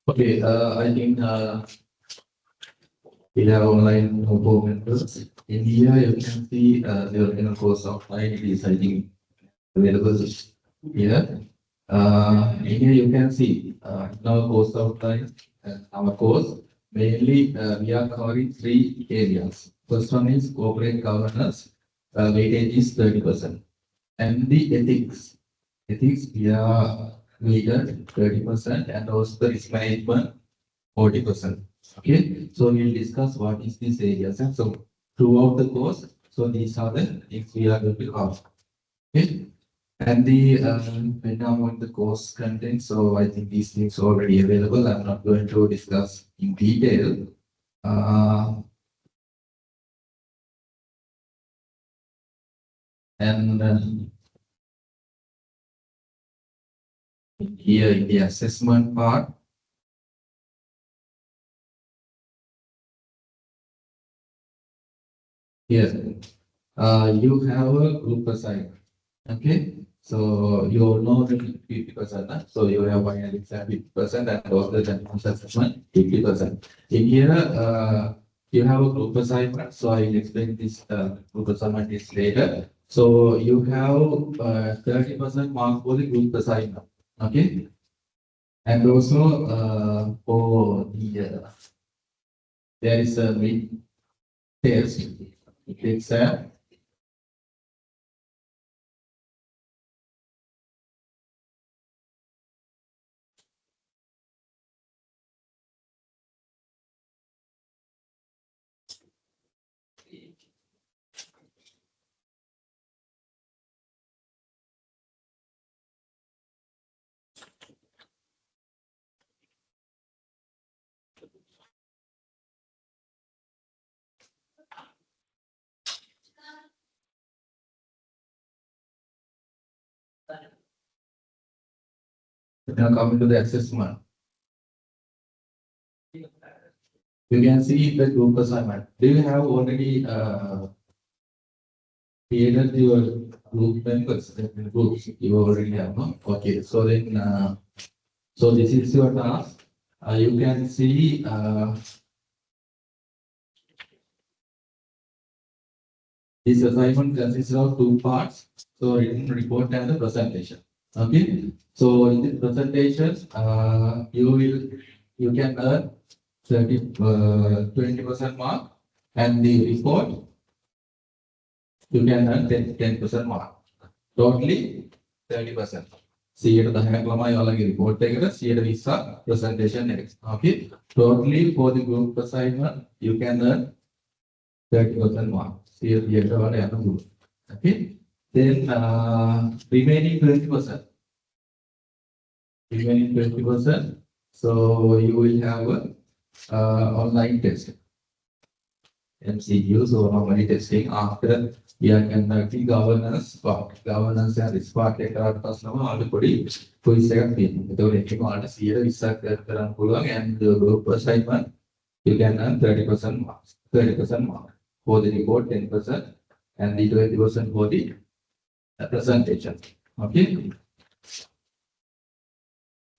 Okay, I think we have online for members. In here, you can see the original course of line. It is, I think, available here. In here, you can see our course outline and our course. Mainly, we are covering three areas. First one is corporate governance, weightage is 30%. And the ethics. Ethics, we are weighted 30%, and also the risk management 40%. Okay, so we'll discuss what is this areas. And so throughout the course, so these are the things we are going to cover. Okay, and the when I want the course content, so I think these things are already available. I'm not going to discuss in detail. And here in the assessment part, here you have a group assignment. Okay, so you all know the 50%. So you have one exam 50% and also the general assessment 50%. In here, you have a group assignment. So I will explain this group assignment is later. So you have 30% mark for the group assignment. Okay, and also for the there is a mid test exam. Now coming to the assessment, you can see the group assignment. Do you have already created your group members? Groups you already have, no? Okay, so then, so this is your task. You can see this assignment consists of two parts. So written report and the presentation. Okay, so in the presentation, you can earn 20% mark, and the report you can earn 10% mark. Totally 30%. See it the report presentation next. Okay, totally for the group assignment, you can earn 30% mark. See it okay, then remaining 20%. Remaining 20%. So you will have a online test. MCQs or normally testing after we are conducting governance part. Governance and risk part already quiz and the group assignment you can earn 30% marks, 30% mark for the report, 10%, and the 20% for the presentation. Okay.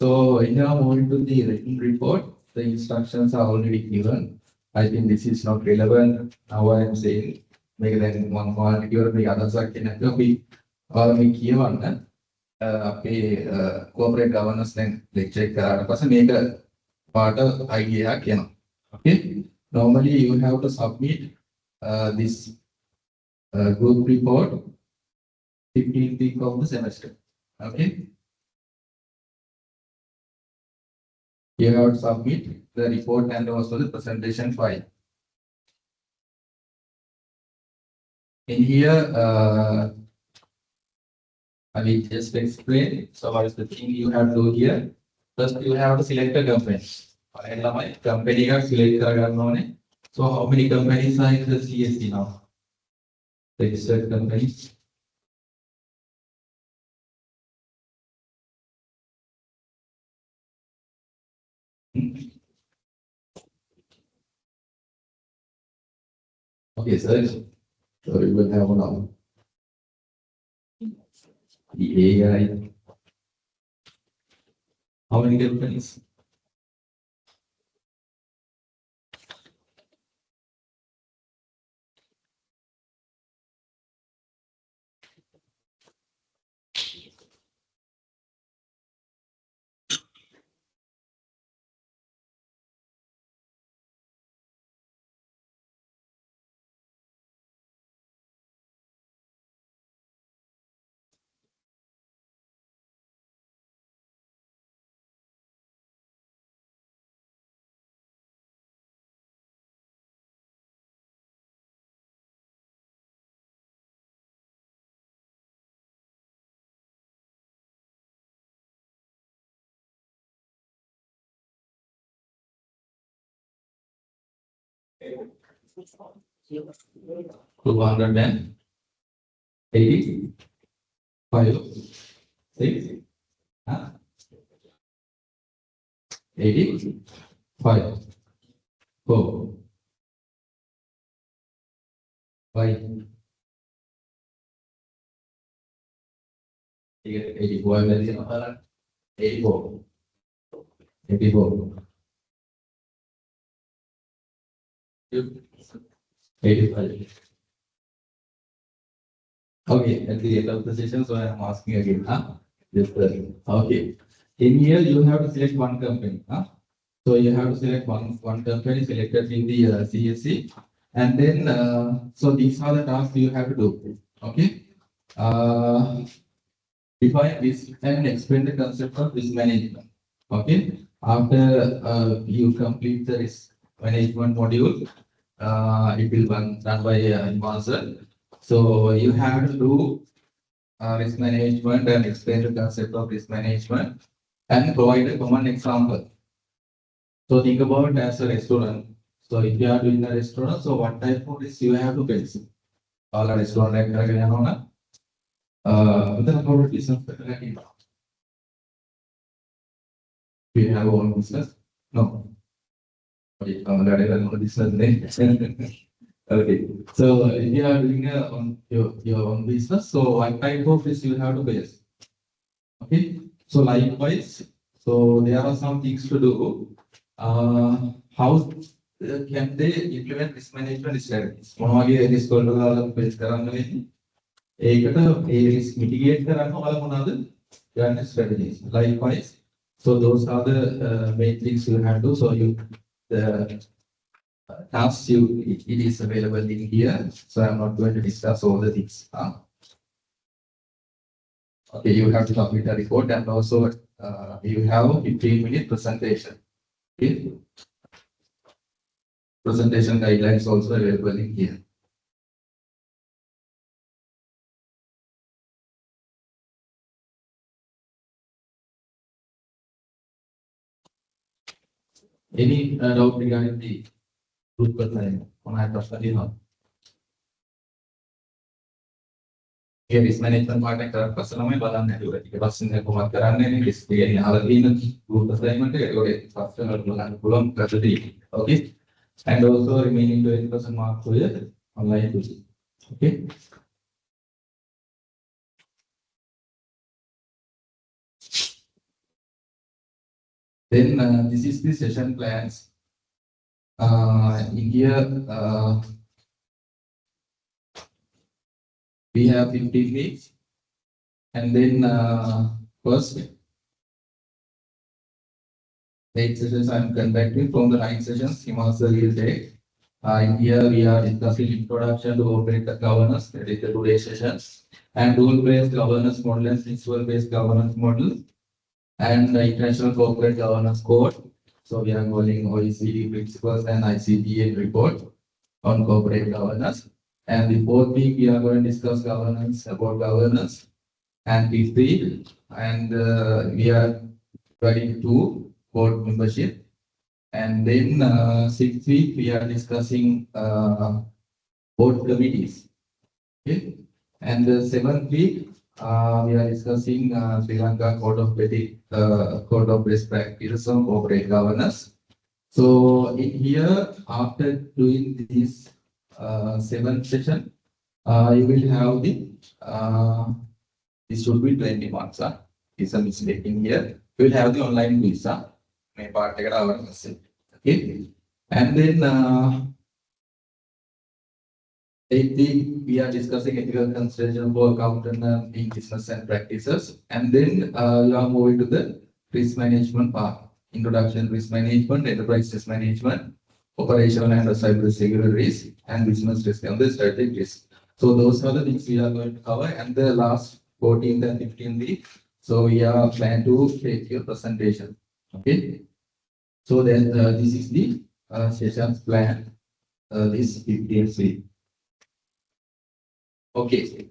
So now moving to the written report, the instructions are already given. I think this is not relevant. Now I am saying make then one quality or the other section and copy or make here one. Okay, corporate governance then lecture person make a part of idea can. Okay, normally you have to submit this group report 15th week of the semester. Okay. You have to submit the report and also the presentation file. In here, I will just explain. So what is the thing you have to do here? First, you have to select a company. Company select. So how many companies are in the CSC now? Registered companies. Okay, search. So we will have now the AI. How many companies? Two hundred and 80, 5, 6, 80, 5, 4, 5, 84, 84, 84, 85. Okay, at the end of the session, so I am asking again. Yes, sir. Okay. In here, you have to select one company. So you have to select one company selected in the CSC, and then so these are the tasks you have to do. Okay. Uh, Define risk and explain the concept of risk management. Okay. After you complete the risk management module, it will be done by advisor. So you have to do risk management and explain the concept of risk management and provide a common example. So think about as a restaurant. So if you are doing a restaurant, so what type of risk you have to face? All a restaurant like then about business. Do you have own business? No. Okay, that is another business name. Okay. So if you are doing your own business, so what type of risk you have to face? Okay. So likewise, so there are some things to do. How can they implement risk management strategies? මොනවගේ risk වලට face කරන්න වෙන්නේ? ඒකට ඒ risk mitigate කරන්න ඔයාලා මොනවද ගන්න strategies? Likewise, so those are the main things you have to. So you the tasks it is available in here. So I'm not going to discuss all the things. Okay, you have to complete a report and also you have 15-minute presentation. Okay. Presentation guidelines also available in here. Any doubt regarding the group assignment? On I trust that A risk management part එක කරලා පස්සේ ළමයි බලන්න හැදුවා. ඊට පස්සේ ඉතින් කොහොමද කරන්නේ නේ risk එක කියන්නේ අහලා තියෙන group assignment එක. ඒකෝට පස්සේ වල බලන්න පුළුවන් ප්‍රතිදී. Okay. And also remaining 20% mark for the online quizzes. Okay. Then this is the session plans. In here we have 15 weeks, and then first 8 sessions I am conducting. From the 9 sessions, Himasa will take. In here we are discussing introduction to operator governance, that is the today's session, and rule-based governance model and principle-based governance model, and the international corporate governance code. So we are calling OECD principles and ICPA report on corporate governance. And the fourth week we are going to discuss governance, about governance, and fifth week, and we are going to board membership. And then sixth week we are discussing board committees. Okay. And the seventh week we are discussing Sri Lanka Code of Best Practices on Corporate Governance. So in here, after doing these seventh session, you will have the this should be 20 marks. Is a mistake in here. You will have the online quiz. May part take our okay. And then 18, we are discussing ethical consideration for accountant in business and practices. And then you are moving to the risk management part. Introduction, risk management, enterprise risk management, operational and cyber security risk, and business risk and the strategic risk. So those are the things we are going to cover. And the last 14th and 15th week, so we are plan to take your presentation. Okay. So then this is the sessions plan this 15th week. Okay.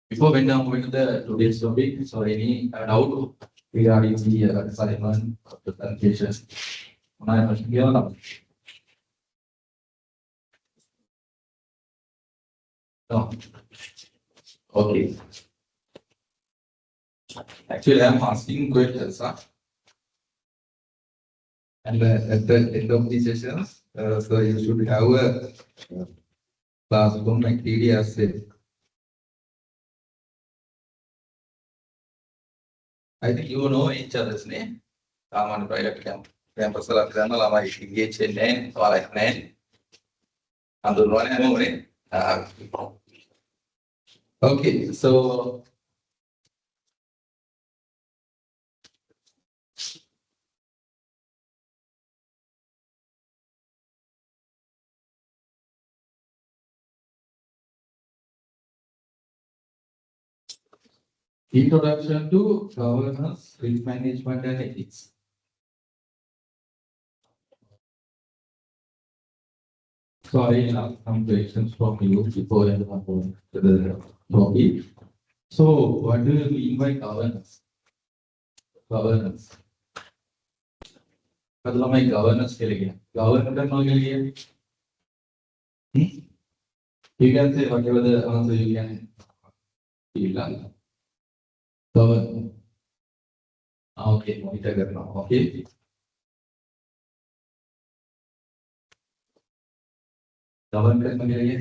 Before we now moving to the today's topic, so any doubt regarding the assignment of the presentation? No. Okay. Actually, I'm asking questions, and at the end of the sessions, so you should have a classroom activity as well. I think you know each other's name. Common private campus engage in name or like name. And the one okay, so introduction to governance, risk management, and ethics. So I have some questions from you before I move on to the topic. So what do you mean by governance? Governance. मतलब मैं governance के लिए govern करने के लिए you can say whatever the answer you can feel. Govern. Okay, monitor करना. Okay. Govern करने के लिए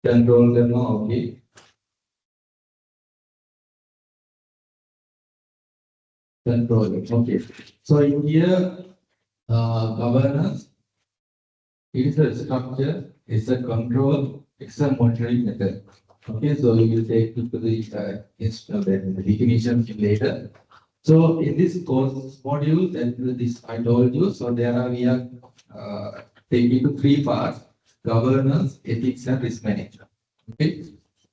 control करना. Okay. Control. Okay. So in here, governance, it is a structure, it's a control, it's a monitoring method. Okay, so we will take to the definition later. So in this course module, that this I told you, so there are we are taking to three parts: governance, ethics, and risk management. Okay.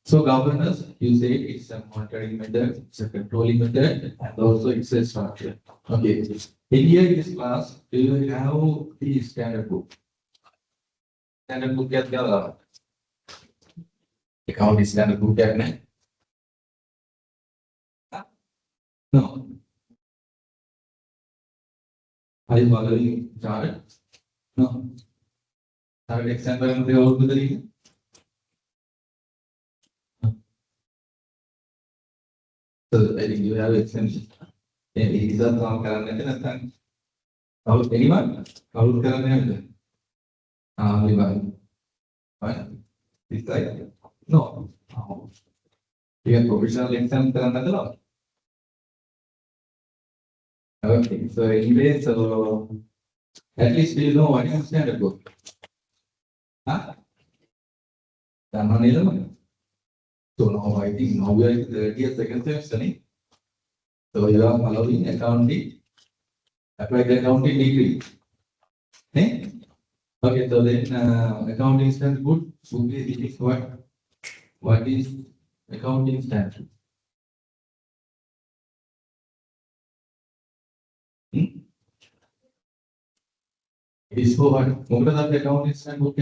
So governance, you say it's a monitoring method, it's a controlling method, and also it's a structure. Okay. In here in this class, we will have the standard book. Standard book क्या क्या होगा? Account standard book क्या है? No. Are you following chart? No. Chart example में भी और कुछ तरीके? So I think you have extension. It is a काम कराने के ना था. Out anyone? Out कराने हैं anyone? Fine. This side? No. You have professional exam कराना था. Okay. So anyway, so at least you know what is standard book. Huh? So now I think now we are in the 30th semester. So you are following accounting, applied accounting degree. Eh? Okay, so then accounting standard book is what is accounting standard? It is for what? What is the accounting standard book?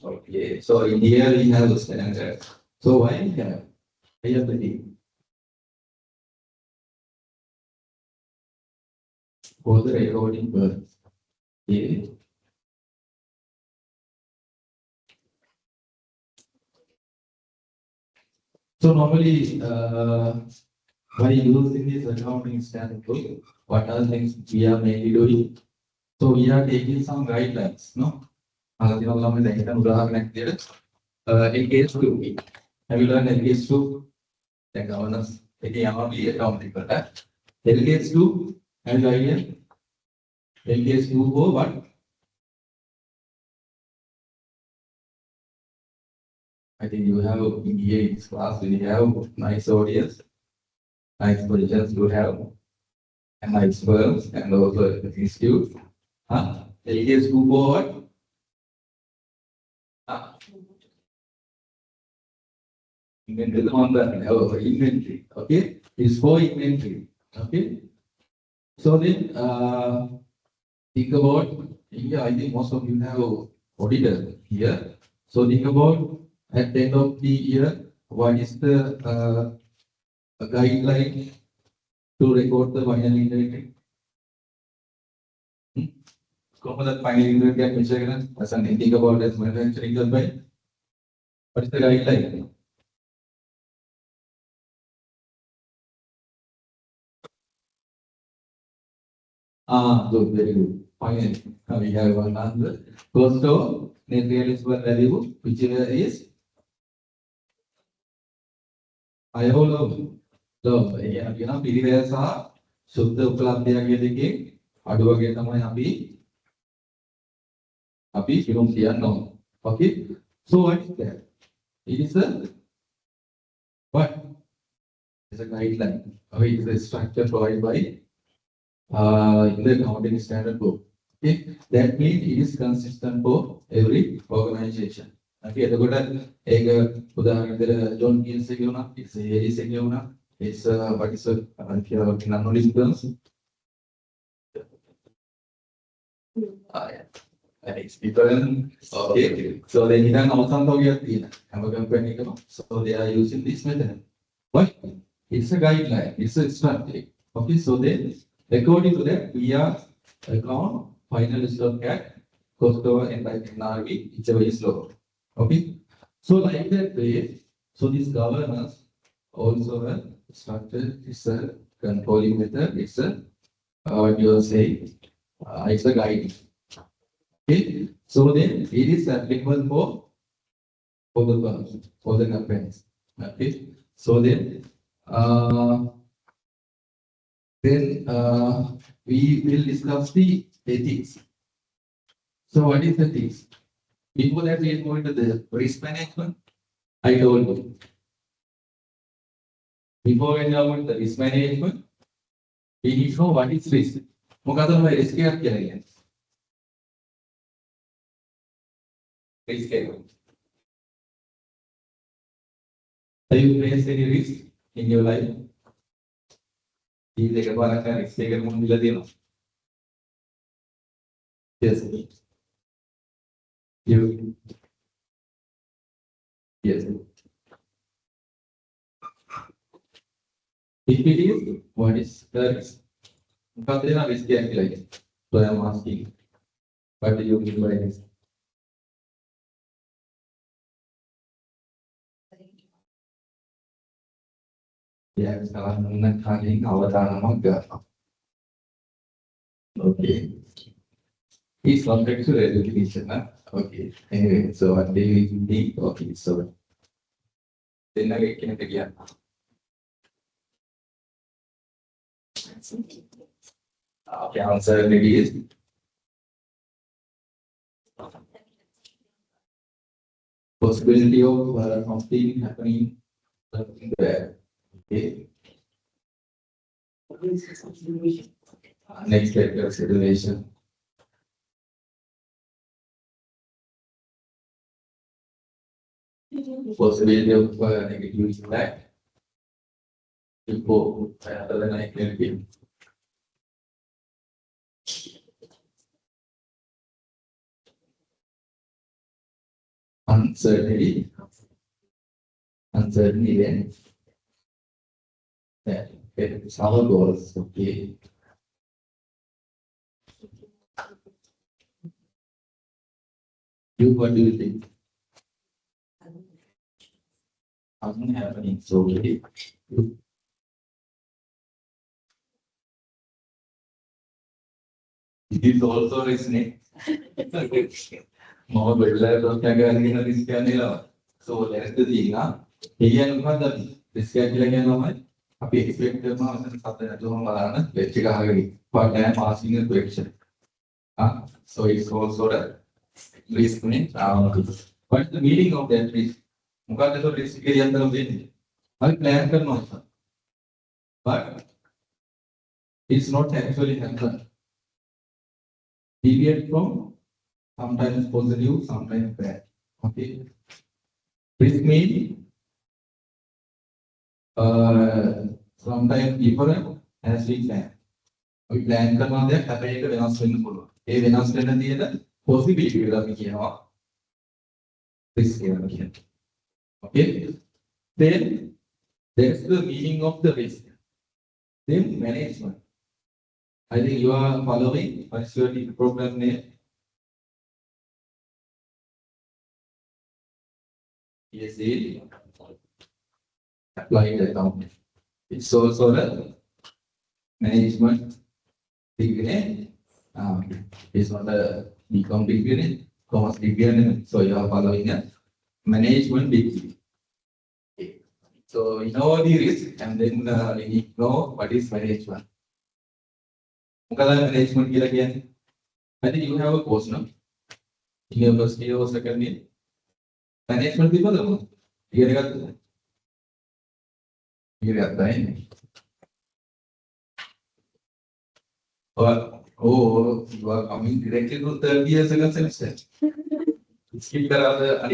Okay, so in here we have a standard. So why we have the D? For the recording purpose. Okay. So normally by using this accounting standard book, what are things we are mainly doing? So we are taking some guidelines, no? LKS2. Have you learned LKS2? The governance, the accounting for that. LKS2, have you idea? LKS2 for what? I think you have here in this class, we have nice audience, nice positions to have, and nice firms, and also institutes. LKS2 for what? Inventory on the inventory. Okay, it's for inventory. Okay, so then think about here. I think most of you have auditor here. So think about at the end of the year, what is the guideline to record the final inventory? Common final inventory measure. As an think about as manufacturing company. What is the guideline? Good, very good. Finally, we have one answer. Cost of net realizable value, which is අයෝලෝ ලෝ කියන පිළිවෙල සහ සුද්ධ උපලබ්ධයන්ගේ දෙකේ අඩුවගේ තමයි අපි හිරුම් කියන්න ඕන. Okay, so what is that? It is a what? It's a guideline. Okay, it's a structure provided by in the accounting standard book. Okay, that means it is consistent for every organization. Okay, එතකොට ඒක උදාහරණ විදිහට John කීන්ස් එකේ වුණා, it's හේරිස් එකේ වුණා, it's what is කියලා non-knowledge terms. It's different. Okay, so then ඉතින් අවසන් තෝගයක් තියෙනවා. හැම කම්පැනි එකම so they are using this method. But it's a guideline, it's a structure. Okay, so then according to that we are account final stock at cost over NRV, whichever is lower. Okay, so like that way, so this governance also a structure, it's a controlling method, it's a what you say, it's a guide. Okay, so then it is applicable for the firms, for the companies. Okay, so then we will discuss the ethics. So what is ethics? Before that, we are going to the risk management. I told you. Before we go to the risk management, we need to know what is risk. Mukadam by risk क्या क्या है? Risk क्या है? Have you faced any risk in your life? Ini dekat mana kan risk dekat mana bila dia? Yes. You. Yes. If it is, what is the risk? Mukadam risk क्या है? So I am asking, what do you mean by this? Ya, sekarang menekankan awatan mangga. Okay. It's subject to education, huh? Okay. Anyway, so what do you think? Okay, so then I can again. Okay, answer is possibility of something happening there. Okay. Next factor situation. Possibility of negative impact before other than I can be. Uncertainty then that it's our goals. Okay. What do you think? Hasn't happening so really. It is also risk. More better risk. So that's the thing. Here you have the risk again. අපි expect කරනවා අතන සතර අතුම බලන්න වෙච්ච එක අහගෙන. But I am asking a question. So it's also a risk. What's the meaning of that risk? මොකක්ද ඒක risk එක යන්තම් වෙන්නේ? අපි plan කරනවා. But it's not actually happen. Deviate from sometimes positive, sometimes bad. Okay. Risk means sometimes different as we plan. We plan කරනවා දෙයක් හැබැයි ඒක වෙනස් වෙන්න පුළුවන්. ඒ වෙනස් වෙන දේද possibility කියලා අපි කියනවා. Risk කියලා කියනවා. Okay. Then that's the meaning of the risk. Then management. I think you are following. What's your program name? BSAA. Applied accounting. It's also the management degree. It's not a become degree, commerce degree. So you are following a management degree. Okay. So you know the risk and then you know what is management. Management again. I think you have a course now. In university or second year. Management people. You got that. Oh, you are coming directly to third year, second semester. Skip the other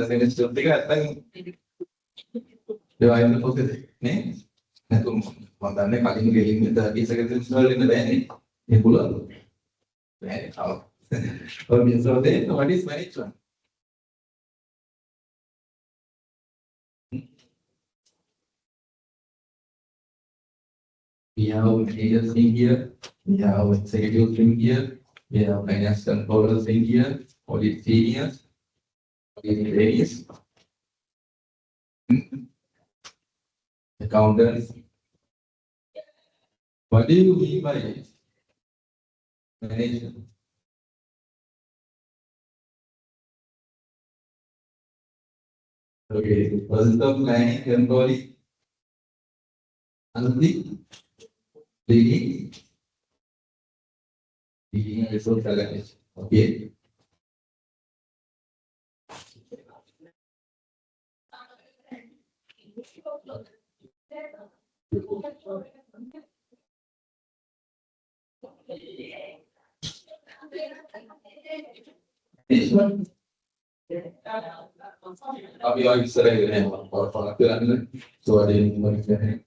semester. The I will focus. One time, cutting getting the second semester in the band. Okay, so then what is management? We have managers in here, we have executives in here, we have finance controllers in here, audit seniors, audit ladies, accountants. What do you mean by management? Okay, first of planning, controlling, and leading resource allocation. Okay. Abi lagi sering ni, orang tu so ada yang macam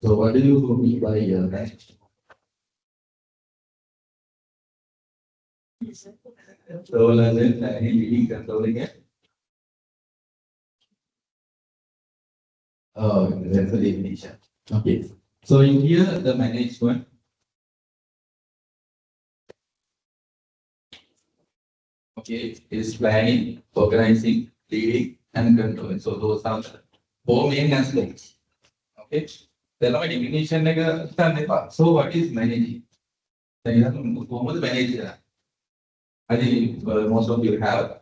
So what do you mean by management? So leading controlling it. Oh, that's the definition. Okay. So in here, the management. Okay, is planning, organizing, leading, and controlling. So those are the four main aspects. Okay. Then our definition so what is managing? Manager. I think most of you have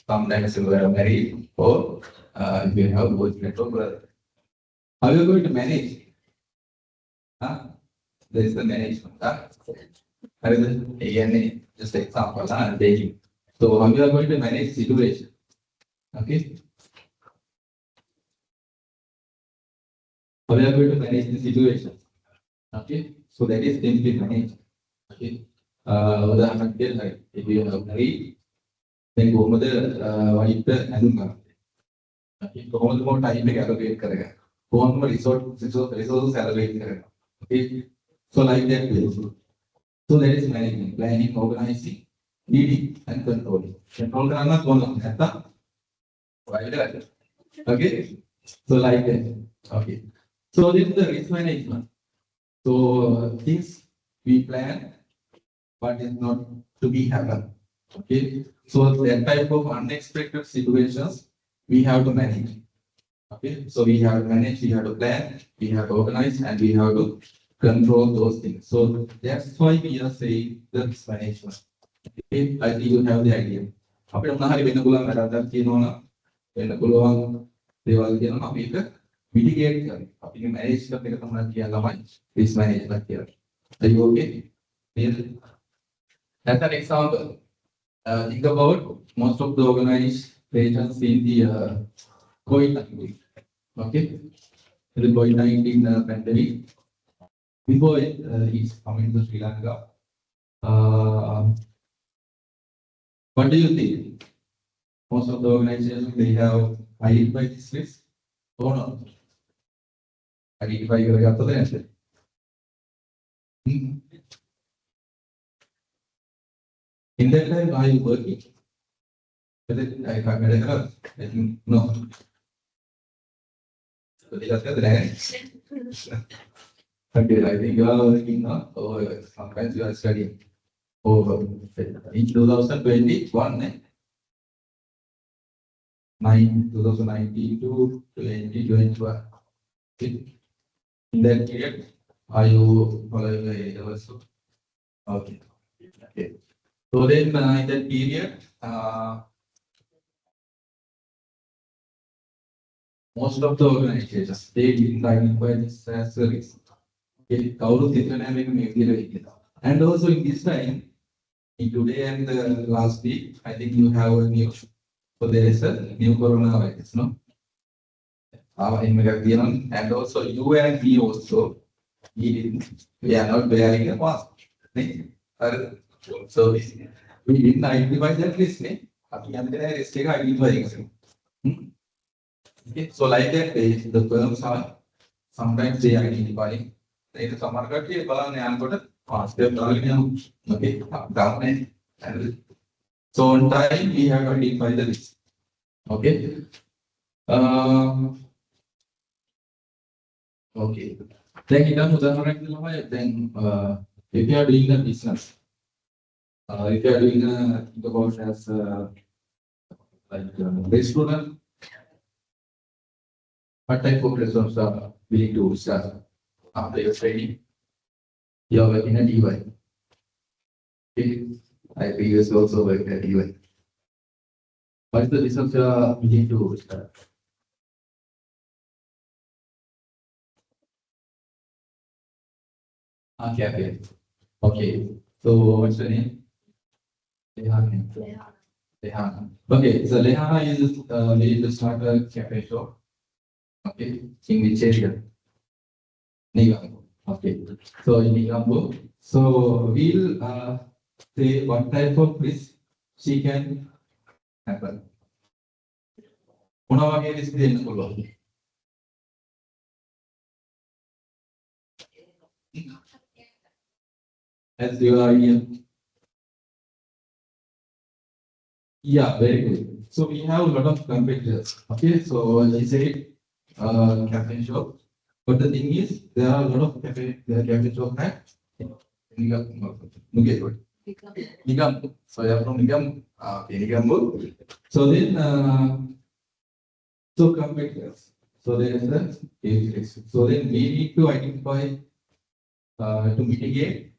sometimes you are married or if you have boyfriend or brother. How are you going to manage? There is the management. Again, just example, dating. So how you are going to manage situation? Okay. How you are going to manage the situation? Okay. So that is simply manage. Okay. Like if you have married, then go with the wife and okay. So how much time you allocate karega? How much resources allocate karega? Okay. So like that way. So that is management, planning, organizing, leading, and controlling. Control karana kaun hai? Okay. So like that. Okay. So this is the risk management. So things we plan, but it's not to be happen. Okay, so that type of unexpected situations we have to manage. Okay, so we have to manage, we have to plan, we have to organize, and we have to control those things. So that's why we are saying the risk management. Okay, I think you have the idea. අපිට මොනවා හරි වෙන්න පුළුවන් වැඩක් තියෙනවා නම් වෙන්න පුළුවන් දේවල් කියනවා අපි ඒක මිටිගේට් කරනවා. අපි මැනේජ් කරන එක තමයි කියන ළමයි risk management කියලා. Are you okay? Clear? That's an example. Think about most of the organizations in the COVID-19. Okay, the COVID-19 pandemic. Before it's coming to Sri Lanka, what do you think? Most of the organizations they have identified this risk or not? Identify your answer. In that time, are you working? I can't remember. No. Okay, I think you are working now, or sometimes you are studying. Over in 2021, 2019 to 2021. In that period, are you following the universal? Okay. Okay. So then in that period, most of the organizations they didn't identify this as a risk. Okay, and also in this time, in today and the last week, I think you have a new. So there is a new coronavirus, no? And also you and me also, we are not wearing a mask. So we didn't identify that risk. Okay, so like that, the firms are sometimes they identify. They summer cut here, mask. Okay, down and so on time we have to identify the risk. Okay. Okay. Then if you are doing a business, if you are doing think about as like restaurant, what type of restaurants are willing to start after your training? You are working at EY. Okay. I previously also worked at EY. What is the business you are willing to start? Cafe. Okay. So what's your name? Lehana. Okay. So Lehana is willing to start a cafe shop. Okay. In which area? Nigambo. Okay. So in Nigambo. So we'll say what type of risk she can happen. Risk as your idea. Yeah, very good. So we have a lot of competitors. Okay, so I say cafe shop. But the thing is, there are a lot of cafe shop at Nigambo. So you are from Nigambo. So then, so competitors. So there is the age risk. So then we need to identify to mitigate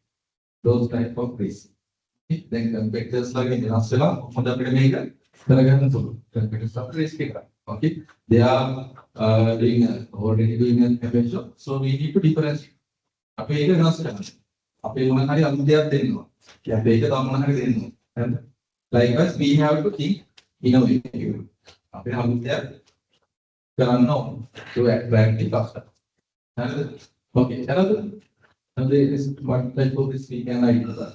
those type of risks. Then competitors like in Australia, competitors are risk. Okay, they are already doing a cafe shop. So we need to differentiate. And likewise, we have to think innovative. To attract the customer. Okay, another is what type of risk we can identify.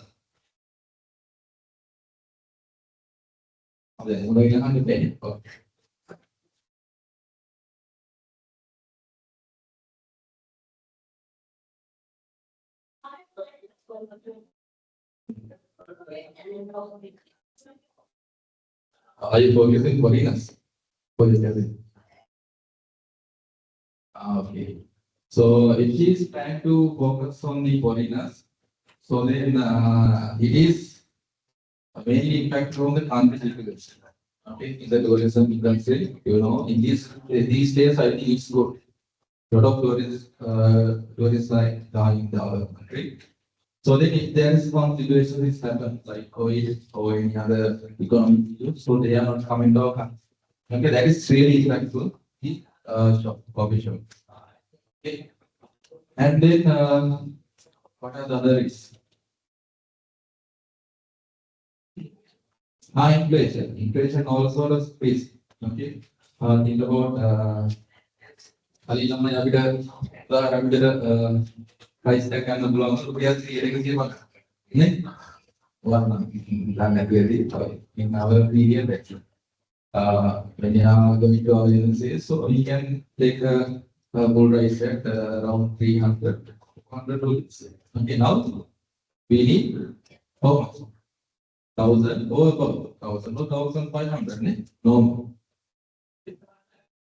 Okay. Are you focusing foreigners? Okay. So if she is trying to focus on the foreigners, so then it is mainly impact from the country situation. Okay, in the tourism industry, in these days, I think it's good. A lot of tourists like dying in our country. So then if there is some situation is happen like COVID or any other economic issues, so they are not coming to our country. Okay, that is really impactful. The coffee shop. Okay, and then what are the other risks? High inflation. Inflation also the space. Okay, think about කලින් නම් අපිට උදාහරණයක් price tag ගන්න පුළුවන් රුපියල් 100ක නේ Lanka in our period actually. When you are going to our agency, so we can take a bull rice at around 300, 400 rupees. Okay, now we need how much? 1,000 or above 1,000 or 1,500. No.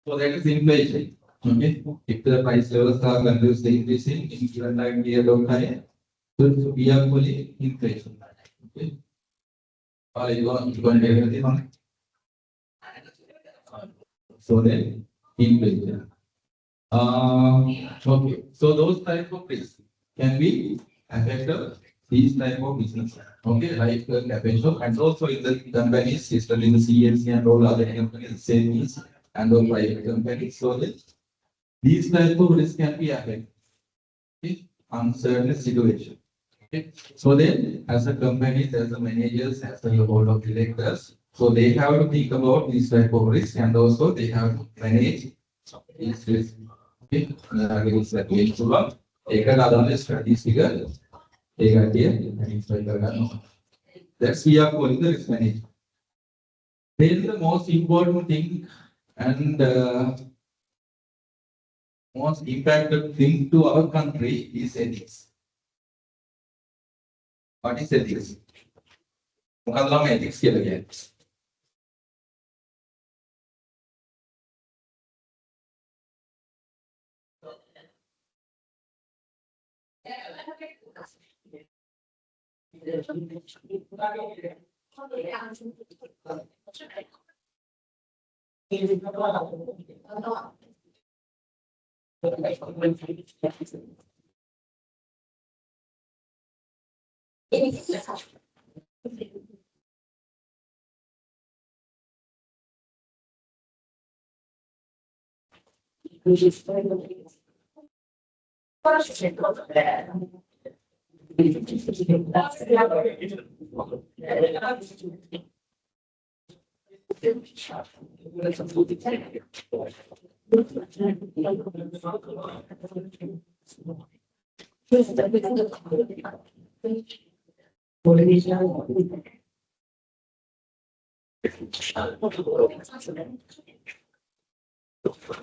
So that is inflation. Okay, if the price levels are continuously increasing in given time period of time, so we are fully inflation. Okay. You want to take anything on it? So then inflation. Okay. So those type of risks can be affected these type of business. Okay, like cafe shop and also in the companies, especially in the CNC and all other companies, savings and all private companies. So that these type of risks can be affected in uncertain situation. Okay. So then, as a company, as a managers, as a board of directors, so they have to think about this type of risk and also they have to manage these risks. Okay. That's we are calling the risk management. Then the most important thing and most impacted thing to our country is ethics. What is ethics? What is ethics here?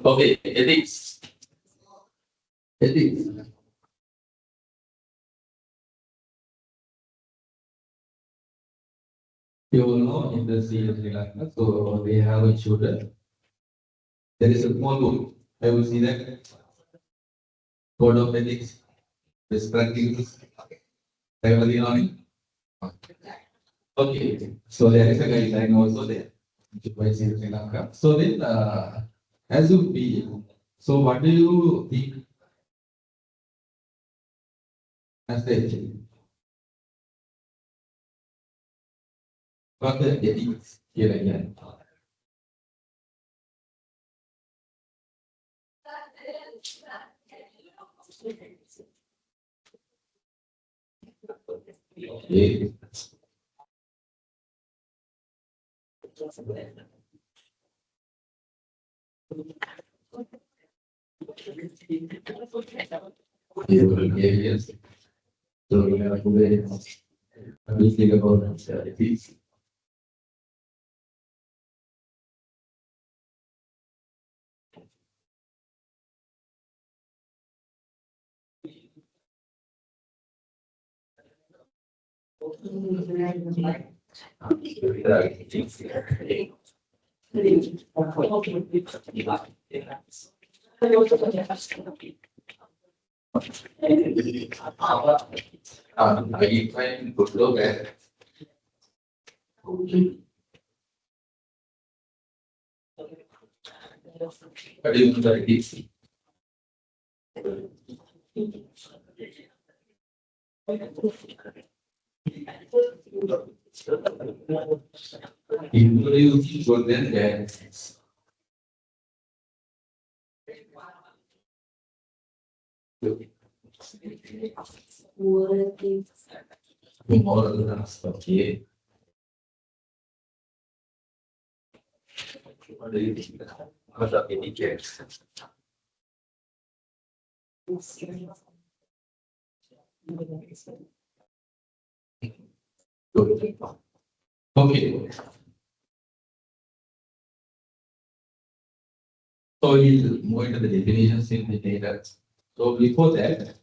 Okay, ethics. Ethics. You all know in the Sri Lanka, so they have a children. There is a small book. I will see that code of ethics, best practices, everything on it. Okay, so there is a guideline also there, by Sri Lanka. So then, as you be, so what do you think as the ethics? What the ethics here again? Okay. Yes. So we have today, we think about ethics. I find good look at What do you mean by this? Introduce children that moral aspect. Okay. What do you think? What are the indicators? Good. Okay. So we'll move into the definitions in the data. So before that,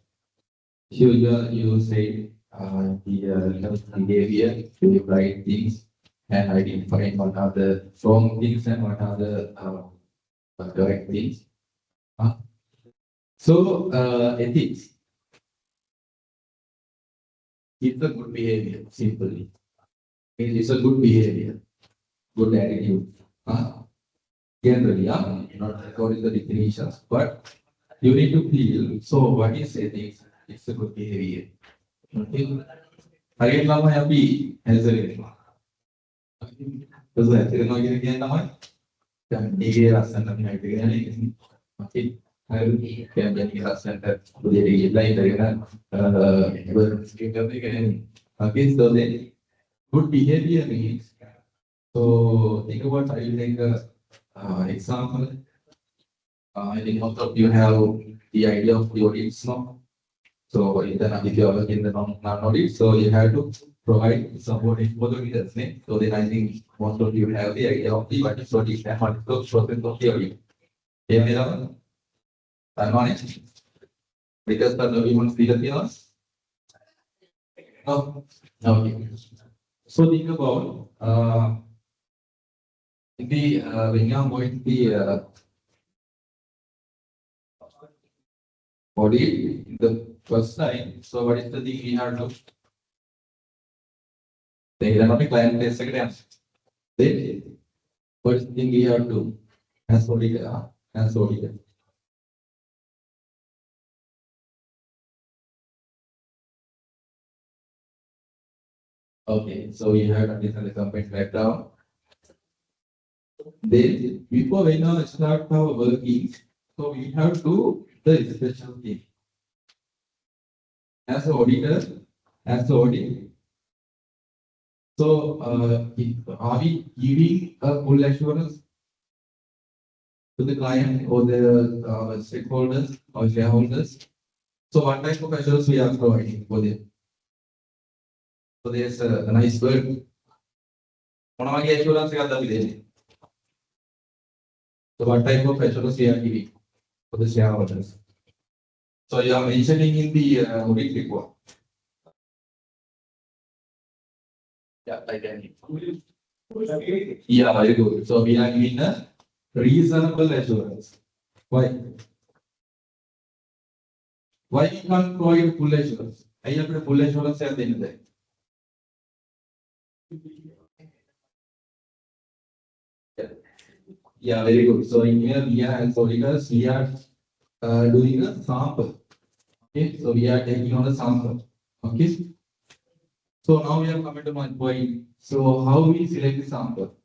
you say the behavior, you write things and identify what are the wrong things and what are the correct things. So ethics is a good behavior, simply. It's a good behavior, good attitude. Generally, not according to the definitions, but you need to feel. So what is ethics? It's a good behavior. Okay. Again, lama happy as a because I didn't know you again. Ini rasa nak naik dengan ni, okay. Harus yang jadi rasa nak jadi lain dengan bersikap dengan. Okay, so then good behavior means. So think about I will take a example. I think most of you have the idea of the audits now. So if you are in the non-audit, so you have to provide support for the leaders. So then I think most of you have the idea of the what is audit and what is the process of the audit. I'm honest. Because the everyone's Filipinos. No. Okay. So think about when you are going to the audit the first time. So what is the thing we have to? They are not a client test again. Then what is the thing we have to as auditor? As auditor. Okay, so we have to understand the company background. Then before we now start our working, so we have to do the special thing. As an auditor, as an audit. So are we giving a full assurance to the client or the stakeholders or shareholders? So what type of assurance we are providing for them? So there's a nice word. Assurance so what type of assurance we are giving for the shareholders? So you are mentioning in the audit report. Yeah, I can. Yeah, very good. So we are giving a reasonable assurance. Why? Why we can't provide full assurance? I have a full assurance at the end of the day. Yeah, very good. So in here we are as auditors, we are doing a sample. Okay, so we are taking on a sample. Okay. So now we are coming to my point. So how we select the sample?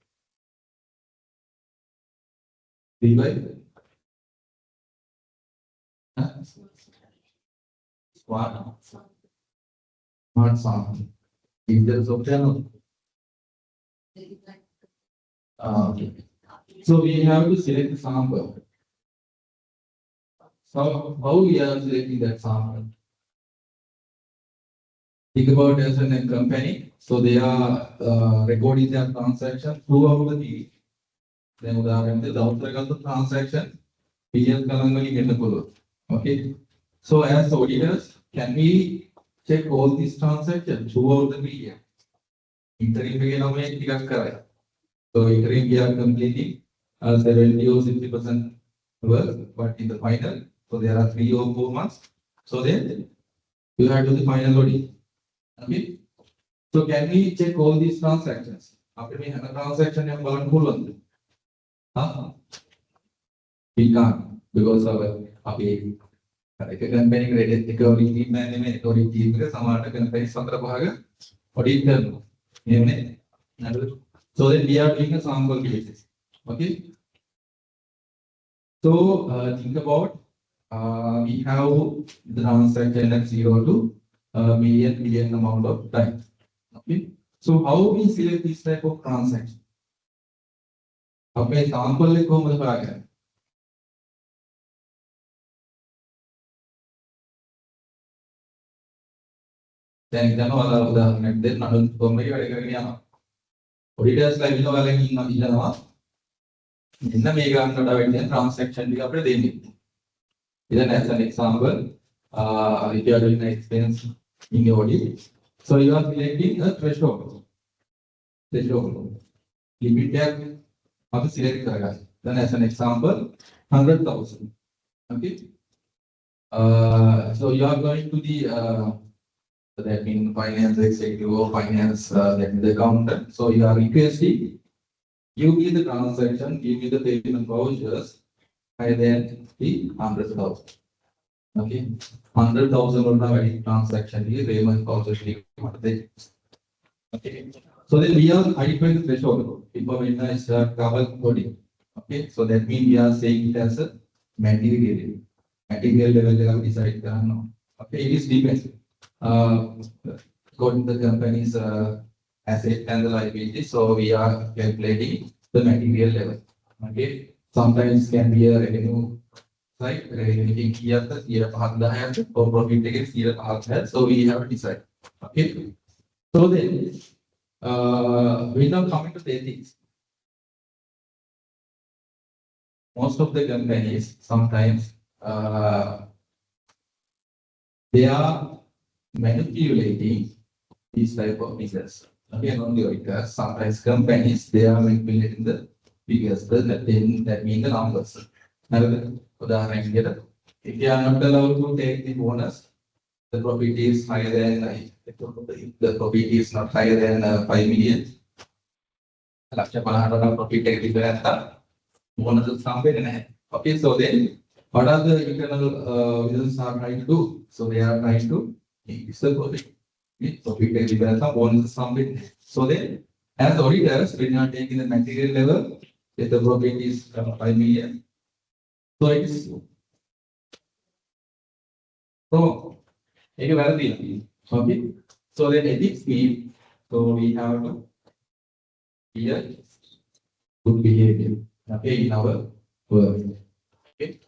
Smart sample. If there is option. Okay. So we have to select the sample. So how we are selecting that sample? Think about as a company. So they are recording their transaction throughout the day. Then the transaction. Okay. So as auditors, can we check all these transactions throughout the media? Interim so interim we are completing 70 or 60% work, but in the final, so there are 3 or 4 months. So then you have to do the final audit. Okay. So can we check all these transactions? After we have a transaction, you have full one. Huh? We can't because our එක company credit එක audit team එකේ නෙමෙයි audit team එක සමහරට company සතර පහක audit කරනවා එහෙමනේ නේද so then we are doing a sample cases okay so think about we have the transaction at 0 to million amount of time okay so how we select this type of transaction අපේ sample එක කොහොමද හොයාගන්නේ දැන් හිතන්න ඔයාලා උදාහරණයක් දෙන්න අනුන් කොම්මේ වැඩ කරගෙන යනවා. ඔඩිටර්ස්ලා ඉන්න ඔයාලගෙන් ඉන්නවා. මෙන්න මේ ගන්නට වෙන්නේ transaction ටික අපිට දෙන්නේ. Then as an example, if you are doing an expense in your audit, so you are selecting a threshold. Limit එක අපි select කරගන්න. Then as an example, 100,000. Okay. So you are going to the that means finance executive or finance that is the accountant. So you are requesting, give me the transaction, give me the payment vouchers higher than the 100,000. Okay, 100,000 or now transaction is payment voucher. Okay, so then we are identifying the threshold. People when I start cover coding. Okay, so that means we are saying it as a material level decide. Okay, it is depends. According to the company's asset and the liability, so we are calculating the material level. Okay, sometimes can be a revenue side, revenue here, the year or profit against year, so we have to decide. Okay, so then we now coming to the ethics. Most of the companies sometimes they are manipulating these type of figures. Okay, not the auditors. Sometimes companies they are manipulating the figures. That means the numbers. Now, if you are not allowed to take the bonus, the profit is higher than the profit is not higher than 5 million. Profit bonus is somewhere. Okay, so then what are the internal business are trying to do? So they are trying to increase the profit. So we take the bonus something. So then, as auditors, we are taking the material level. If the profit is 5 million, so it's so okay. So then ethics mean so we have to be a good behavior. Okay, in our work. Okay.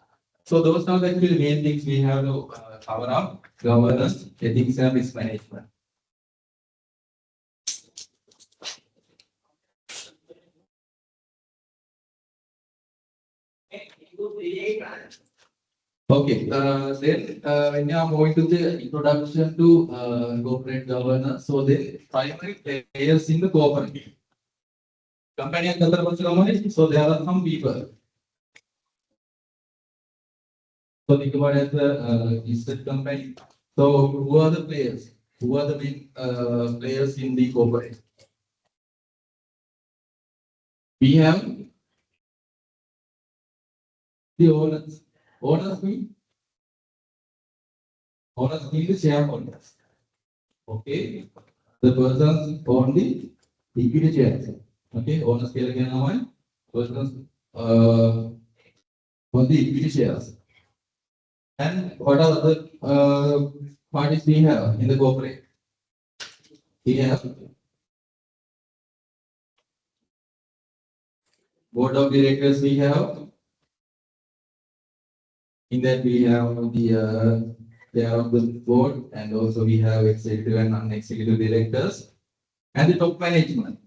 So those are the actual main things we have to cover up: governance, ethics, and risk management. Okay, then when you are moving to the introduction to corporate governance, so the primary players in the corporate company, so there are some people. So think about as the listed company. So who are the players? Who are the big players in the corporate? We have the owners. Owners mean the shareholders. Okay, the persons own the equity shares. Okay, owners persons own the equity shares. And what are the parties we have in the corporate? We have board of directors. We have in that we have the chair of the board, and also we have executive and non-executive directors, and the top management.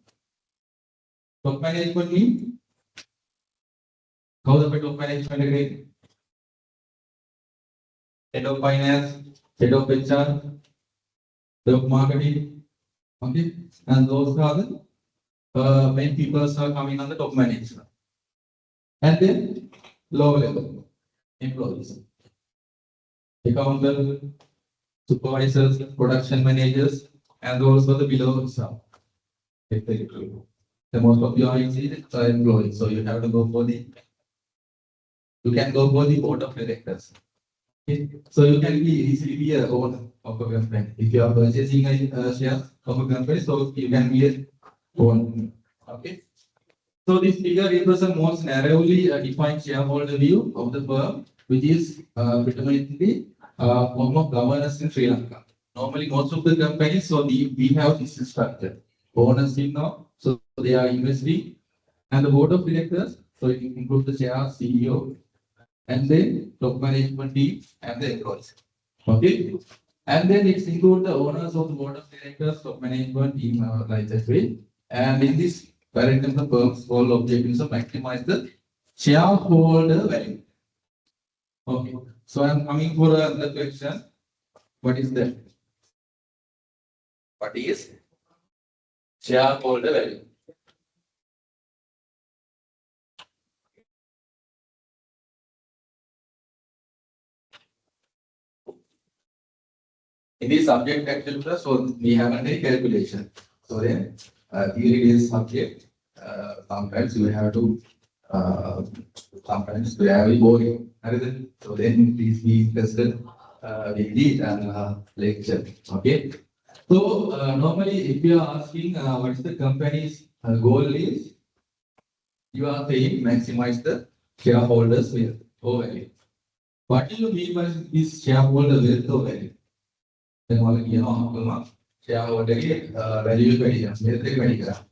Top management means how the top management again? Head of finance, head of HR, head of marketing, okay, and those are the main people are coming on the top management, and then lower level employees, accountant, supervisors, production managers, and also the below staff. The most of your employees, so you have to go for the. You can go for the board of directors. Okay. So you can be easily be a owner of a company. If you are purchasing a share of a company, so you can be a owner. Okay. So this figure represents most narrowly defined shareholder view of the firm, which is predominantly form of governance in Sri Lanka. Normally, most of the companies, so we have this structure. Owners in now, so they are investing, and the board of directors, so it includes the chair, CEO, and then top management team and the employees. Okay. And then it's include the owners of the board of directors, top management team, like that way. And in this current the firm's goal objective is to maximize the shareholder value. Okay. So I'm coming for another question. What is that? What is shareholder value? In this subject actually, so we have a calculation. So then, theory is subject. Sometimes you have to. Sometimes very boring. So then please be interested with the lecture. Okay. So normally, if you are asking what is the company's goal is, you are saying maximize the shareholders' wealth or value. What do you mean by this shareholder wealth or value? Then all you know, shareholder value wealth.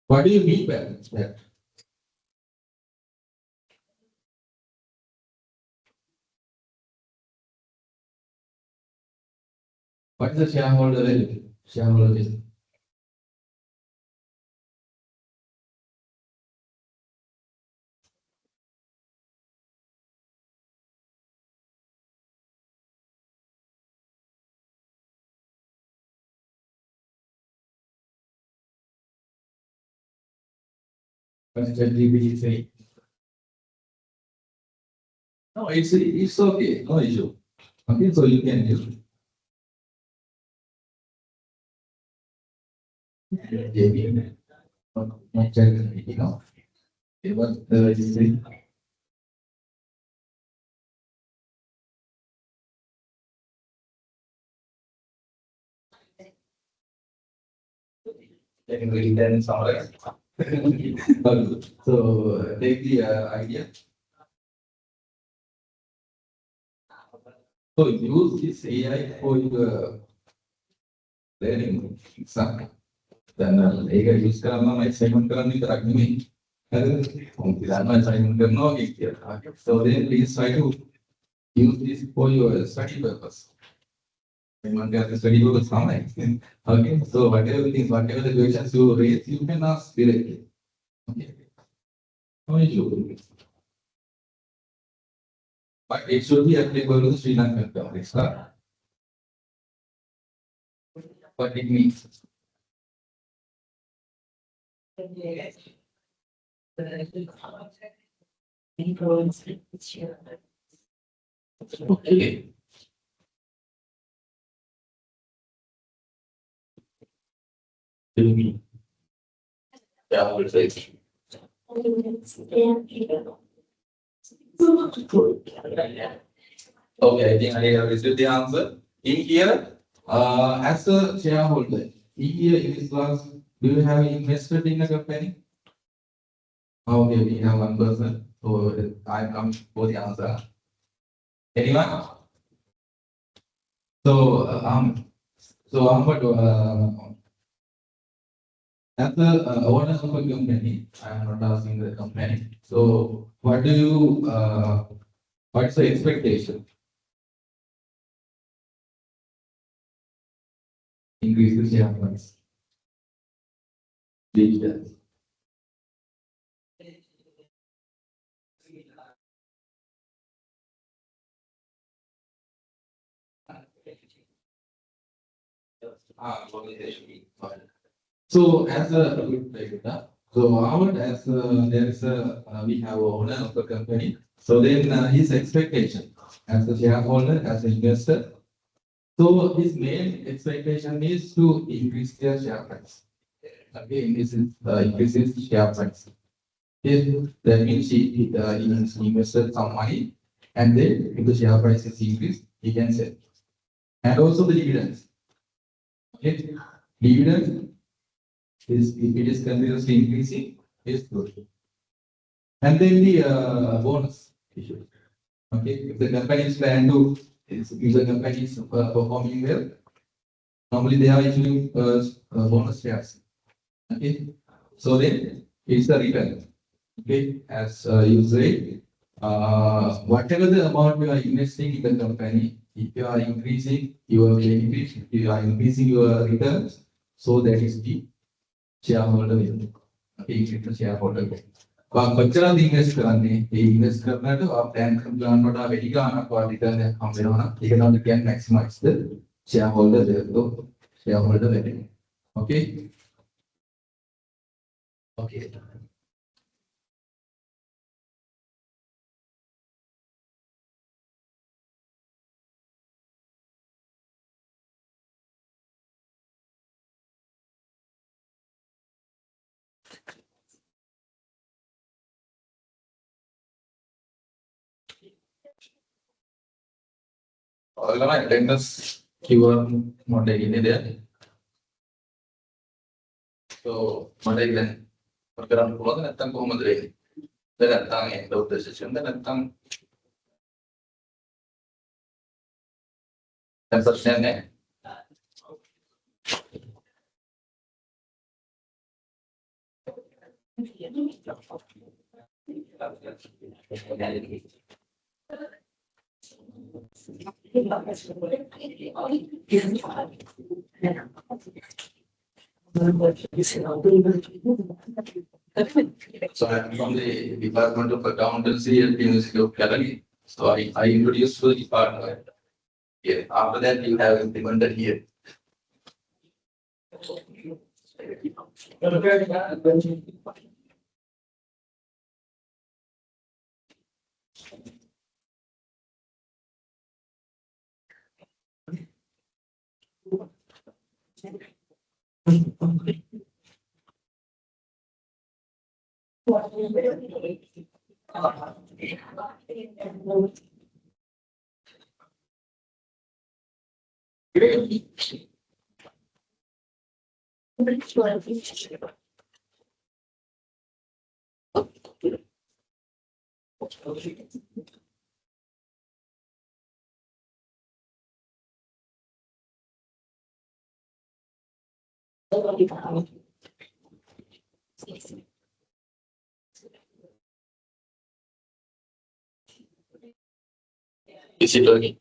What do you mean by that? What is the shareholder value? Shareholder wealth. What is ChatGPT saying? No, it's okay. No issue. Okay, so you can use JB. Not ChatGPT, no. Okay, what is saying? Technically, then summarize. So take the idea. So use this AI for your learning exam. Then AI use karena assignment කරන්න විතරක් නෙමෙයි. හරිද? උන්තිලාන assignment කරනවා කියලා. So then please try to use this for your study purpose. Assignment කරන study purpose තමයි. Okay. So whatever things, whatever the questions you raise, you can ask directly. Okay. No issue. But it should be applicable to Sri Lankan companies. What it means. Okay. Yeah, I will say. Okay, I think I have received the answer. In here, as a shareholder, in here in this class, do you have invested in a company? Okay, we have one person. So I come for the answer. Anyone? So Ahmad, as the owner of a company, I am not asking the company. So what do you? What's the expectation? Increase the share price. Dividends. So as a so Howard, as there is a we have a owner of the company. So then his expectation as a shareholder, as an investor. So his main expectation is to increase their share price. Okay, increases share price. Yes, that means he invested some money, and then if the share price is increased, he can sell. And also the dividends. Okay, dividend is if it is continuously increasing, is good. And then the bonus issue. Okay, if the company is plan to, if the company is performing well, normally they are issuing bonus shares. Okay, so then it's the return. Okay, as you say, whatever the amount you are investing in the company, if you are increasing your benefit, if you are increasing your returns, so that is the shareholder value. Okay, it's the shareholder value. කොච්චරද invest කරන්නේ? ඒ invest කරනකොට plan කරන වලට වැඩි ගාණක් වාට return එකක් හම්බ වෙනවා නම් ඒක තමයි කියන්නේ maximize the shareholder value. Shareholder value. Okay? Okay. ඔයාලා attendance QR මොඩල් එකේ නේද? So මොඩල් එක දැන් කරන්න පුළුවන්ද නැත්නම් කොහොමද වෙන්නේ? දැන් නැත්නම් end of the session ද නැත්නම් දැන් ප්‍රශ්නයක් නැහැ. So I'm from the Department of Accountancy at the University of Galle. So I introduced to the department. Yeah, after that you have implemented here. Is it working?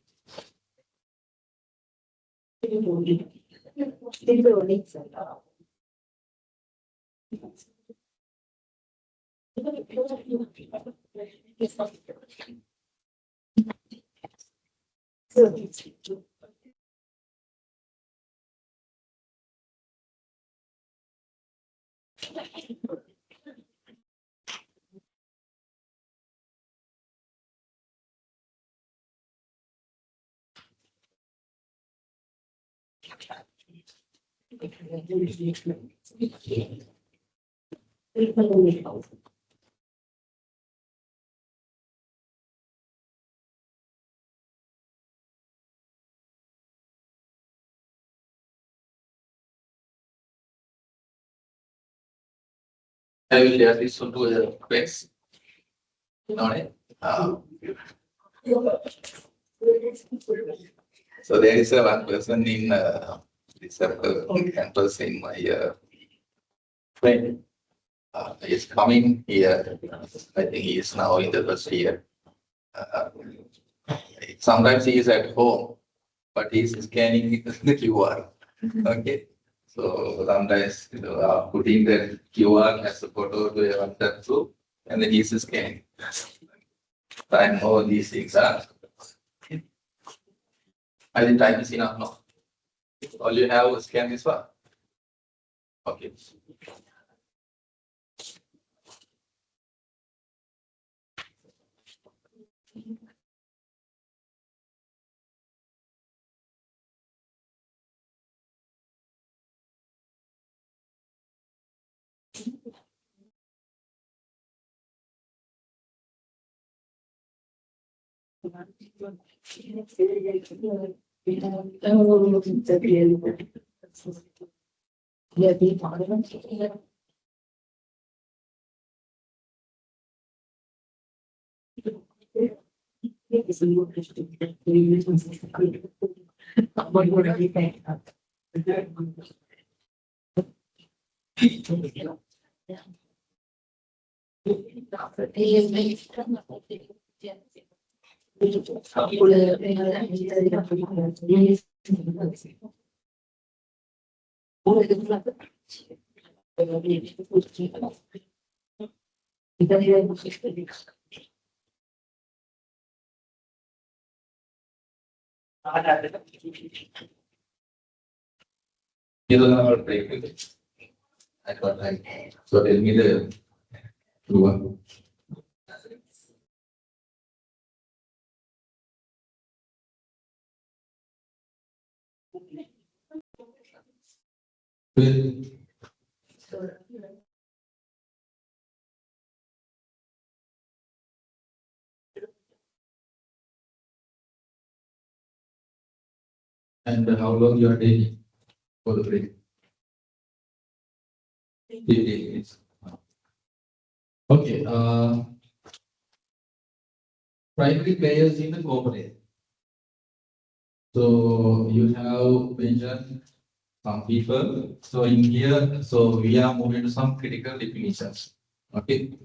I will share this one to the friends. So there is a one person in this campus in my friend. He is coming here. I think he is now in the first year. Sometimes he is at home, but he is scanning the QR. Okay. So sometimes putting the QR as a photo to a WhatsApp group, and then he is scanning. I know these things are. I think time is enough now. All you have is scan this one. Okay. You don't know how to break it. I got like, so tell me the true one. Well, and how long you are taking for the break? 15 minutes. Okay, primary players in the corporate. So you have mentioned some people. So in here, so we are moving to some critical definitions. Okay.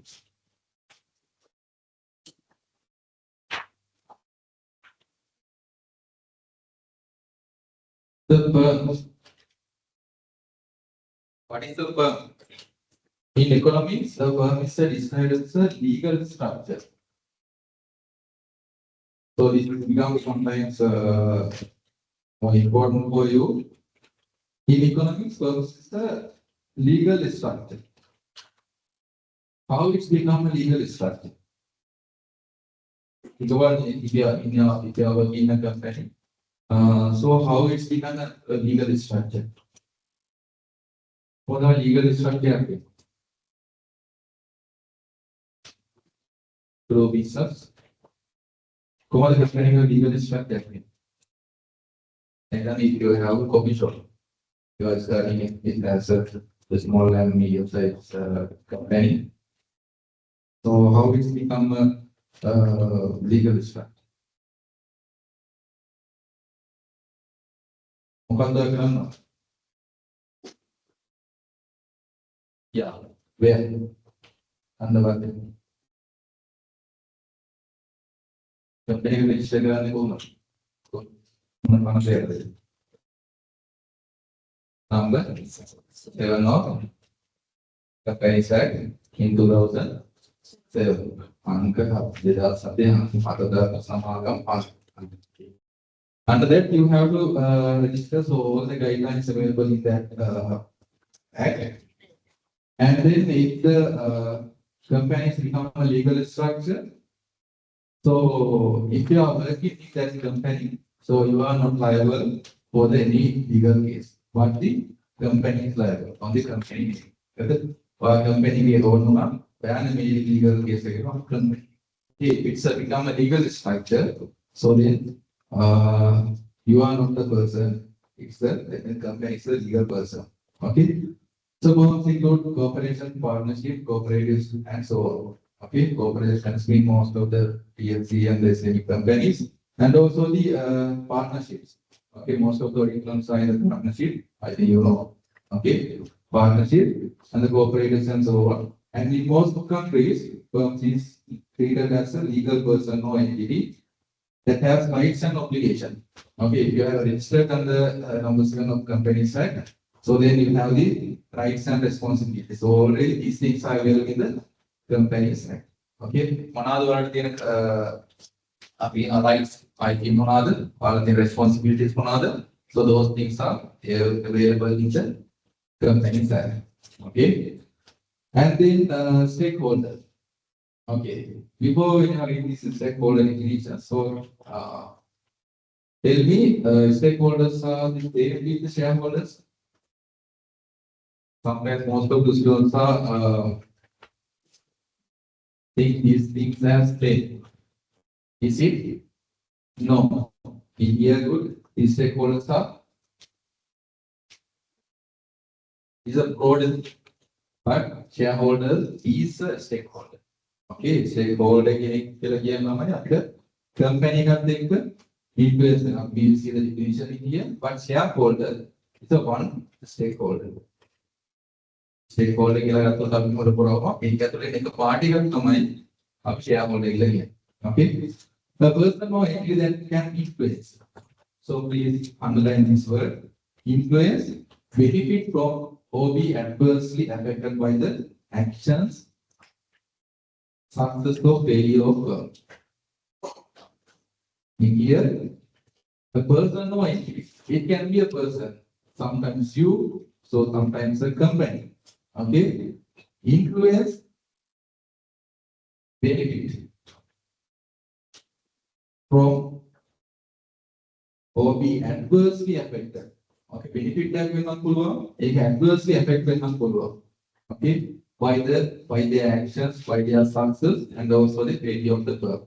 The firm. What is the firm? In economics, the firm is described as a legal structure. So this will become sometimes more important for you. In economics, firm is a legal structure. How it's become a legal structure? Because if you are working in a company, so how it's become a legal structure? What are legal structure? Through business. කොහොමද company එක legal structure එක? And then if you have a coffee shop, you are starting it as a small and medium sized company. So how it's become a legal structure? මොකක්ද කරන්න? Yeah, where? Under what? Company එක register කරන්නේ කොහොමද? මොන පනසයක්ද? Number 7 of Company Act in 2007. අංක 2007 සමාගම් pass. Under that, you have to register so all the guidelines available in that act. And then if the companies become a legal structure, so if you are working in that company, so you are not liable for any legal case. But the company is liable on the company. Or company we own one, ban a legal case against company. If it's become a legal structure, so then you are not the person, it's the company is the legal person. Okay. So firms include corporation, partnership, cooperatives, and so on. Okay, corporations mean most of the PLC and the SME companies, and also the partnerships. Okay, most of the firms are in the partnership. I think you know. Okay, partnership and the cooperatives and so on. And in most countries, firms is treated as a legal person or entity that has rights and obligations. Okay, if you are registered under number 7 of Companies Act, so then you have the rights and responsibilities. So already these things are available in the Companies Act. Okay, මොනවාද තියෙන අපි rights I මොනවාද වල තියෙන responsibilities මොනවාද? So those things are available in the Companies Act. Okay, and then stakeholders. Okay, before we have this stakeholder definition, so tell me, stakeholders are the same with the shareholders. Sometimes most of the students are think these things as plain. Is it? No. In here, good. These stakeholders are is a broad, but shareholder is a stakeholder. Okay, stakeholder කියලා කියනවාම අපිට company එකත් එක්ක influence වෙනවා. We see the definition in here, but shareholder is a one stakeholder. Stakeholder කියලා ගත්තොත් අපි මොකද කරවම ඒක ඇතුලේ එක party එකක් තමයි අපි shareholder කියලා කියන්නේ. Okay, the person or entity that can influence. So please underline this word influence, benefit from or be adversely affected by the actions, success or failure of firm. In here, a person or entity. It can be a person. Sometimes you, so sometimes a company. Okay? Influence, benefit from or be adversely affected. Okay, benefit that will not pull up, it can adversely affect will not pull up. Okay, by their actions, by their success, and also the failure of the firm.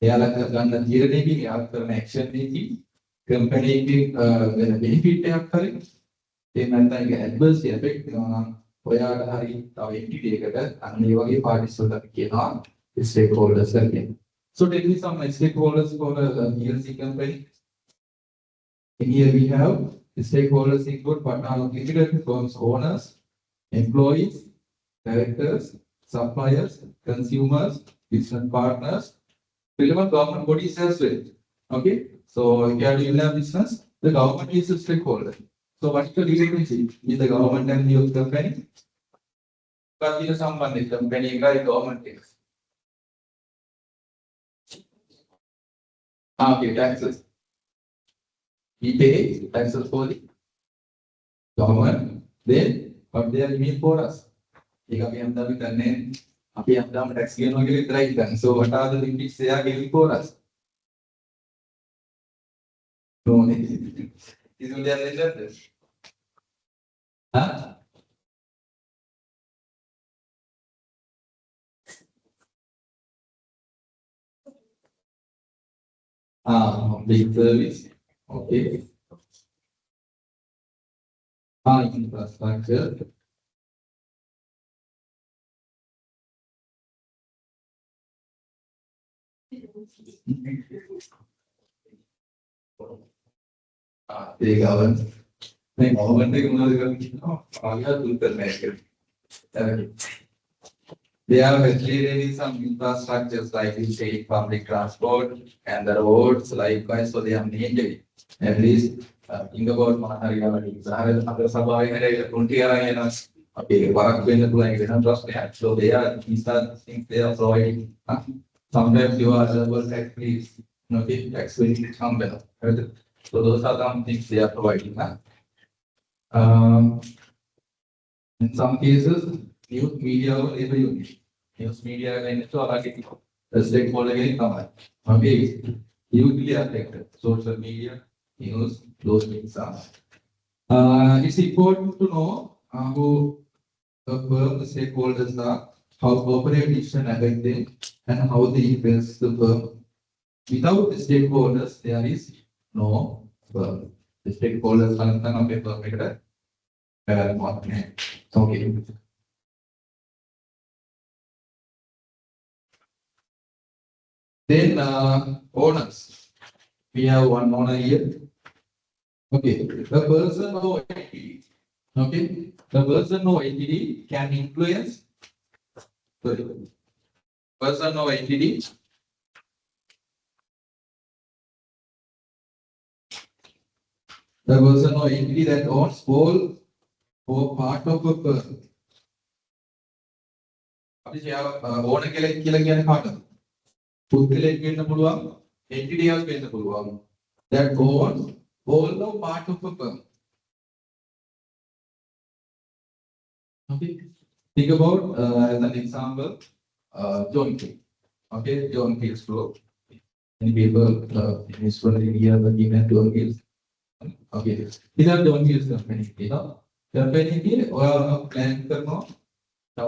They are like a theory after an action making, company when a benefit after it, then like adversely affect ඔයාට හරි තව entity එකකට අන්න ඒ වගේ parties වලට කියනවා stakeholders කියලා. So tell me some stakeholders for a PLC company. In here we have stakeholders include partner limited firms owners, employees, directors, suppliers, consumers, business partners, relevant government bodies as well. Okay, so here you have business, the government is a stakeholder. So what is the relationship with the government and the company? But you someone the company government takes. Okay, taxes. We pay taxes for the government. Then what they are giving for us? If we have done tax gain or get right then. So what are the limits they are giving for us? No, is it there? Huh? Big service. Okay. Infrastructure. They govern. They govern. They are facilitating some infrastructures like the state public transport and the roads, likewise, so they are maintained. At least think about Maharia, other Sabaya, 20 years. Okay, work when the plan is not trust that. So they are these are things they are providing. Sometimes you are the tax fees, okay, tax benefit somewhere. So those are some things they are providing. In some cases, news media or labor unit. News media and so are the stakeholder getting command. Okay, hugely affected. Social media, news, those things are. It's important to know who the firm, the stakeholders are, how corporate decision affect them, and how they influence the firm. Without the stakeholders, there is no firm. The stakeholders are not a firm. Okay. Then owners. We have one owner here. Okay, the person or entity. Okay, the person or entity can influence. Sorry, person or entity. The person or entity that owns all or part of a person. අපි ඕන කියලා කියන්නේ කාටද? පුද්ගලයෙක් වෙන්න පුළුවන්, entity එකක් වෙන්න පුළුවන්. That owns all or part of a firm. Okay. Think about as an example, John King. Okay, John King's group. Many people in this one area are given John King's. Okay, these are John King's company. You know, Definitely, plan කරනවා. තව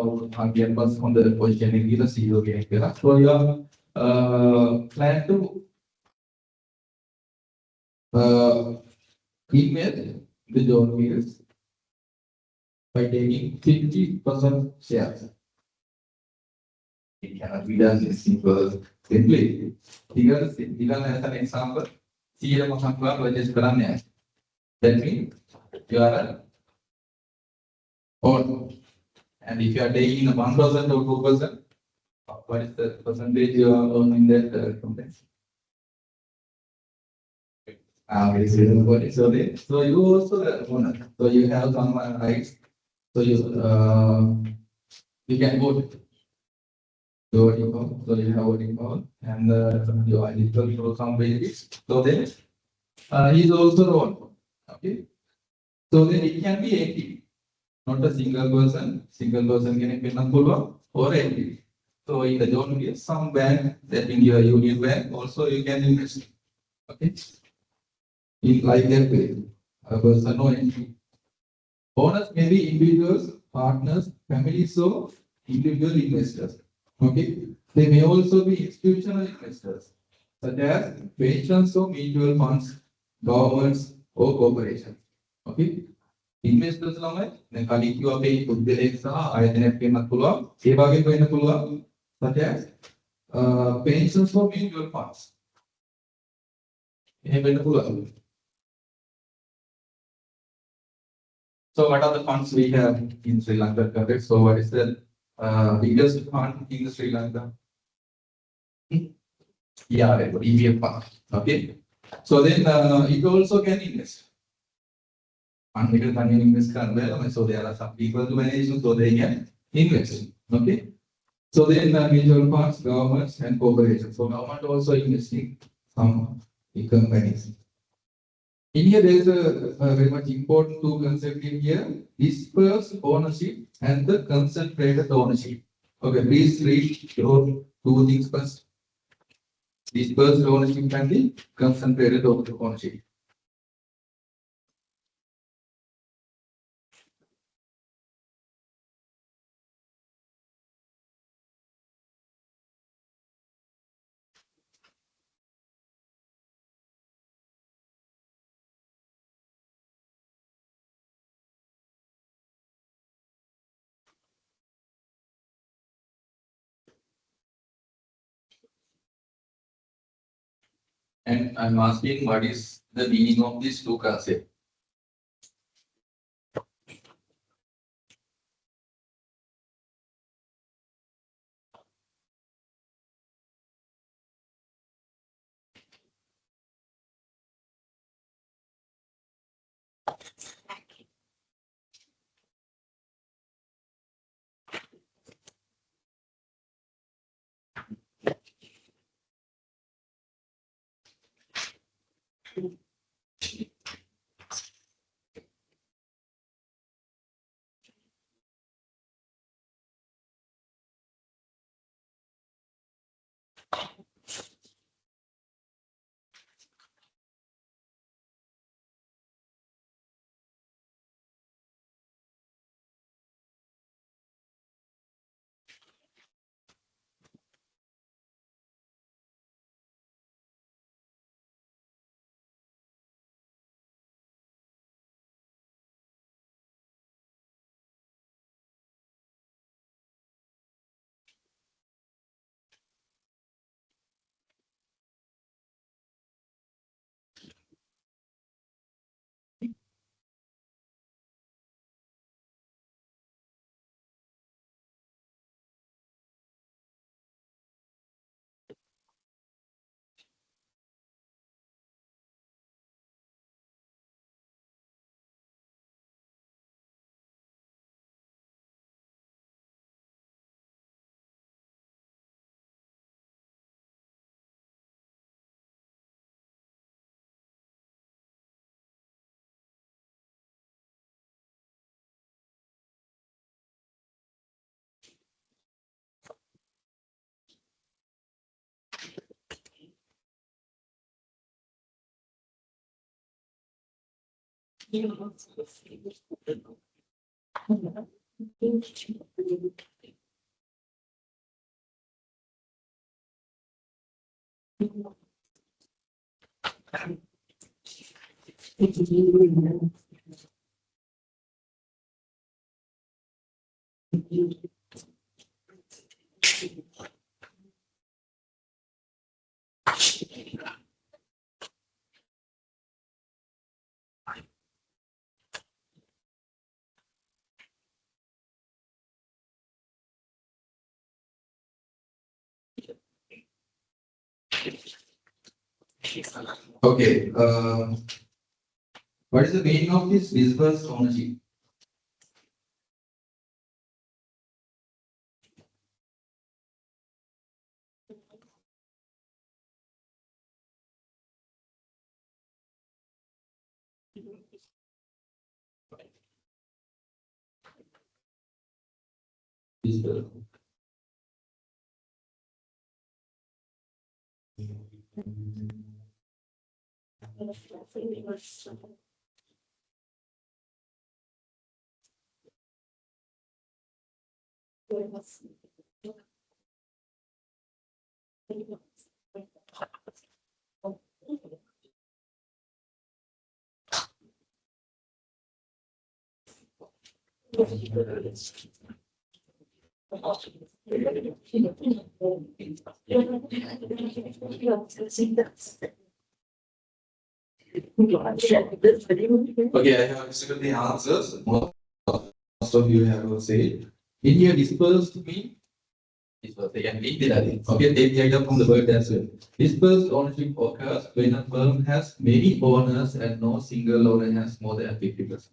campus හොඳ position එකක ගිහලා CEO කෙනෙක් වෙලා. So you plan to email the job leaders by taking 50% shares. It cannot be done in simply. Tinggal as an example, CEO මහත්මයා purchase කරන්නේ. That means you are on. And if you are taking 1% or 2%, what is the percentage you are earning that company? So you also the owner. So you have some rights. So you can vote. Voting power. So you have voting power, and you are eligible for some benefits. So then he is also the owner. Okay. So then it can be 80. Not a single person can be or entity. So in the zone, some bank that in your union bank also you can invest. Okay. In like that way, a person or entity. Owners may be individuals, partners, families, so individual investors. Okay. They may also be institutional investors, such as pensions or mutual funds, governments or corporations. Okay. Investors ළමයි දැන් කලින් කිව්වා අපේ පුද්ගලයෙක් සහ ආයතනයක් වෙන්නත් පුළුවන් ඒ වගේම වෙන්න පුළුවන් such as pensions for mutual funds එහෙම වෙන්න පුළුවන්. So what are the funds we have in Sri Lanka context? So what is the biggest fund in Sri Lanka? Yeah, EVF fund. Okay. So then it also can invest. And can invest well. So there are some people to manage, so they can invest. Okay. So then mutual funds, governments, and corporations. So government also investing some companies. In here, there is a very much important two concepts in here: dispersed ownership and the concentrated ownership. Okay, please read your two things first: dispersed ownership and the concentrated ownership. And I'm asking, what is the meaning of these two concepts? Okay. What is the meaning of this dispersed ownership? Dispersed. Okay, I have received the answers. Most of you have said. In here, dispersed mean dispersed. They can be divided. Okay, take the item from the word as well. Dispersed ownership occurs when a firm has many owners and no single owner has more than 50%.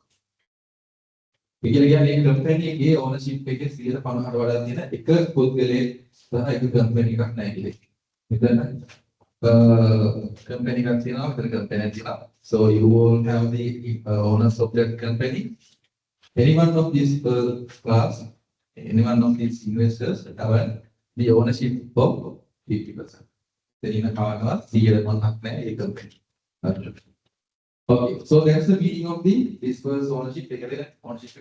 ඒ කියන්නේ company එකේ ඕනර්ෂිප් එකේ 50%කට වඩා තියෙන එක පුද්ගලයෙක් සහ එක company එකක් නැහැ කියලා. මෙතන company එකක් තියෙනවා, මෙතන company එකක් තියෙනවා. So you will have the owners of that company. Any one of these class, any one of these investors have the ownership of 50%. එතන කානවා 100%ක් නැහැ ඒ company. Okay, so that's the meaning of the dispersed ownership. Ownership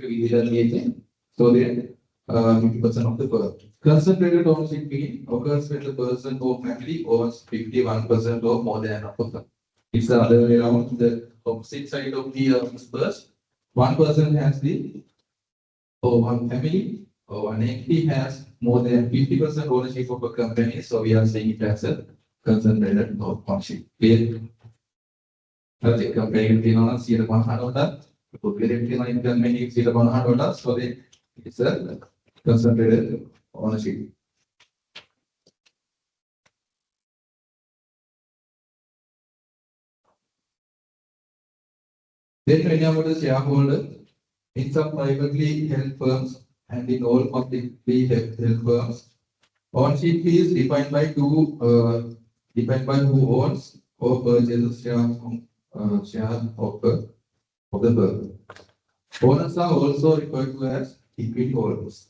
so then 50% of the firm. Concentrated ownership occurs when the person or family owns 51% or more than half of them. It's the other way around, the opposite side of the dispersed. One person has the, or one family or one entity has more than 50% ownership of a company. So we are saying it as a concentrated ownership. Clear? That's a company තියෙනවා 150ට පුද්ගලයෙක් තියෙනවා company 150ට so then it's a concentrated ownership. Then when you are a shareholder in some privately held firms and in all publicly held firms, ownership is defined by who owns or purchases shares from share of the firm. Owners are also referred to as equity holders.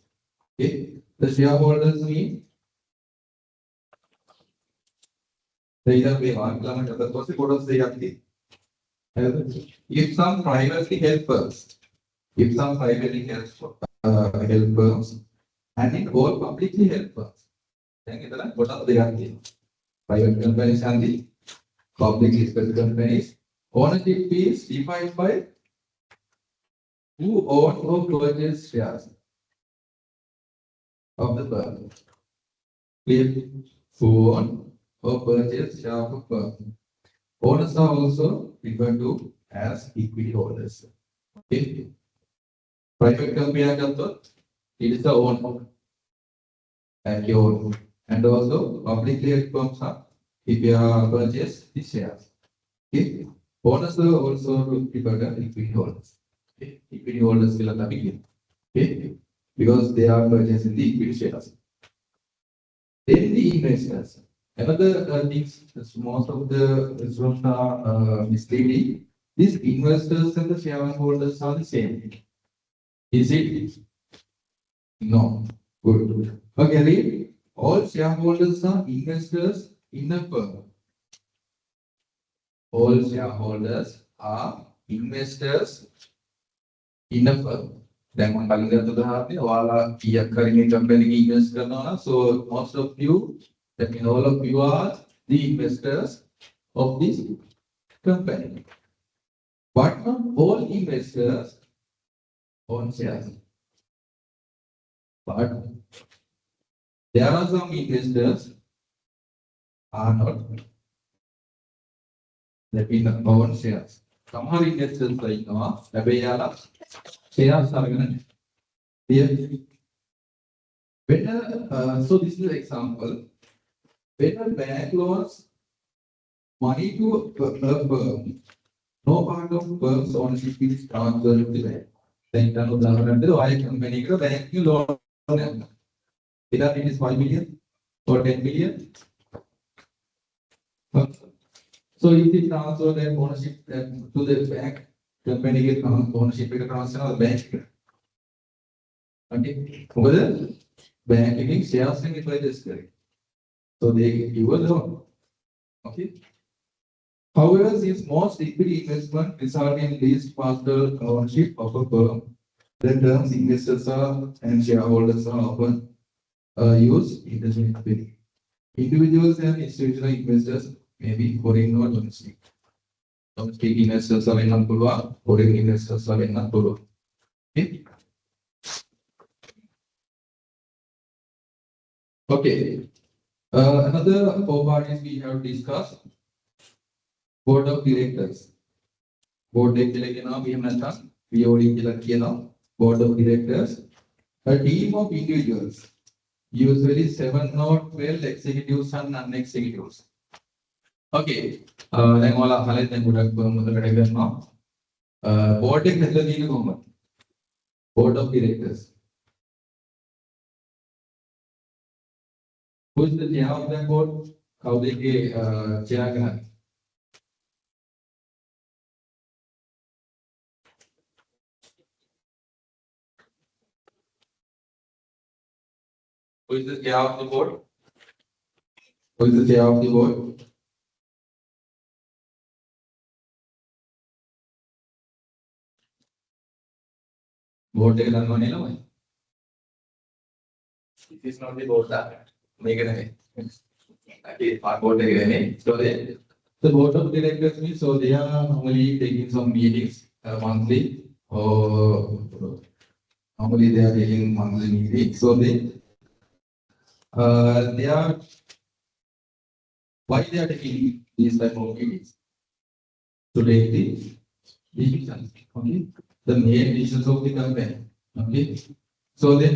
Okay, the shareholders mean if some privately held firms, and in all publicly held firms, what are they? Private companies and the publicly held companies. Ownership is defined by who owns or purchases shares of the firm. Who own or purchase shares of the firm. Owners are also referred to as equity holders. Okay. Private company it is the owner and your and also publicly held firms are if you are purchase the shares. Okay. Owners are also referred as equity holders. Okay. Equity holders will not be here. Okay. Because they are purchasing the equity shares. Then the investors. Another things, most of the results are misleading. These investors and the shareholders are the same. Is it? No. Good. Okay, read. All shareholders are investors in a firm. All shareholders are investors in a firm. දැන් මම කලින් ගත්ත උදාහරණය ඔයාලා කීයක් හරි මේ company එකේ invest කරනවා නම් so most of you that means all of you are the investors of this company but not all investors own shares but there are some investors are not that means own shares සමහර investors ඉන්නවා හැබැයි යාලා shares අරගෙන නැහැ. When so this is an example. When a bank loans money to a firm, no part of firm's ownership is transferred to the bank. Then you know I company ka bank you loan either it is 5 million or 10 million. So if it transfer that ownership to the bank, company get ownership transfer to the bank. Okay, over the bank giving shares and purchase credit. So they give a loan. Okay. However, since most equity investment result in least partial ownership of a firm, the terms investors are and shareholders are often used interchangeably. Individuals and institutional investors may be foreign or domestic. Domestic investors are in Apollo, foreign investors are in Apollo. Okay. Okay. Another four parties we have discussed. Board of directors. Board of directors, we have not board of directors. A team of individuals, usually 7 or 12 executives and non-executives. Okay. Then all of us then board of board of directors. Who is the chair of that board? How they chair? Who is the chair of the board? Who is the chair of the board? Board එක ගන්නව නේද මම? This is not the board that. මේක නෙමෙයි. Okay, board එක නෙමෙයි. So the board of directors means so they are normally taking some meetings monthly or normally they are taking monthly meetings. So they are why they are taking these type of meetings to take the decisions. Okay, the main decisions of the company. Okay, so then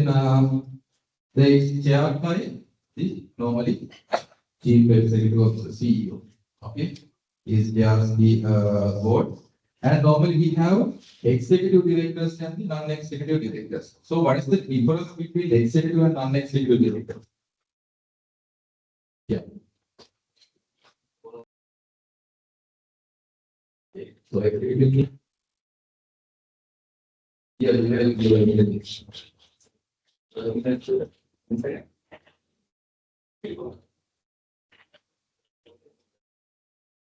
they is chaired by the normally chief executive of the CEO. Okay, is chairs the board, and normally we have executive directors and the non-executive directors. So what is the difference between executive and non-executive directors? Yeah. Okay. So executive. Yeah, you have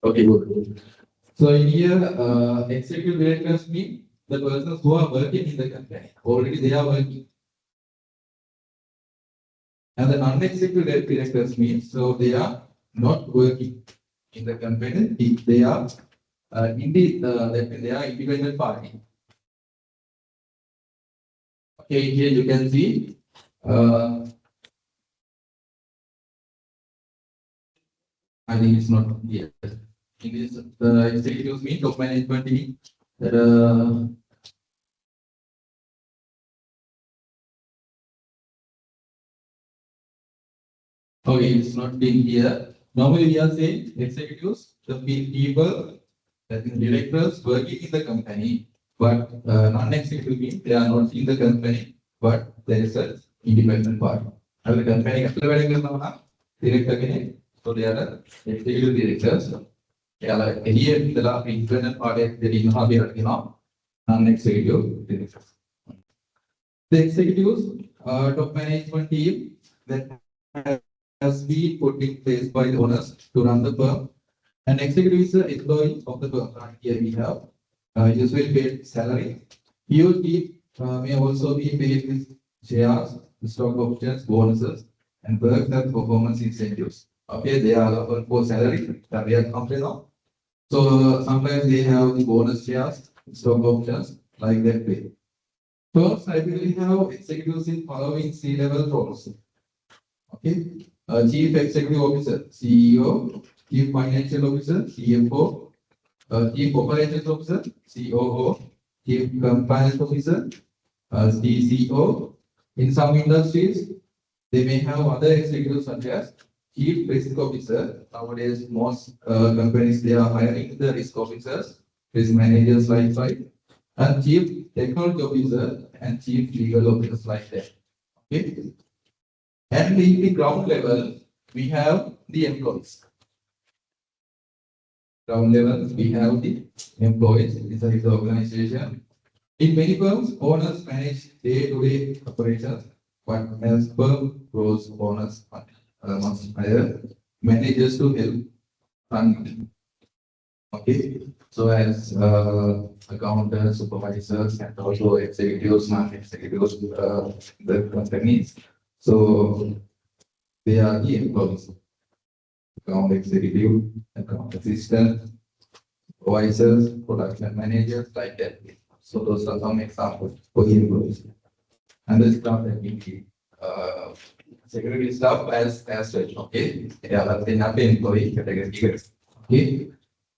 okay, good. So in here, executive directors mean the persons who are working in the company. Already they are working. And the non-executive directors mean so they are not working in the company. They are they are independent party. Okay, here you can see. I think it's not here. In this, the executives mean top management team. Okay, it's not being here. Normally, we are saying executives, the people, that is directors working in the company, but non-executive means they are not in the company, but there is an independent party. And the company director, so they are the executive directors. Here, the independent party, non-executive directors. The executives, top management team that has been put in place by the owners to run the firm. An executive is the employee of the firm. Here we have usually paid salary. He or may also be paid with shares, stock options, bonuses, and perks and performance incentives. Okay, they are allowed for salary that we are company now. So sometimes they have the bonus shares, stock options, like that way. First, I will have executives in following C-level roles. Okay, Chief Executive Officer, CEO, Chief Financial Officer, CFO, Chief Operations Officer, COO, Chief Compliance Officer, CCO. In some industries, they may have other executives such as Chief Risk Officer. Nowadays, most companies they are hiring the risk officers, risk managers like that, and Chief Technology Officer and Chief Legal Officers like that. Okay. And in the ground level, we have the employees. Ground level, we have the employees inside the organization. In many firms, owners manage day-to-day operations, but as firm grows, owners must hire managers to help run it. Okay, so as accountants, supervisors, and also executives, market executives, the companies. So they are the employees. Account executive, account assistant, supervisors, production managers, like that. So those are some examples for the employees. And the staff that we need, security staff as such. Okay, yeah, they have the employee category. Okay,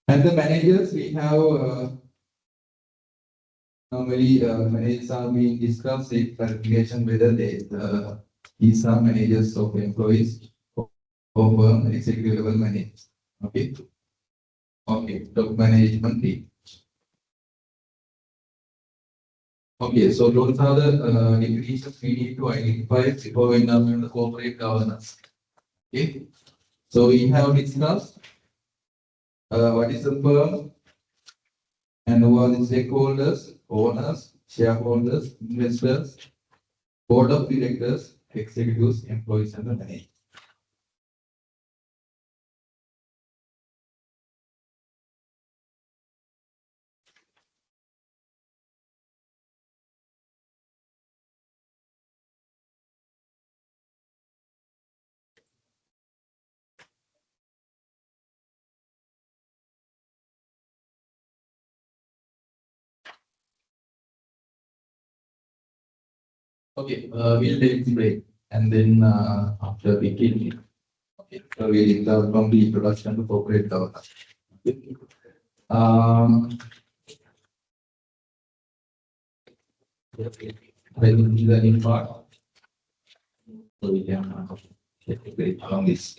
and the managers we have. Normally, managers are being discussed in clarification whether these are managers of employees or executive level managers. Okay. Okay. Top management team. Okay. So those are the definitions we need to identify before we now the corporate governance. Okay. So we have discussed what is the firm and who are the stakeholders, owners, shareholders, investors, board of directors, executives, employees, and the managers. Okay, we'll take the break and then after we kill, okay, so we'll start from the introduction to corporate governance. Okay. I will be the in part. So we can take a break along this.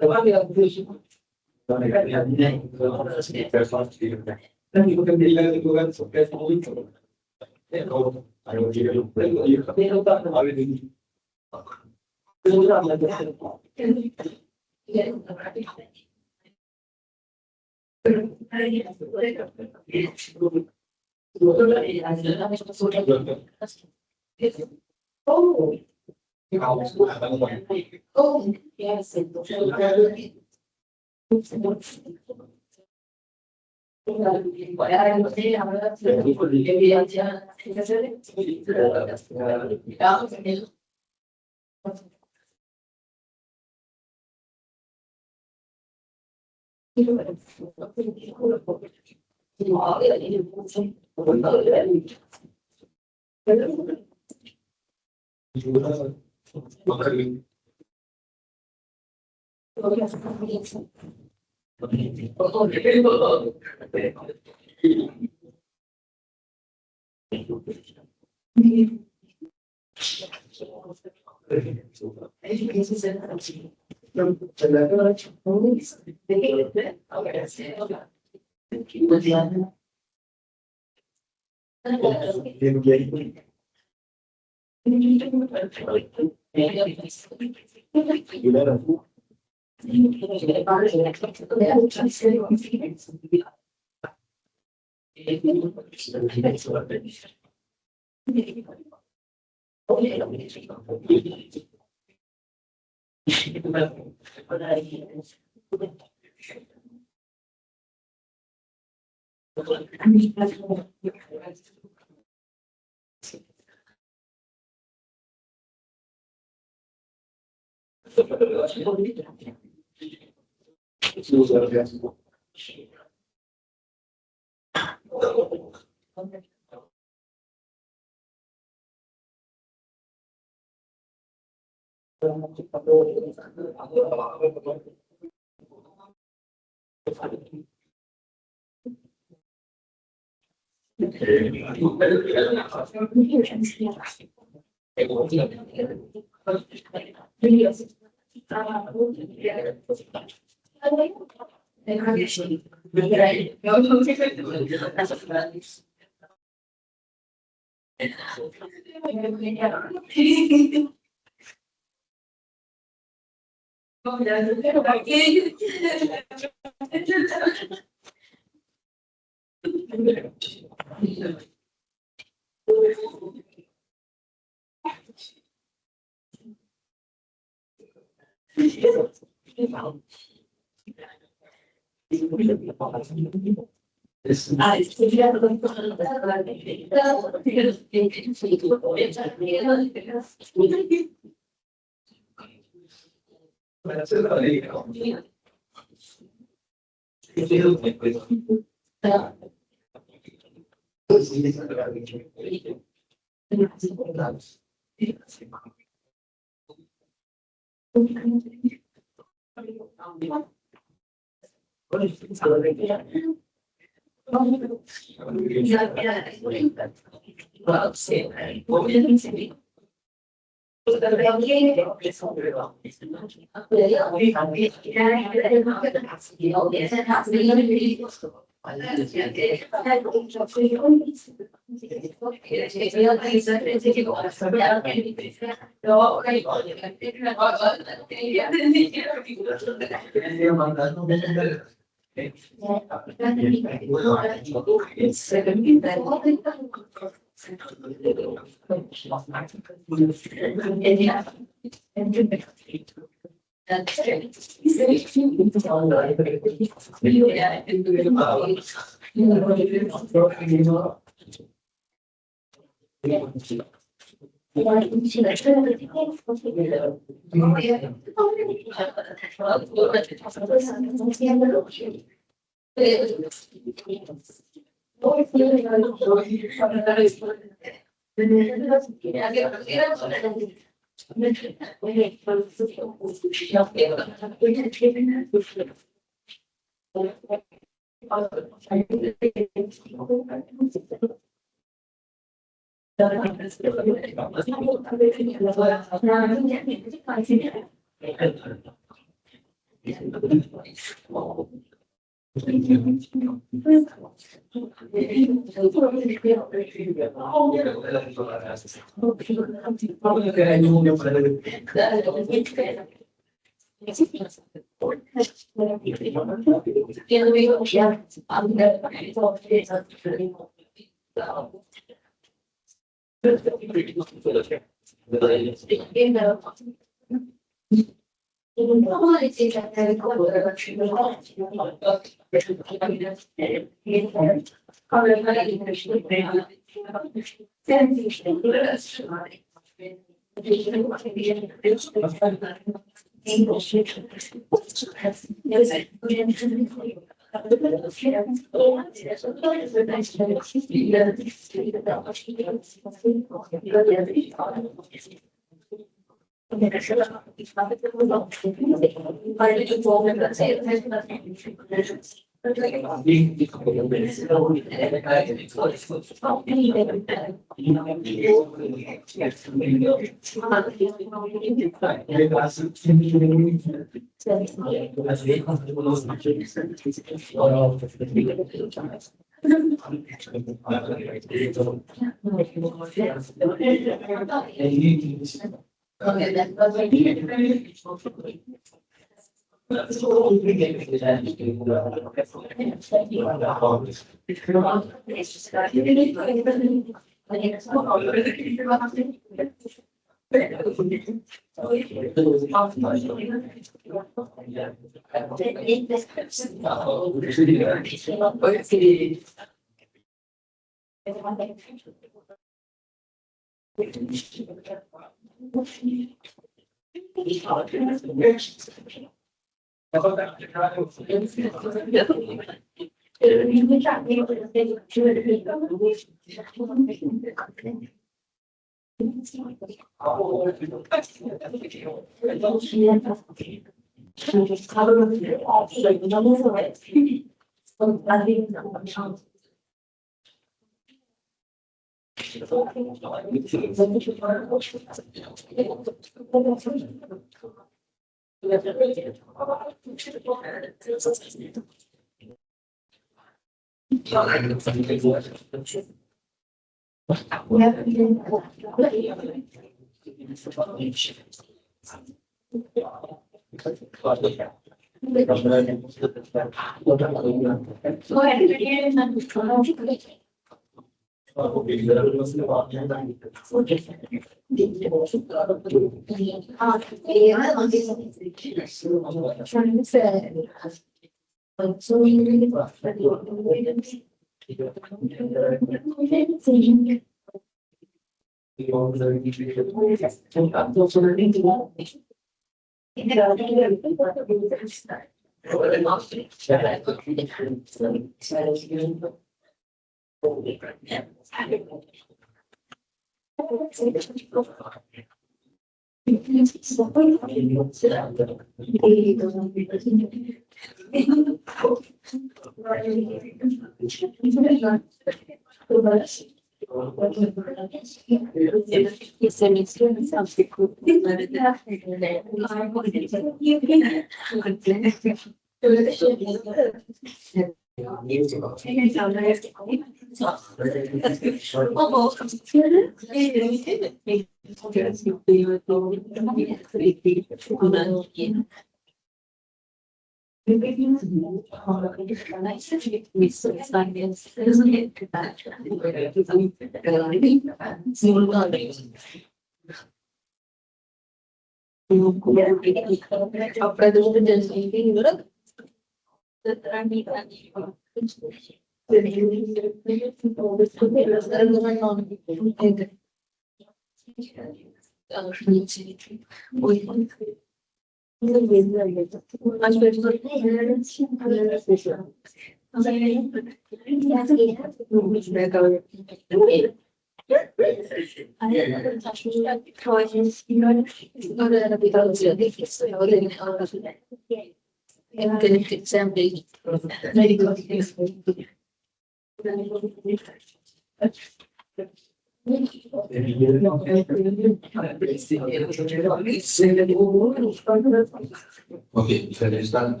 Okay, shall we start?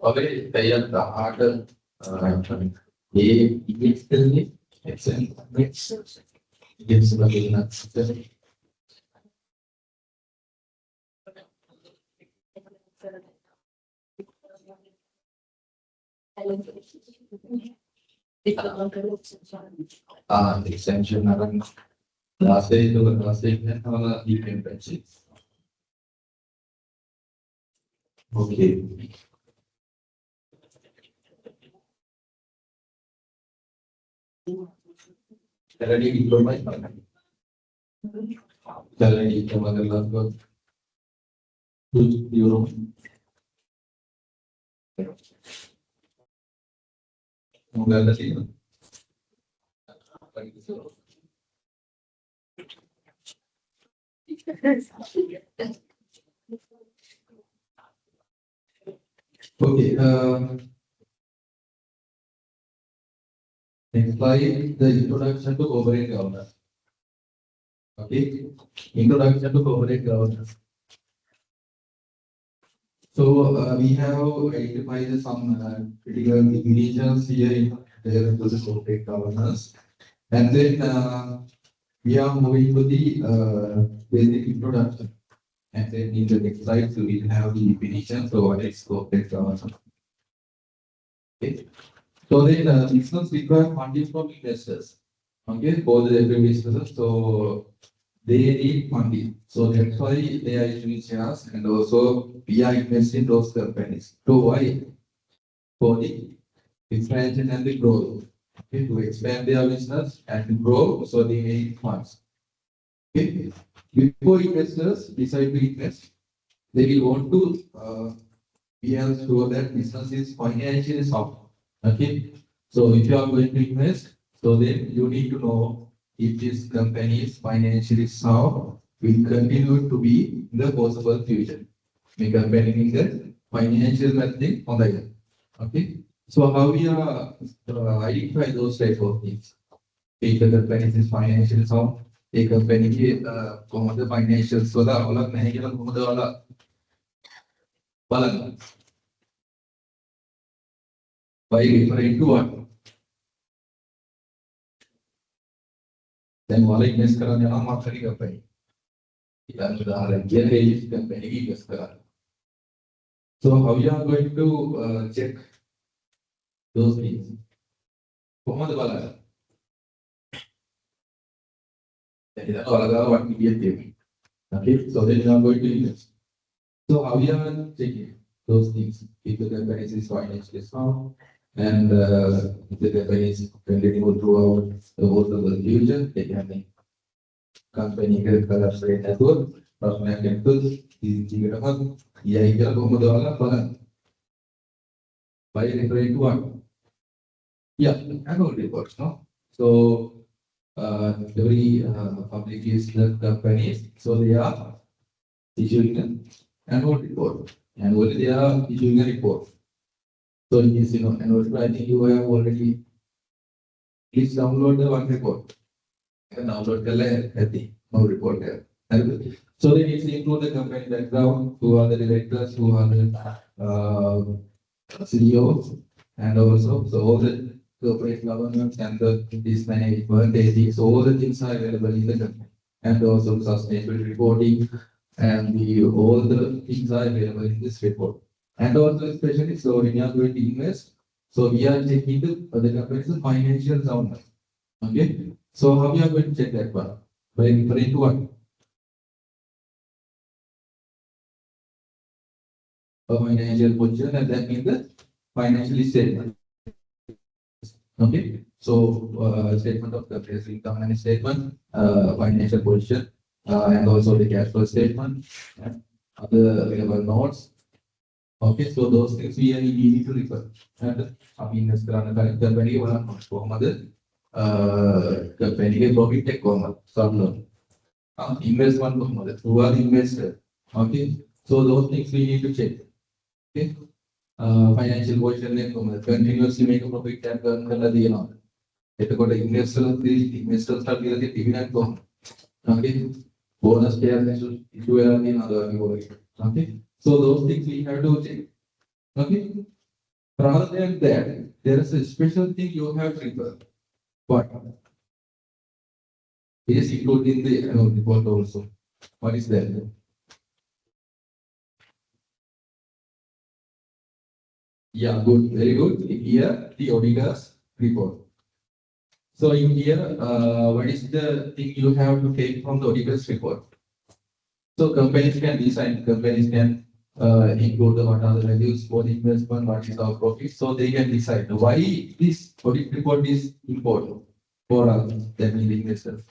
Okay, kayak the harder immediately dia sebagai nasib extension akan klase itu klasenya sama di konvensi. Oke. Cara di diploma cara di diploma lakukan di Euro. Enggak ada sih. Okay. Next slide, the introduction to corporate governance. Okay. Introduction to corporate governance. So we have identified some critical definitions here in the corporate governance, and then we are moving to the basic introduction. And then in the next slide, so we have the definition. So what is corporate governance? Okay. So then business require funding from investors. Okay, for the every businesses. So they need funding. So that's why they are issuing shares, and also we are investing in those companies. So why? For the expansion and the growth. Okay, to expand their business and to grow, so they need funds. Okay. Before investors decide to invest, they will want to be sure that business is financially sound. Okay. So if you are going to invest, so then you need to know if this company is financially sound, will continue to be in the possible future. The company in the financial thing on the end. Okay. So how we are identify those type of things. If the company is financially sound, a company කොහොමද financial වල අවුලක් නැහැ කියලා කොහොමද ඔයාලා බලන්න. By referring to what? Then ඔයාලා invest කරන්න යනවා මාර්කටි company. ඊළඟ උදාහරණ කියන්නේ ඒ company එක invest කරන්න. So how you are going to check those things? කොහොමද බලන්නේ? දැන් ඉතින් ඔයාලා what media theory. Okay, so then you are going to invest. So how you are checking those things? If the company is financially sound and if the company is continue throughout the whole of the future, they can make company ke collaborate නැතුව ප්‍රශ්නයක් නැතුව ජීවිතම යයි කියලා කොහොමද ඔයාලා බලන්නේ? By referring to what? Yeah, annual reports, no? So every public listed companies, so they are issuing an annual report. Annually they are issuing a report. So in this, annual report, I think you have already, please download the one report. And download the no report there. So they need to include the company background, who are the directors, who are the CEOs, and also so all the corporate governance and this management ethics, all the things are available in the company, and also sustainable reporting, and all the things are available in this report. And also especially, so when you are going to invest, so we are checking the company's financial soundness. Okay, so how we are going to check that one? By referring to what? A financial position, and that means the financial statement. Okay, so statement of the basic income and statement, financial position, and also the cash flow statement, and other available notes. Okay, so those things we are easy to refer. And I mean, as the company one කොහොමද company profit එක කොහොමද සම්ලෝ investment කොහොමද who are investor. Okay, so those things we need to check. Okay, financial position එක කොහොමද continuously make a profit එක earn කරලා දිනනවා. එතකොට investors ලා කියලා තියෙන dividend කොහොමද. Okay, bonus shares issue වෙලා තියෙනවද. Okay, so those things we have to check. Okay, rather than that, there is a special thing you have to refer. What? It is included in the annual report also. What is that? Yeah, good, very good. Here, the auditor's report. So in here, what is the thing you have to take from the auditor's report? So companies can decide, companies can include what are the values for the investment, what is our profit, so they can decide why this audit report is important for us, that means the investors.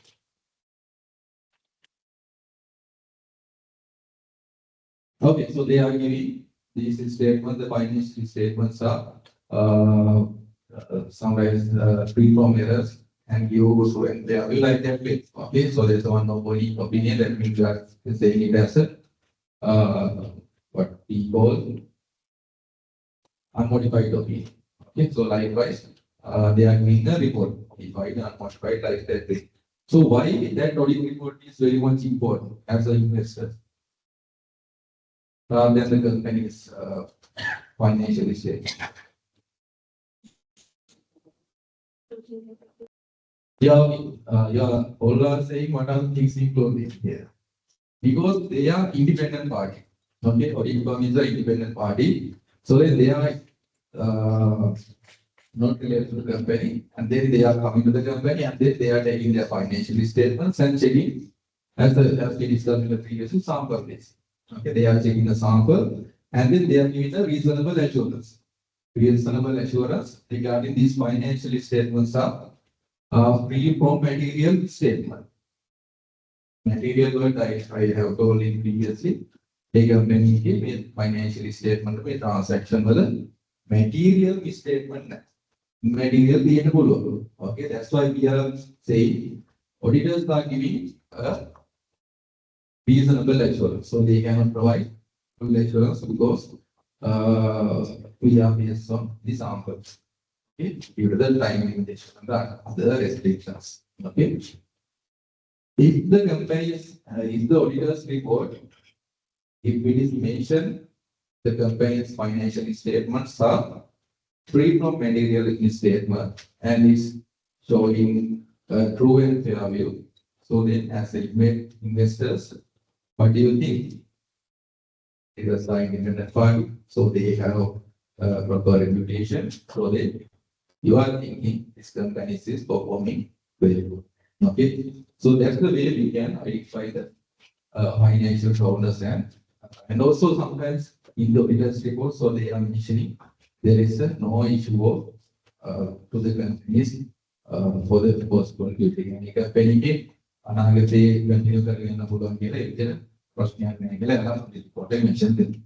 Okay, so they are giving these statements, the financial statements are sometimes free from errors and give so and they are like that way. Okay, so there's one opinion that means you are saying it as a what we call unmodified opinion. Okay, so likewise, they are giving a report, modified, unmodified, like that thing. So why that audit report is very much important as an investor, rather than the company's financial statement. Yeah, all are saying what are the things included here because they are independent party. Okay, audit firm is an independent party, so then they are uh, not related to the company, and then they are coming to the company, and then they are taking their financial statements and checking as we discussed in the previous sample base. Okay, they are checking the sample, and then they are giving a reasonable assurance. Reasonable assurance regarding these financial statements are free from material statement. Material word I have told in previously. A company with financial statement with transaction with material statement. Material තියෙන්න පුළුවන්. Okay, that's why we are saying auditors are giving a reasonable assurance. So they cannot provide full assurance because we are based on the samples. Okay, due to the time limitation and the other restrictions. Okay. If the company if the auditors report, if it is mentioned the company's financial statements are free from material misstatement and is showing true and fair view. So then as investors, what do you think? It is like independent fund, so they have proper reputation. So then you are thinking this company is performing very good. Okay, so that's the way we can identify the financial shoulders and also sometimes in the auditors report, so they are mentioning there is no issue of to the companies for the possible future. And if company අනාගතයේ continue කරගෙන යන්න පුළුවන් කියලා ඒ විදිහට ප්‍රශ්නයක් නැහැ කියලා අහලා report එක mention කරනවා.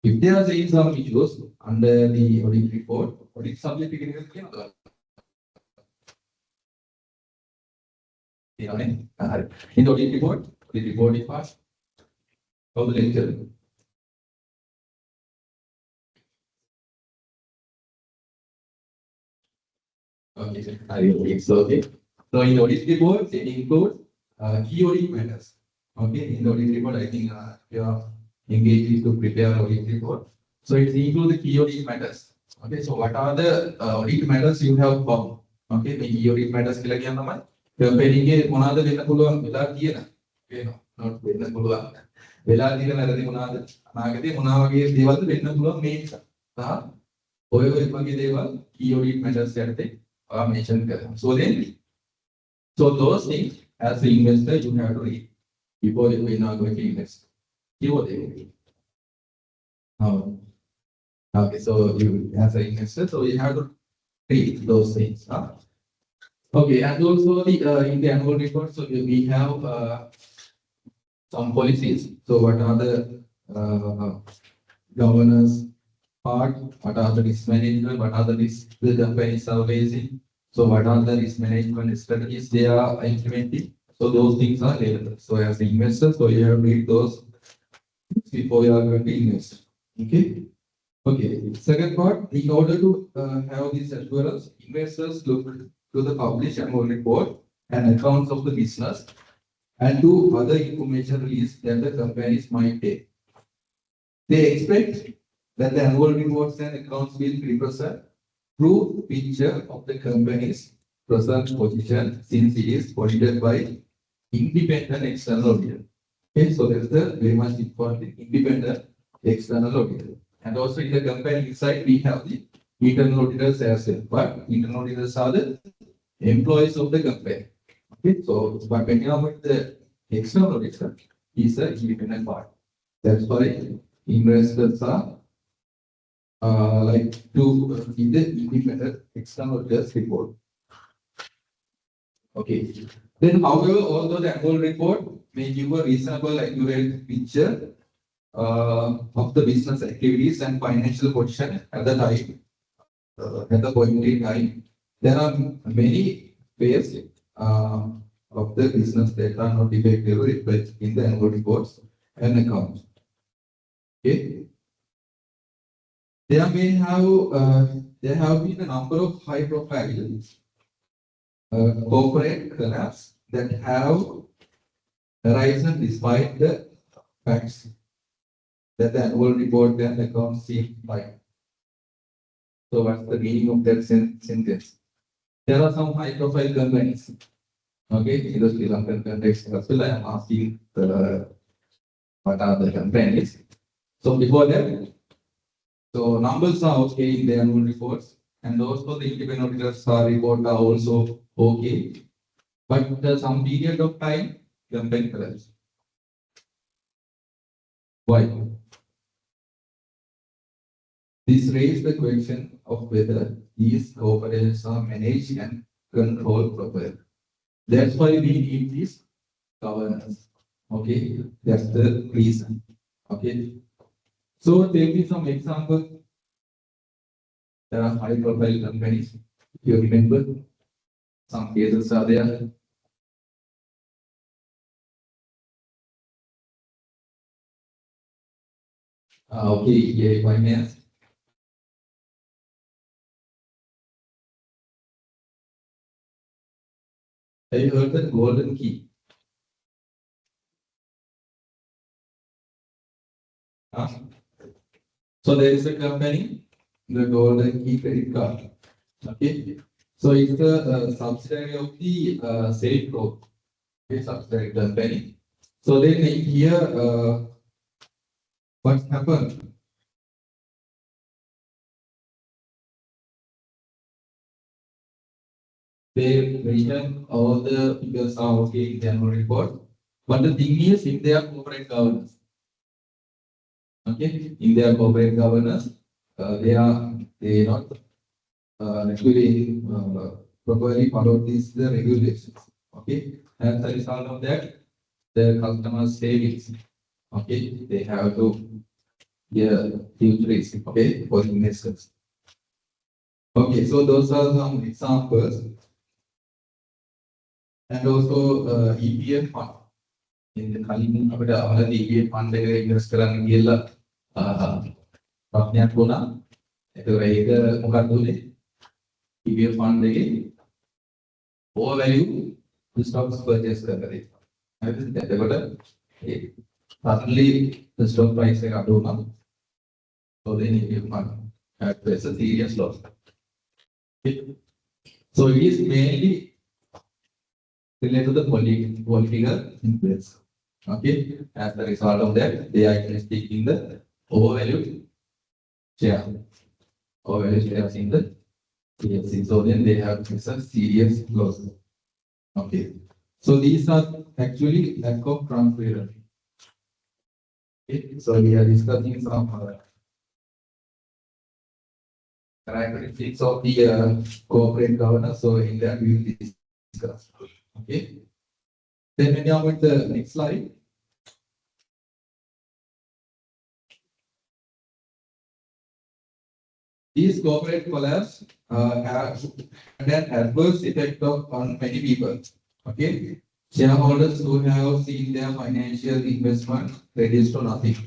If there are some issues under the audit report, audit subject එක එකක් කියනවා. In the audit report is passed. How the lecture? Okay, it's okay. So in the audit report, it includes key audit matters. Okay, in the audit report, I think you are engaged to prepare audit report. So it includes the key audit matters. Okay, so what are the audit matters you have found? Okay, the key audit matters කියලා කියන තමයි company එකේ මොනවාද වෙන්න පුළුවන් වෙලා තියෙන. වෙනවා. not වෙන්න පුළුවන්. වෙලා තියෙන වැරදි මොනවාද? අනාගතේ මොනවා වගේ දේවල්ද වෙන්න පුළුවන් මේ නිසා. සහ ඔය වගේ දේවල් key audit matters යටතේ mention කරනවා. So those things as an investor you have to read before you are going to invest. You will read. Okay, so you as an investor, so you have to read those things. Okay, and also the in the annual report, so we have some policies. So what are the governance part? What are the risk management? What are the risks the companies are facing? So what are the risk management strategies they are implementing? So those things are available. So as an investor, so you have to read those before you are going to invest. Okay. Okay. Second part, in order to have this assurance, investors look to the published annual report and accounts of the business and to other information released that the companies might take. They expect that the annual reports and accounts will represent true picture of the company's present position since it is audited by independent external auditor. Okay, so that's the very much important independent external auditor. And also in the company inside we have the internal auditors as well. But internal auditors are the employees of the company. Okay, so but when you are with the external auditor, is an independent part. That's why investors are like to in the independent external auditors report. Okay. Then, however, although the annual report may give a reasonable, accurate picture of the business activities and financial position at the time, at the point in time, there are many ways of the business that are not effectively reflected in the annual reports and accounts. Okay. There may have there have been a number of high-profile corporate collapse that have arisen despite the facts that the annual report and accounts seem like. So, what's the meaning of that sentence? There are some high-profile companies. Okay, in the Sri Lankan context as well, I am asking what are the companies. So before that, so numbers are okay in the annual reports, and also the independent auditors report are also okay. But some period of time, company collapse. Why? This raised the question of whether these corporations are managed and controlled properly. That's why we need this governance. Okay, that's the reason. Okay, so take me some examples. There are high-profile companies. If you remember, some cases are there. Okay, EA Finance. Have you heard the golden key? Huh? So there is a company, the golden key credit card. Okay, so it's a subsidiary of the Safe Group, okay, subsidiary company. So then here, what happened? They mention all the figures are okay in the annual report, but the thing is, in their corporate governance, okay, in their corporate governance, they not actually properly follow these the regulations. Okay, as a result of that, the customer savings. Okay, they have to huge risk. Okay, for investors. Okay, so those are some examples, and also EPF fund. In the කලින් අපිට අහලා EPF fund එක invest කරන්න කියලා ප්‍රශ්නයක් වුණා. ඒක මොකක්ද උනේ? EPF fund එකේ over value stocks purchase කරලා තියෙනවා. එතකොට suddenly the stock price එක අඩු වුණා. So then EPF fund had to face a serious loss. So it is mainly related to the political influence. Okay, as a result of that, they are investing in the overvalued share, overvalued shares in the PFC. So then they have a serious loss. Okay, so these are actually lack of transparency. Okay, so we are discussing some characteristics of the corporate governance. So in that we will discuss. Okay, then when you are with the next slide. These corporate collapse have an adverse effect on many people. Okay, shareholders who have seen their financial investment reduced to nothing.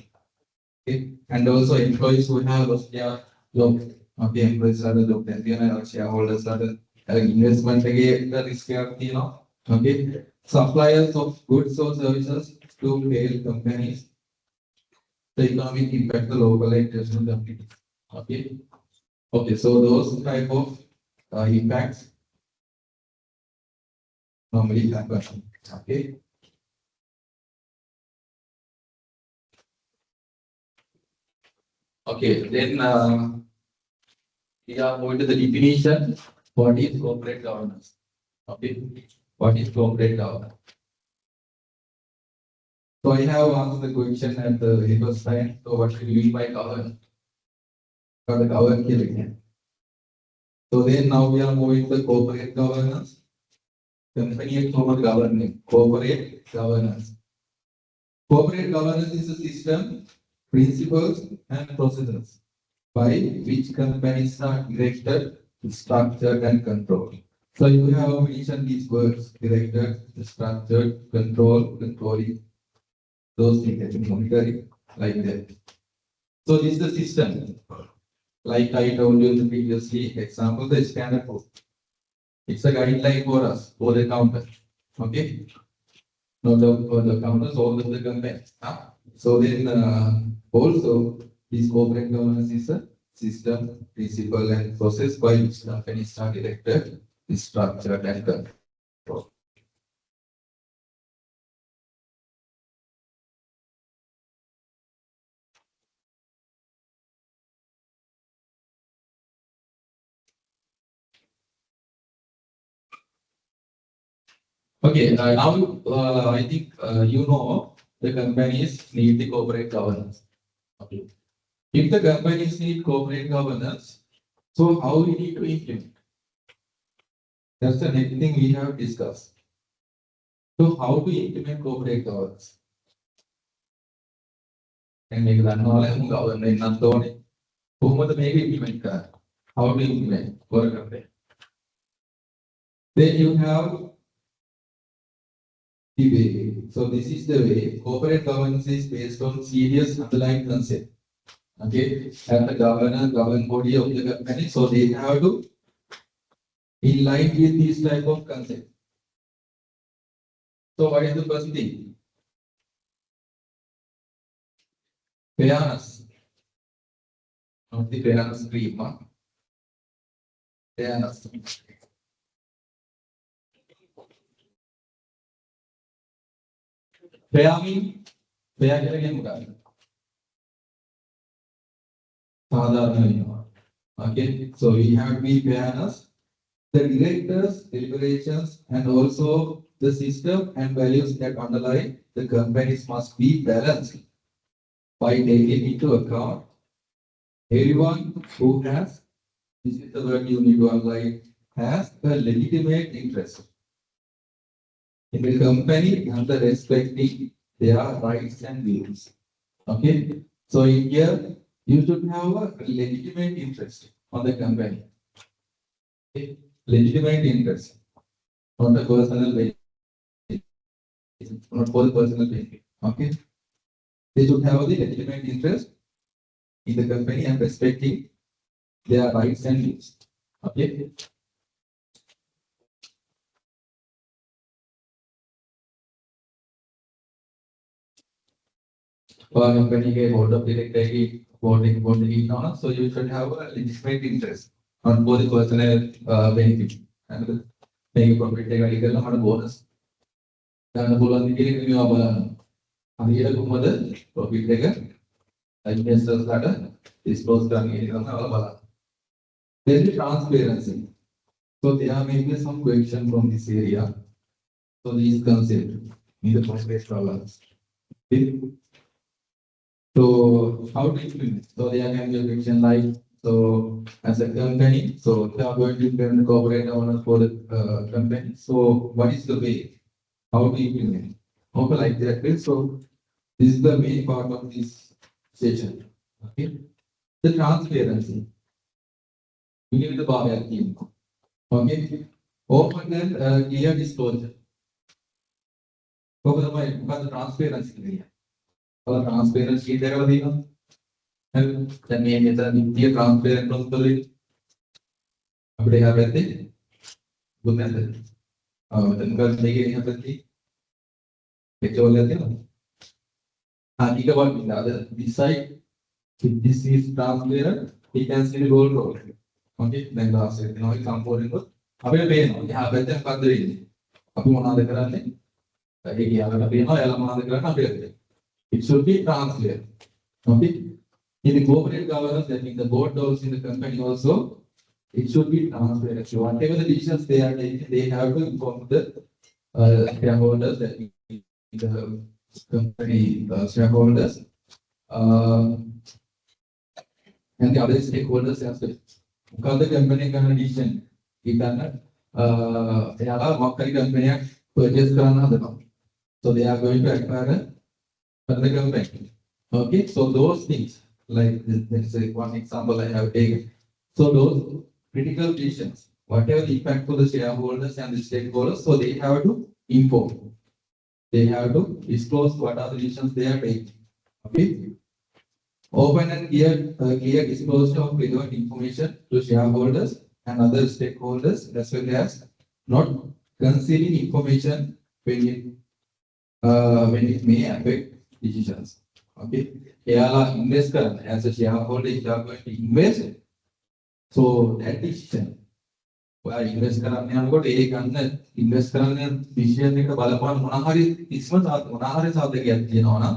Okay, and also employees who have lost their job. Okay, employees are the job. Then shareholders are the investment again the risk you know. Okay, suppliers of goods or services to failed companies. The economic impact the local and national communities. Okay. Okay, so those type of impacts normally happen. Okay. Okay, then we are going to the definition. What is corporate governance? Okay, what is corporate governance? So I have asked the question at the first time. So what do you mean by governance? For the governance here again. So then now we are moving to corporate governance. Company and governing. Corporate governance. Corporate governance is a system, principles, and procedures by which companies are directed, structured, and controlled. So you have mentioned these words: directed, structured, controlling. Those things, monitoring, like that. So this is the system. like I told you in the previously example, the standard code. It's a guideline for us, for the counter. Okay? Not for the counters, all of the companies. So then also this corporate governance is a system, principle, and process by which companies are directed, structured, and controlled. Okay, now I think you know the companies need the corporate governance. Okay. If the companies need corporate governance, so how we need to implement? That's the next thing we have discussed. So how to implement corporate governance? And make that knowledge government not only whom the make implement that. How to implement for a company? Then you have the way. So this is the way. Corporate governance is based on serious underlying concept. Okay, and the govern body of the company. So they have to in line with this type of concept. So what is the first thing? Fairness. Not the fairness cream. Fairness. Fair mean fair again. Okay, so we have to be fairness. The directors, deliberations, and also the system and values that underlie the companies must be balanced by taking into account everyone who has, this is the word you need to underline, has a legitimate interest in the company and the respecting their rights and views. Okay, so in here you should have a legitimate interest on the company. Okay? Legitimate interest, not a personal benefit, not for the personal benefit. Okay, they should have the legitimate interest in the company and respecting their rights and views. Okay. For a company के board of director की voting on, so you should have a legitimate interest on both the personal benefit and the profit එක වැඩි කරලා මට bonus ගන්න පුළුවන් කියන එක මේවා බලන්න. හරියට කොහොමද profit එක investors ලාට disclose කරන්න කියන එක තමයි බලන්න. Then the transparency. So there may be some question from this area. So these concepts need a complex problems. Okay. So how to implement? So there can be a question like, so as a company, so they are going to implement the corporate governance for the company. So what is the way? How to implement? Okay, like that way. So this is the main part of this session. Okay. The transparency. We need the bar team. Okay. Open and clear disclosure. Okay, the transparency. Transparency දැකලා තියෙනවා. දැන් මේ මෙතන නිත්‍ය transparent principle අපිට එහා පැත්තේ දුන්න නැද්ද? මෙතන ගල් මේකේ එහා පැත්තේ පෙට්‍රෝල් එකක් තියෙනවා. ඊට වඩා අද this side if this is transparent we can see the gold roll. Okay, දැන් glass එක තියෙනවා ඒ සම්පූර්ණයෙන්ම අපිට පේනවා. එහා පැත්තේ මොකද්ද වෙන්නේ? අපි මොනවද කරන්නේ? ඒක යාළුවාට පේනවා එයාලා මොනවද කරන්නේ අපිට පේනවා. It should be transparent. Okay. In the corporate governance, that means the board also in the company also, it should be transparent. So whatever the decisions they are taking, they have to inform the shareholders, that means the company shareholders, and the other stakeholders as well. Because the company can decision, it cannot, company purchase so they are going to acquire the company. Okay, so those things, like let's say one example I have taken. So those critical decisions, whatever the impact for the shareholders and the stakeholders, so they have to inform. They have to disclose what are the decisions they are taking. Okay. Open and clear disclosure of relevant information to shareholders and other stakeholders, as well as not concealing information when it may affect decisions. Okay. එයාලා invest කරන්න as a shareholder, if you are going to invest, so that decision ඔයා invest කරන්න යනකොට ඒ ගන්න invest කරන්න decision එකට බලපාන මොනවා හරි මොනවා හරි සාධකයක් තියෙනවා නම්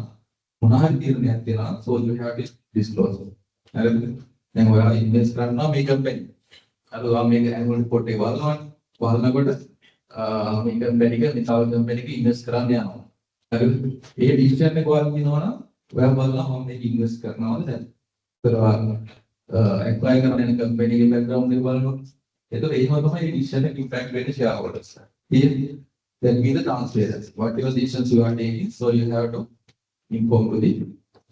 මොනවා හරි තීරණයක් තියෙනවා so you have to disclose. හරිද? දැන් ඔයා invest කරනවා මේ company. අර ඔයා මේක annual report එක බලනවනේ. බලනකොට මේ company එක මේ තව company එක invest කරන්න යනවා. හරිද? ඒ decision එක ඔයාලා කියනවා නම් ඔයා බලනවා මම මේක invest කරනවද නැද්ද? ඒතර acquire කරන යන company එකේ background එක බලනවා. ඒතකොට එහෙම තමයි decision එක impact වෙන්නේ shareholders. Here that means the transparency. Whatever decisions you are taking, so you have to inform to the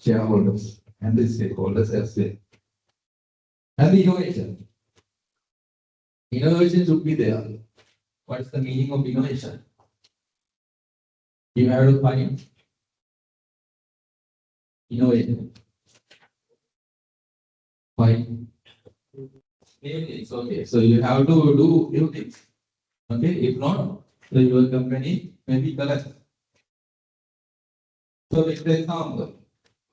shareholders and the stakeholders as well. And the innovation. Innovation should be there. What is the meaning of innovation? You have to find innovation. Find new things. Okay, so you have to do new things. Okay, if not, then your company may be collapsed. So, let's take example.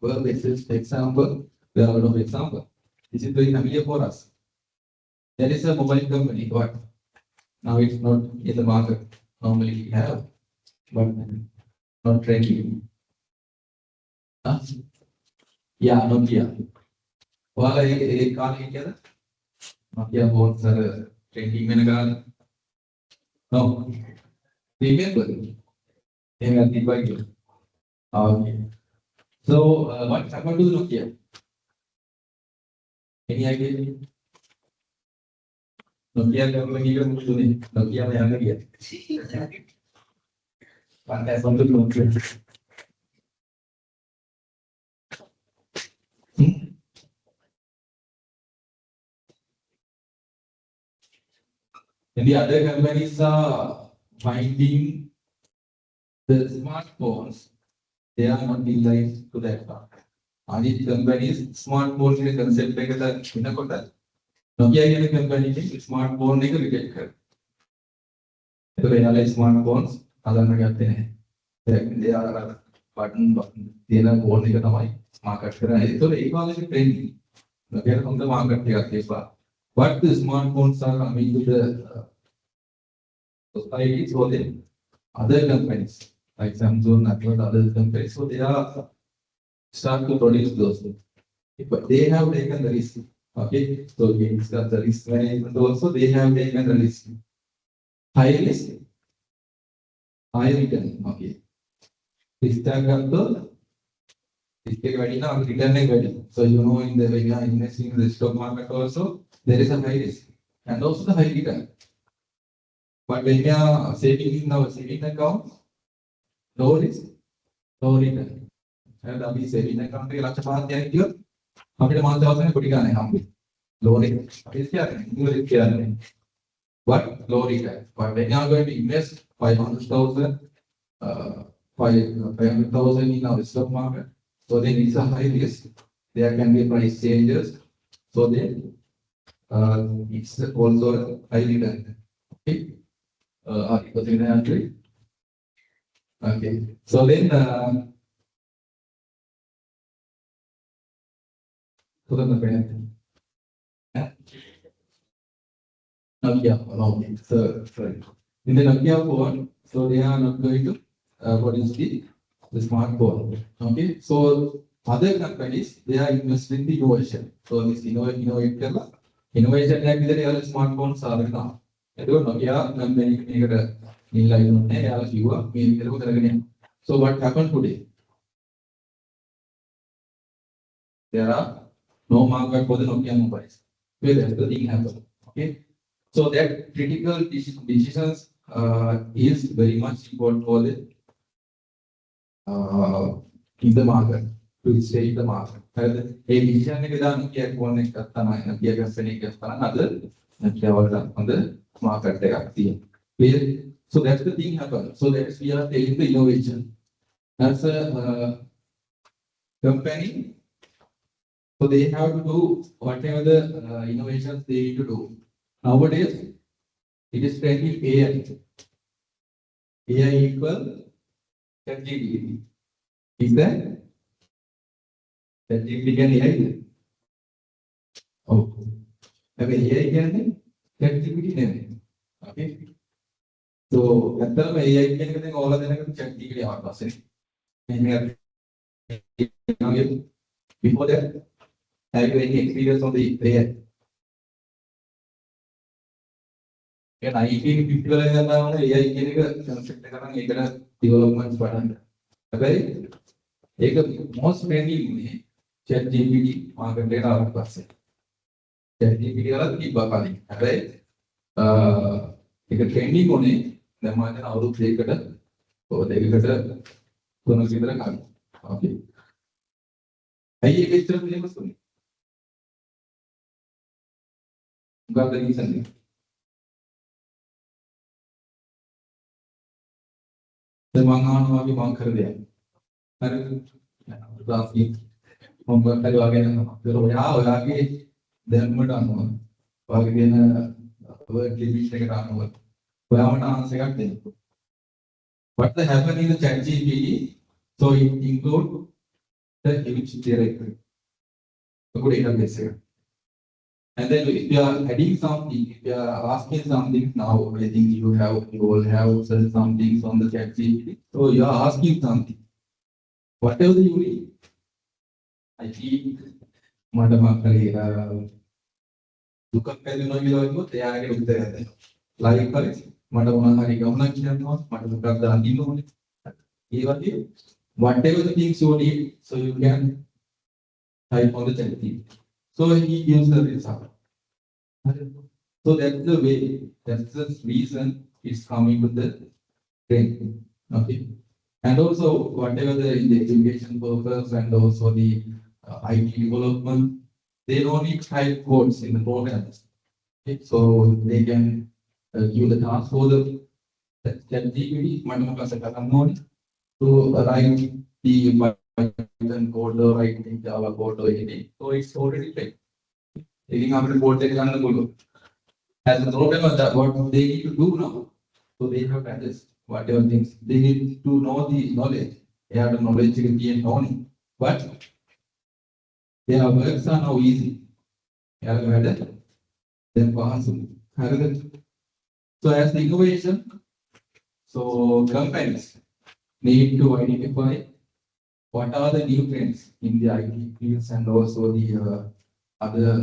Well, this is example. There are a lot of examples. This is very familiar for us. There is a mobile company, but now it's not in the market. Normally we have, but not trending. Huh? Yeah, Nokia. Well, I call it together. Nokia phones are trending in a car. No. Remember? Okay. So, what happened to Nokia? Any idea? Nokia company का मुझे नहीं. Nokia में आने गया. One has on the contrary. And the other companies are finding the smartphones. They are not designed to that part. And the companies smartphones के concept पे कहता है इतना कोटा. Nokia के company के smartphone ने को reject कर. तो ये वाले smartphones अलग में कहते हैं. They are button देना phone ने कहता है market करना है. तो एक वाले के trend. Nokia हम तो market के आते हैं. But the smartphones are coming to the society, so then other companies like Samsung, Apple, other companies, so they are start to produce those things. But they have taken the risk. Okay, so we discuss the risk management also. They have taken the risk. High risk, high return. Okay, risk tag the risk return. So you know in the when you are investing in the stock market also there is a high risk and also the high return. But when we are saving in our saving account, low risk, low return. And we saving account के लक्ष्य बात क्या है क्यों? हमने मान जाते हैं कुछ क्या नहीं हम भी low risk. इस क्या है? इंग्लिश क्या है? But low return. But when you are going to invest 500,000, 500,000 in our stock market, so then it's a high risk. There can be price changes. So then it's also a high return. Okay. Okay. So then, Nokia, okay. So, sorry. In the Nokia phone, so they are not going to produce the smartphone. Okay. So other companies they are investing in the innovation. So this innovation like the smartphones are now. So what happened today? There are no market for the Nokia mobiles. Where that's the thing happened. Okay. So that critical decisions is very much important for the in the market to stay in the market. A decision is done. Nokia phone Nokia company other Nokia on the market. So that's the thing happened. So that's we are taking the innovation. As a company, So they have to do whatever the innovations they need to do. Nowadays, it is trending AI. AI equal ChatGPT. Is that ChatGPT can AI? Oh, okay, AI can ChatGPT name. Okay. So at the AI can all of them ChatGPT out person. Before that, have you any experience on the AI? Can I eat people in the AI developments pattern? Okay, most friendly chat GPT market data out person. Chat GPT वाला की बात नहीं है एक trending होने दमाने out देख कर तो देख कर दोनों की तरह काम ओके आइए किस तरह मिले बस सुनिए बात नहीं समझे दमाना वाली बात कर दिया अरे बात की हम बात कर आगे ना फिर हो आगे दम डालना आगे देना वर्ड लिमिट के डालना वो हम आंसर करते हैं what the happen in the chat GPT so it include the image directory a good database here and then if you are adding something if you are asking something now I think you will have some things on the chat GPT so you are asking something whatever you need I think madam दुकान पे दिनों की लोगों को तैयार के उठते रहते हैं लाइक पर madam उन्होंने हरी गमला किया ना madam का दादी लोगों ने ये बात है whatever the things you need so you can type on the chat GPT so he gives the result so that's the way that's the reason it's coming with the trend okay and also whatever the education purpose and also the IT development they don't need type codes in the programs okay? So they can give the task for the chat GPT madam का sekarang mode to write the Python code or write the Java code or anything so it's already ready taking up the code as the problem of that what they need to do now so they have to adjust whatever things they need to know the knowledge they have the knowledge to be known but their works are now easy then so as the innovation so companies need to identify what are the new trends in the IT fields and also the other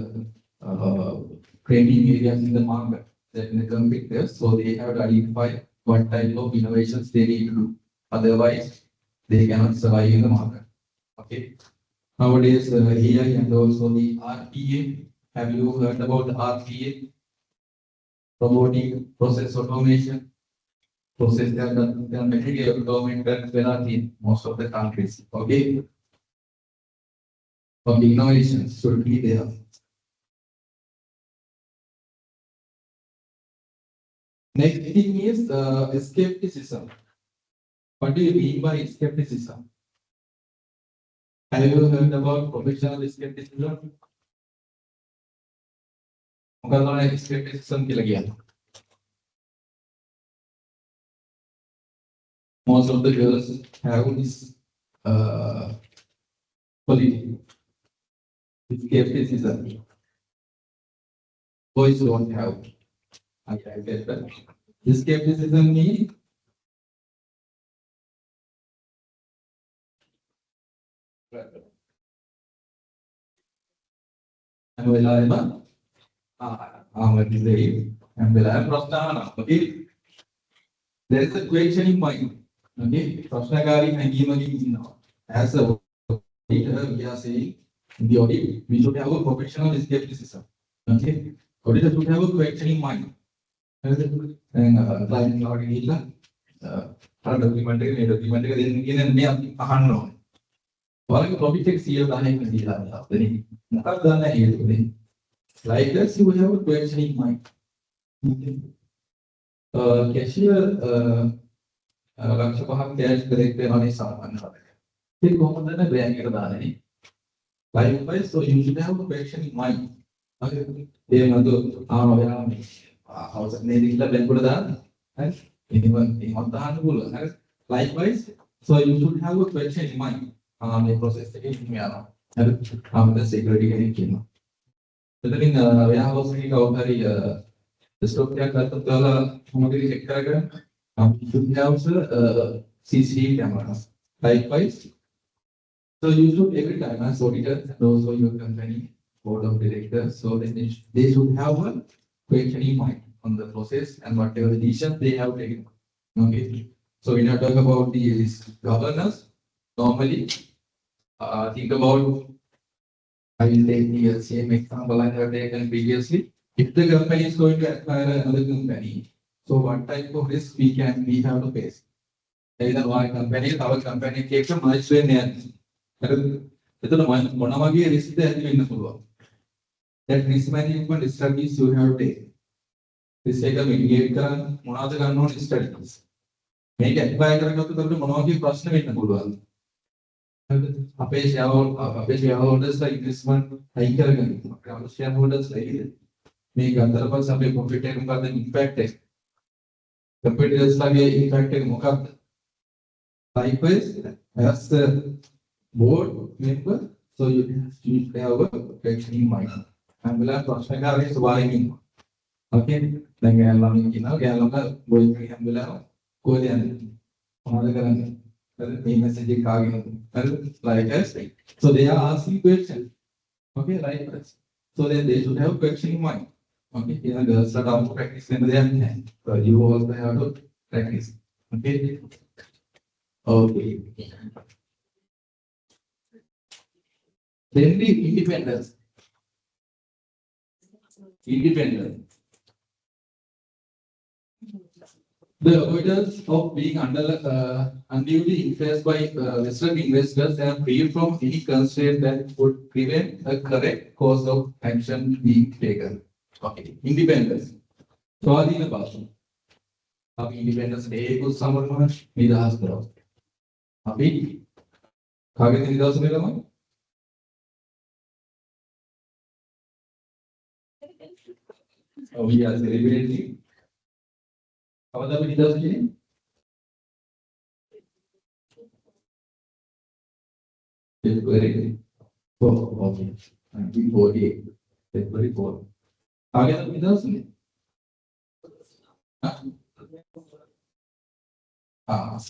trending areas in the market that in the competitors. So they have to identify what type of innovations they need to do. Otherwise, they cannot survive in the market. Okay. Nowadays, AI and also the RPA. Have you heard about the RPA? Robotic process automation. Process that the material government in most of the countries. Okay. Okay, innovations should be there. Next thing is skepticism. What do you mean by skepticism? Have you heard about professional skepticism? Skepticism most of the girls have this quality. Skepticism. Boys don't have. I get that. Skepticism means okay. There is a questioning mind. Okay. As a auditor, we are saying in the audit, we should have a professional skepticism. Okay. Auditor should have a questioning mind. And client audit document like this, you have a questioning mind. Cashier लक्ष्य पहाड़ cash correct होने सामान है फिर कौन सा ना bank के दाने Likewise, so you should have a question in mind. Okay. They want to, house maybe the benefit of that. Anyone on the handful. Likewise, so you should have a question in mind. The process again, the security again. So then, we have also the stock that check you should have CCTV cameras. Likewise, so you should every time as auditor and also your company board of directors, so they should have a question in mind on the process and whatever decisions they have taken. Okay. So when I talk about the governance, normally think about, I will take the same example I have taken previously. If the company is going to acquire another company, so what type of risk we have to face? Either one company, our company takes a merge එතකොට මොන වගේ risk එකක් වෙන්න පුළුවන්? That risk management strategies you have to take. Risk එක mitigate කරන්න මොනවද ගන්න ඕනේ strategies. මේක ඇප්ලයි කරගත්තොත් අපිට මොන වගේ ප්‍රශ්න වෙන්න පුළුවන්ද? අපේ shareholders investment හයි කරගන්න. අපේ shareholders මේක අතර පස්සේ අපේ profit එක මොකක්ද impact එක? Competitors ලගේ impact එක මොකක්ද? Likewise, as the board member, so you have a question in mind. And we'll have ප්‍රශ්නකාරී ස්වභාවයෙන් ඉන්නවා. Okay, දැන් ගෑල්ලම කියනවා ගෑල්ලම බොයි එකෙන් හම්බෙලා කොහෙද යන්නේ? මොනවද කරන්නේ? හරි මේ මැසේජ් එක ආගෙන හරි like us. So they are asking questions. Okay, like us. So they should have question in mind. Okay, here girls are down to practice when they are in. So you also have to practice. Okay. Okay. Then the independence. Independence. The avoidance of being unduly influenced by Western investors and free from any constraint that would prevent a correct course of action being taken. Okay. Independence. ස්වාධීන භාෂ. අපි independence day එක සමරනවා නිදහස් කරනවා. අපි කාගෙන් නිදහස් වෙනවද? We are celebrating. How the leaders again? February 4. Okay. 1948. February 4. How the leaders?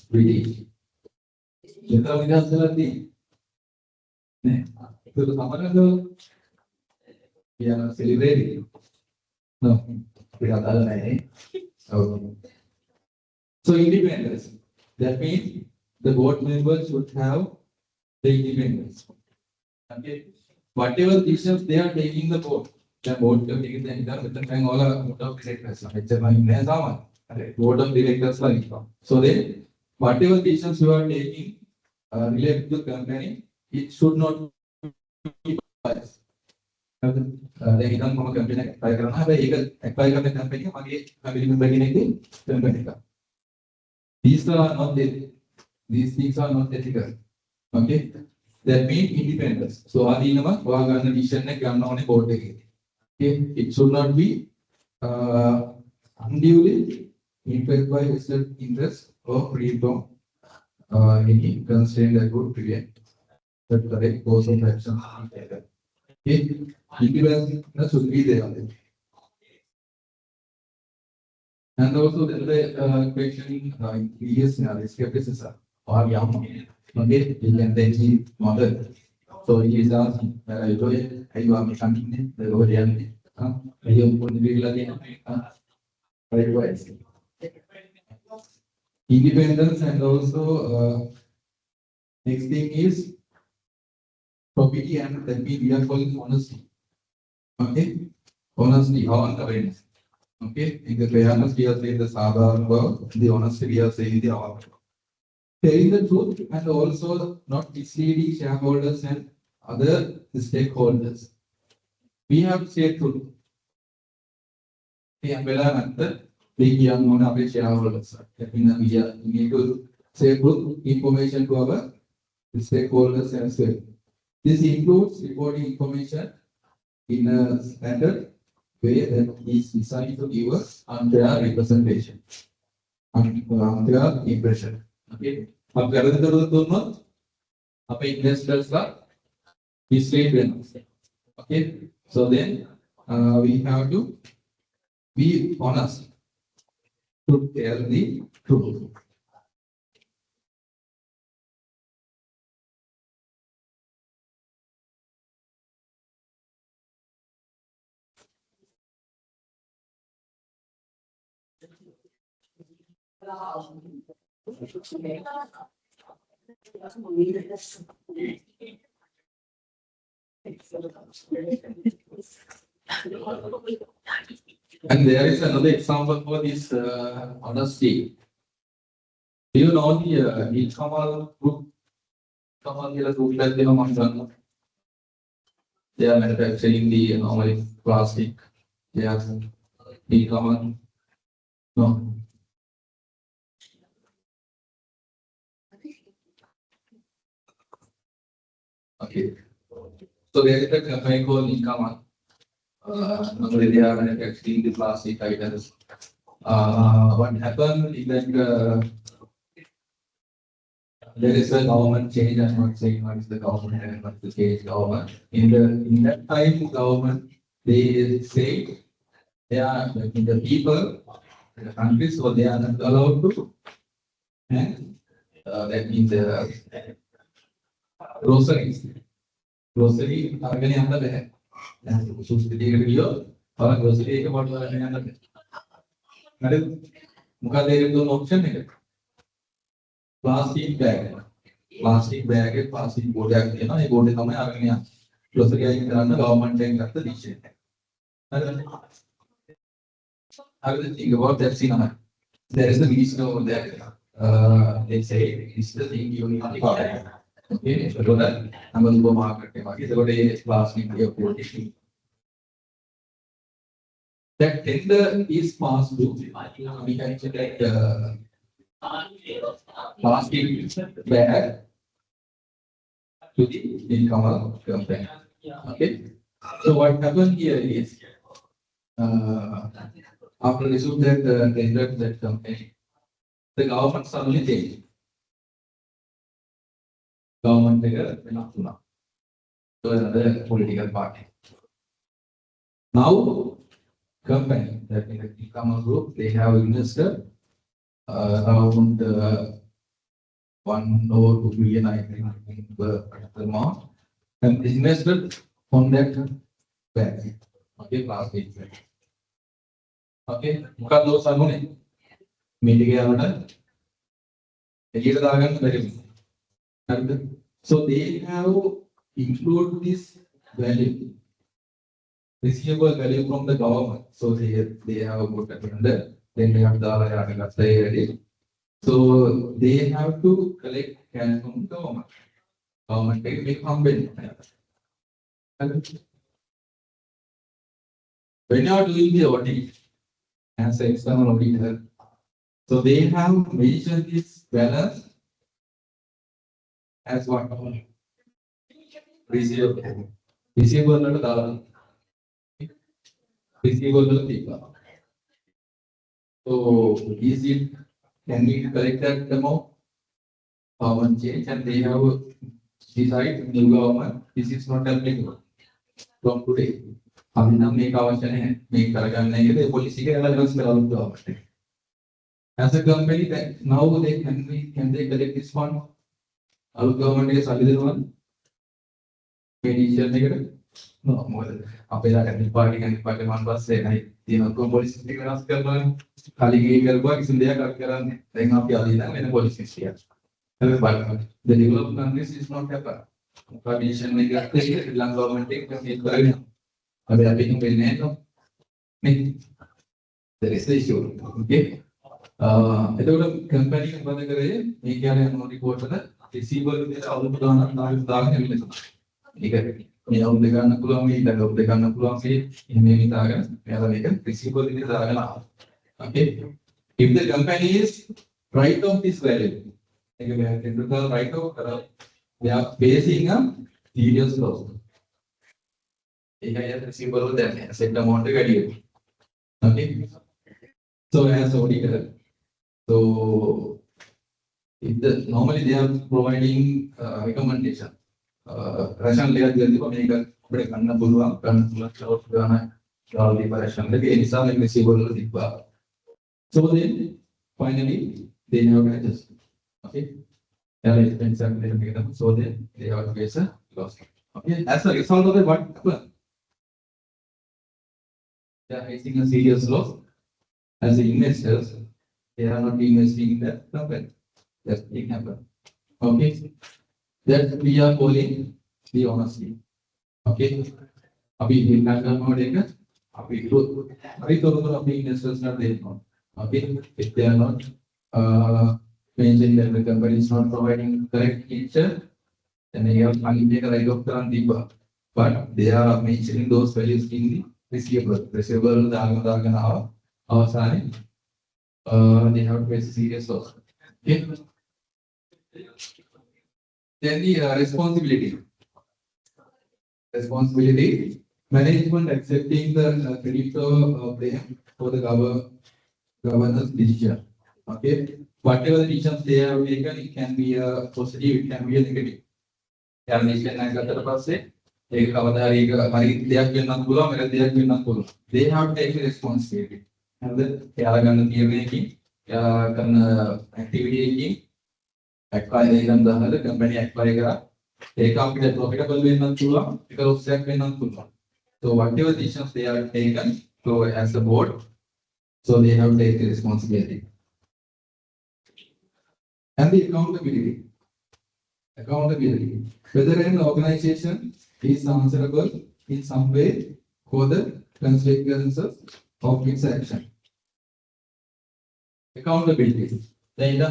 British. Kita leaders lagi. Nih, itu sama kan? We are celebrating. No, we are not. Okay. So independence. That means the board members should have the independence. Okay. Whatever decisions they are taking the board can take the entire with the all board of directors. Board of directors like. So then whatever decisions you are taking related to the company, it should not be biased. They don't come a company apply කරනවා. හැබැයි ඒක apply කරන company එක මගේ family member කෙනෙක්ගේ company එක. These things are not ethical. Okay. That means independence. So ආදීනව ඔයා ගන්න decision එක ගන්න ඕනේ board එකේ. Okay. It should not be unduly influenced by vested interest or free from any constraint that would prevent the correct course of action. Okay. Independence should be there. And also the question previous skepticism or young. Okay, and then he mother. So he is asking, you are making the reality. You put the likewise. Independence and also next thing is property and that means we are calling honesty. Okay, honesty or awareness. Okay, in the fairness we are saying the sadhana, the honesty we are saying the awareness. Telling the truth and also not misleading shareholders and other stakeholders. We have to say truth. We have to big young on our shareholders. That means we need to say truth information to our stakeholders as well. This includes reporting information in a standard way that is designed to give us unfair representation, unfair impression. Okay. Investors are mislead. Okay. So then we have to be honest to tell the truth. And there is another example for this honesty. Do you know the Nilkamal group? Kamal group that they are manufacturing the normal plastic. Yeah, Nilkamal. No. Okay. So there is a company called Nilkamal. Normally they are manufacturing the plastic items. What happened is that there is a government change. I'm not saying what is the government and what is the change government. In that time, government they say they are the people, the countries, so they are not allowed to, and that means groceries. Grocery අරගෙන යන්න බෑ. දැන් සුස්තිතියකට ගියොත් අර grocery එක බඩු අරගෙන යන්න බෑ. හරිද? මොකද ඒක දුන්න ඔප්ෂන් එක? plastic bag. Plastic bag එක plastic බෝඩයක් තියෙනවා. ඒ බෝඩේ තමයි අරගෙන යන්නේ. grocery අයින් කරන්න government එකෙන් ගත්ත decision එක. හරිද? හරිද? think about that cinema. There is a minister over there. They say it's the thing you need to buy. Okay, so that I'm going to go market. Okay, so the plastic bag. That tender is passed through. We can check that plastic bag to the income company. Okay, so what happened here is after receiving that tender to that company, the government suddenly changed. Government enough now. So another political party. Now, company that in the e-commerce group, they have invested around 1 or 2 billion, I think, the amount, and invested on that bag. Okay, plastic bag. Okay, මොකක්ද ඔසන්නේ? මේක ගියාමට එළියට දාගන්න බැරි. So they have included this value, receivable value from the government. So they have put it under, then they have the so they have to collect cash from the government. Government make company. When you are doing the audit as an external auditor, so they have mentioned this balance as what? Receivable. Receivable people. So is it, can we collect that amount? Government change and they have decided new government, this is not applicable from today. Make the policy government. As a company that now they can they collect this fund? Our government is already one. No more. Party one was say, police works in their then police is here. But the developed countries is not happen. Permission maker, government take there is the issue. Okay. Company report receivable is all the okay. If the company is write off this value, write off, they are basing serious loss. ඒක receivable දැන් asset amount එක වැඩි වෙනවා. Okay. So as auditor, so if the normally they are providing recommendation. Ration layer දෙන්නවා මේක අපිට ගන්න පුළුවන් short ගන්න ඩාලි ration එක ඒ නිසා මේ receivable තිබ්බා. So then finally they have to adjust. Okay. So then they have to face a loss. Okay. As a result of it, what happened? They are facing a serious loss. As the investors, they are not investing in that company. That thing happened. Okay. That we are calling the honesty. Okay. अभी Lanka में देखा अभी तो अभी investors not there now. Okay. If they are not mentioning that the company is not providing correct picture, then they have to write off the but they are mentioning those values in the receivable. Receivable our sign. They have to face serious loss. Okay. Then the responsibility. Management accepting the creditor blame for the governance decision. Okay. Whatever the decisions they have taken, it can be a positive, it can be a negative. They have to take the responsibility. And then they are going to be making activity acquire the company acquire take up the profitable because so whatever decisions they are taken, so as a board, so they have to take the responsibility. And the accountability. Whether an organization is answerable in some way for the consequences of its action. Accountability. Then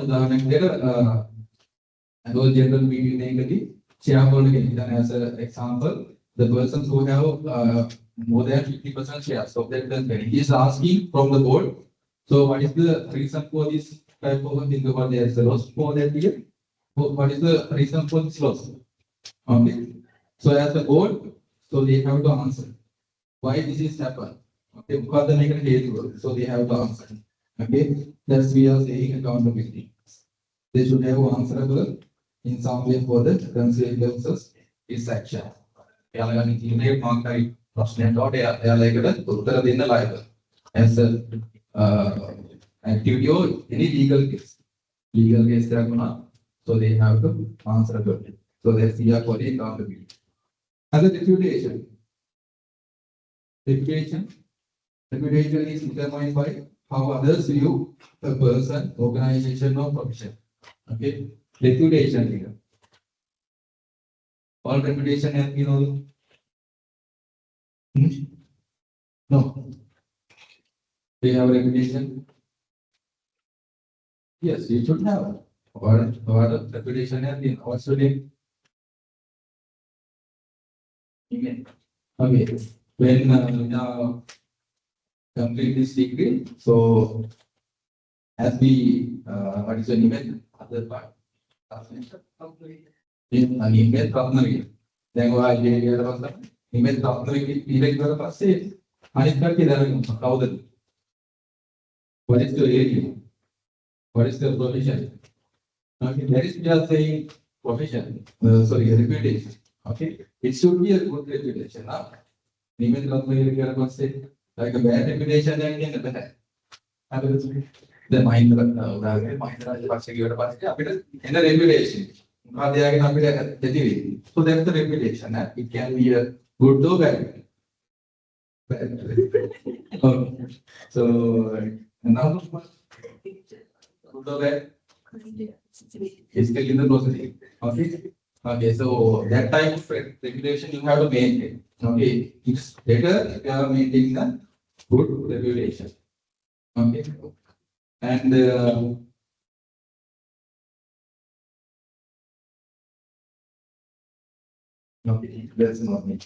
annual general meeting negative shareholder as an example, the persons who have more than 50% shares of that company is asking from the board. So what is the reason for this type of thing? What there is a loss for that year? What is the reason for this loss? Okay. So as a board, so they have to answer why this is happened. Okay, because the negative, so they have to answer. Okay, that's we are saying accountability. They should have answerable in some way for the consequences is action. As a activity or any legal case, so they have to answerable. So that's we are calling accountability. And the reputation. Reputation is determined by how others view a person, organization, or profession. Okay, reputation here. All reputation has been all. No. They have reputation. Yes, you should have. What reputation has been also there. Okay. When complete this degree, so as we what is the email other part? Email partner. Then go ahead and get email partner. Email partner say, what is the area? What is the profession? Okay, that is we are saying profession. Sorry, reputation. Okay, it should be a good reputation. Email partner say like a bad reputation then again better. The mind in the reputation. So that's the reputation. It can be a good or bad. Okay. So now good or bad? It's still in the process. Okay. Okay. So that type of reputation you have to maintain. Okay. It's better if you are maintaining a good reputation. Okay. And okay, that's not me.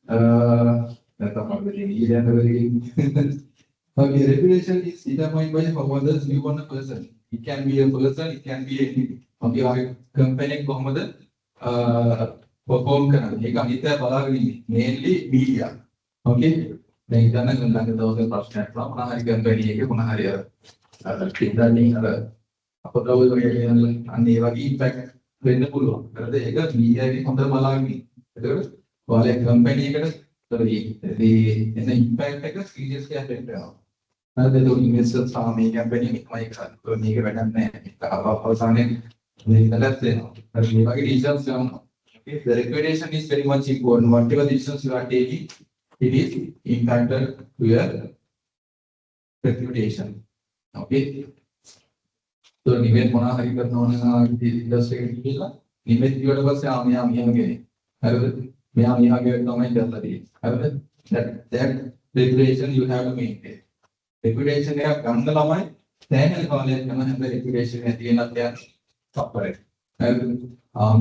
That's about the thing. Okay, reputation is determined by how others view on a person. It can be a person, it can be a okay, our company, perform කරනවා. ඒක අනිත්‍ය බලාගෙන ඉන්නේ. mainly media. Okay. දැන් ඉතන ළඟ දවසේ ප්‍රශ්නයක් වුණා. මොනවා හරි කම්පැනි එකේ මොනවා හරි අර පිටරටින් අර අපතවල් වගේ කියනවා. අන්න ඒ වගේ impact වෙන්න පුළුවන්. හරිද? ඒක media එකේ හොඳට බලාගෙන ඉන්න. එතකොට ඔයාලේ කම්පැනි එකට එන impact එක seriously affect වෙනවා. හරිද? ඒක investors මේ කම්පැනි එකමයි කරන්නේ. මේක වැඩක් නැහැ. අවසානයේ මේක නැලත් වෙනවා. හරි මේ වගේ decisions ගන්නවා. Okay, the reputation is very much important. Whatever decisions you are taking, it is impacted to your reputation. Okay. So, නිවෙත් මොනවා හරි කරනවා නම් ඉන්ඩස්ට්‍රි එකට ගිහිල්ලා නිවෙත් කියවට පස්සේ මෙයා මෙහෙමගේ. හරිද? මෙයා මෙයාගේ තමයි කරලා තියෙන්නේ. හරිද? That reputation you have to maintain. Reputation එක ගන්න ළමයි සෑහෙන කාලයක් යන හැම reputation එක තියෙනත් යන සප්පරේ. හරිද?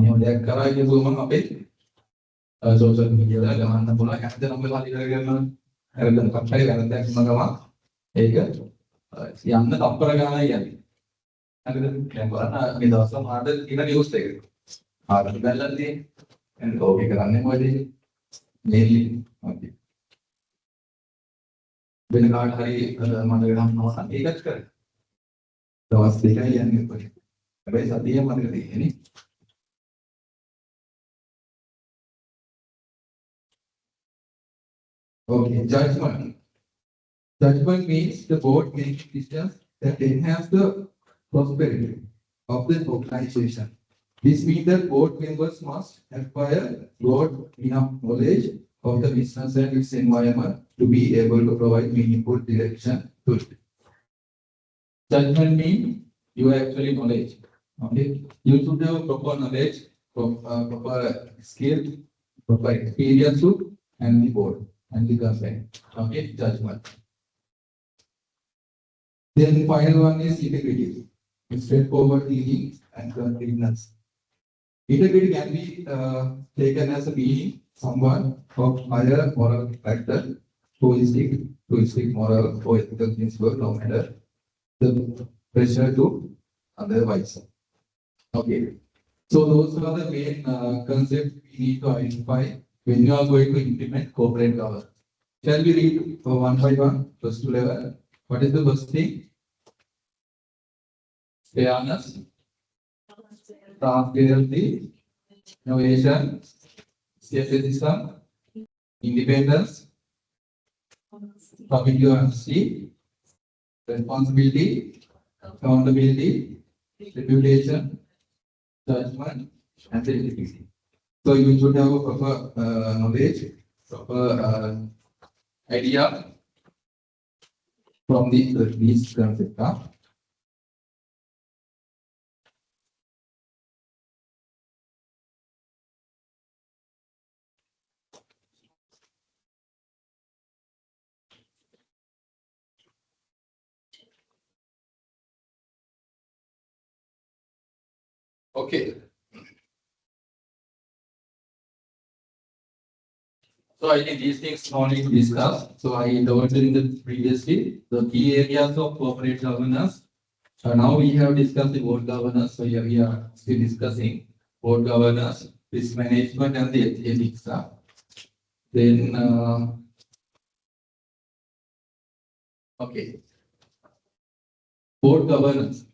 මෙහෙම දෙයක් කරා කියපුවම අපේ social media වල ගමන්න පුළුවන්. හැමදේම නම් වෙලා ඉවර කරනවා. හරිද? කප්පයි වැරද්දක් වුණ ගමන් ඒක යන්න තප්පර ගානයි යන්නේ. හරිද? දැන් බලන්න මේ දවස්වල මාඩ තියෙන නිවුස් එක. ආරම්භ බැලලා තියෙන්නේ. එහෙනම් ඕකේ කරන්නේ මොකද? මේලි. ඕකේ. වෙන කාට හරි මතක ගන්නවා නම් ඒකත් කරන්න. දවස් දෙකයි යන්නේ කොහේ. හැබැයි සතිය මතක තියෙන්නේ. Okay, judgment. Judgment means the board makes decisions that enhance the prosperity of the organization. This means that board members must acquire broad enough knowledge of the business and its environment to be able to provide meaningful direction to it. Judgment means you actually knowledge. Okay, you should have proper knowledge, proper skill, proper experience to and the board and the company. Okay, judgment. Then final one is integrity. Straightforward thinking and completeness. Integrity can be taken as a being someone of higher moral character who is strict moral or ethical principle no matter the pressure to otherwise. Okay. So those are the main concepts we need to identify when you are going to implement corporate governance. Shall we read one by one, first to level? What is the first thing? Fairness, transparency, innovation, skepticism, independence, public honesty, responsibility, accountability, reputation, judgment, and integrity. So you should have a proper knowledge, proper idea from these concepts. Okay. So I think these things no need to discuss. So I told you in the previously the key areas of corporate governance. Now we have discussed the board governance. So here we are still discussing board governance, risk management, and the ethics. Then okay, board governance.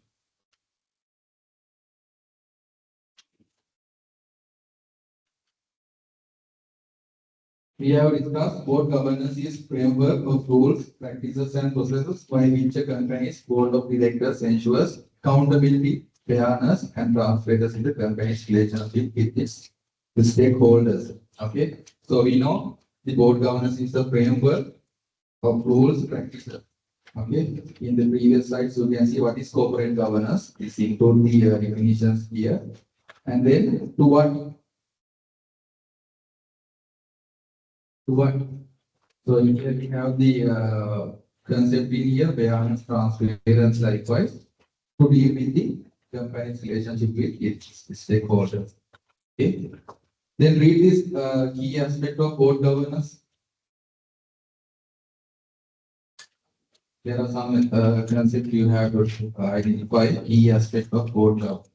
We have discussed board governance is framework of rules, practices, and processes by which a company's board of directors ensures accountability, fairness, and transparency in the company's relationship with its stakeholders. Okay, so we know the board governance is the framework of rules, practices. Okay, in the previous slides, you can see what is corporate governance. This includes the definitions here, and then to what. So here we have the concept in here, fairness, transparency, likewise, to deal with the company's relationship with its stakeholders. Okay. Then read this key aspect of board governance. There are some concepts you have to identify key aspect of board governance.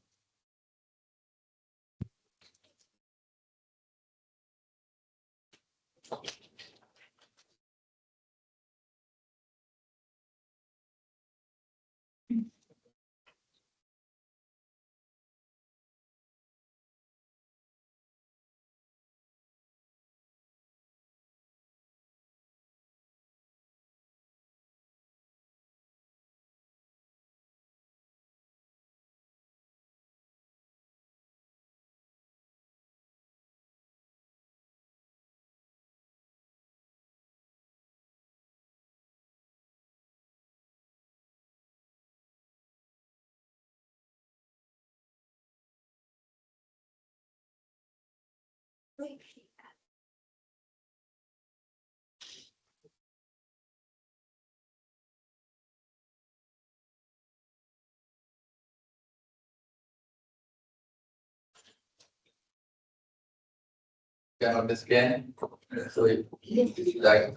Can understand. So it's like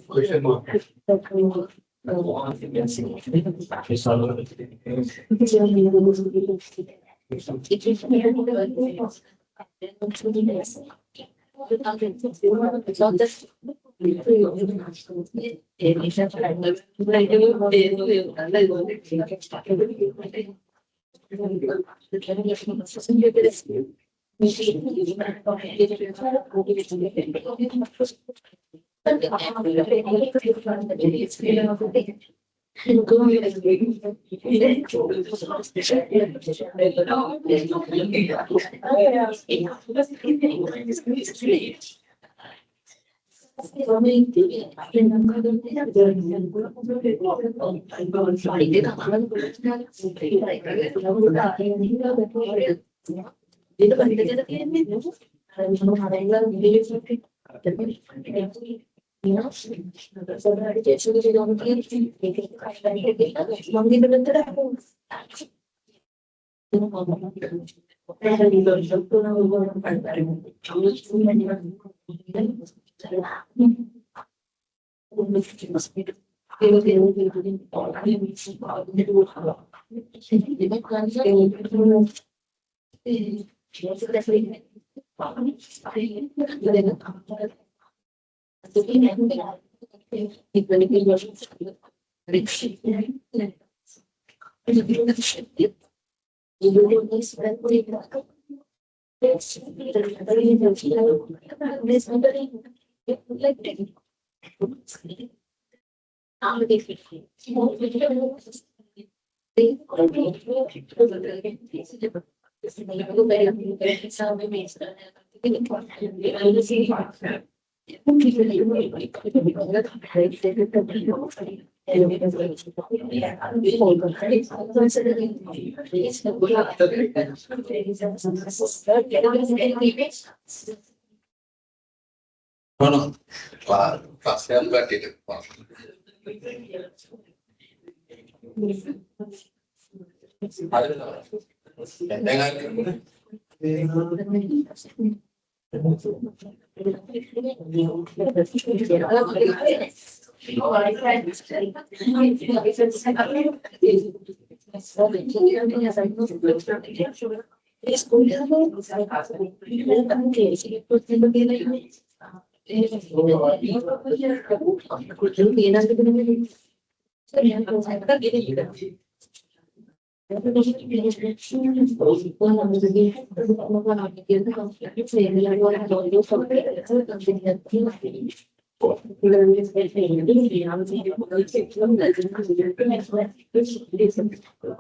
question mark. No, no. Class yang berarti. Dengan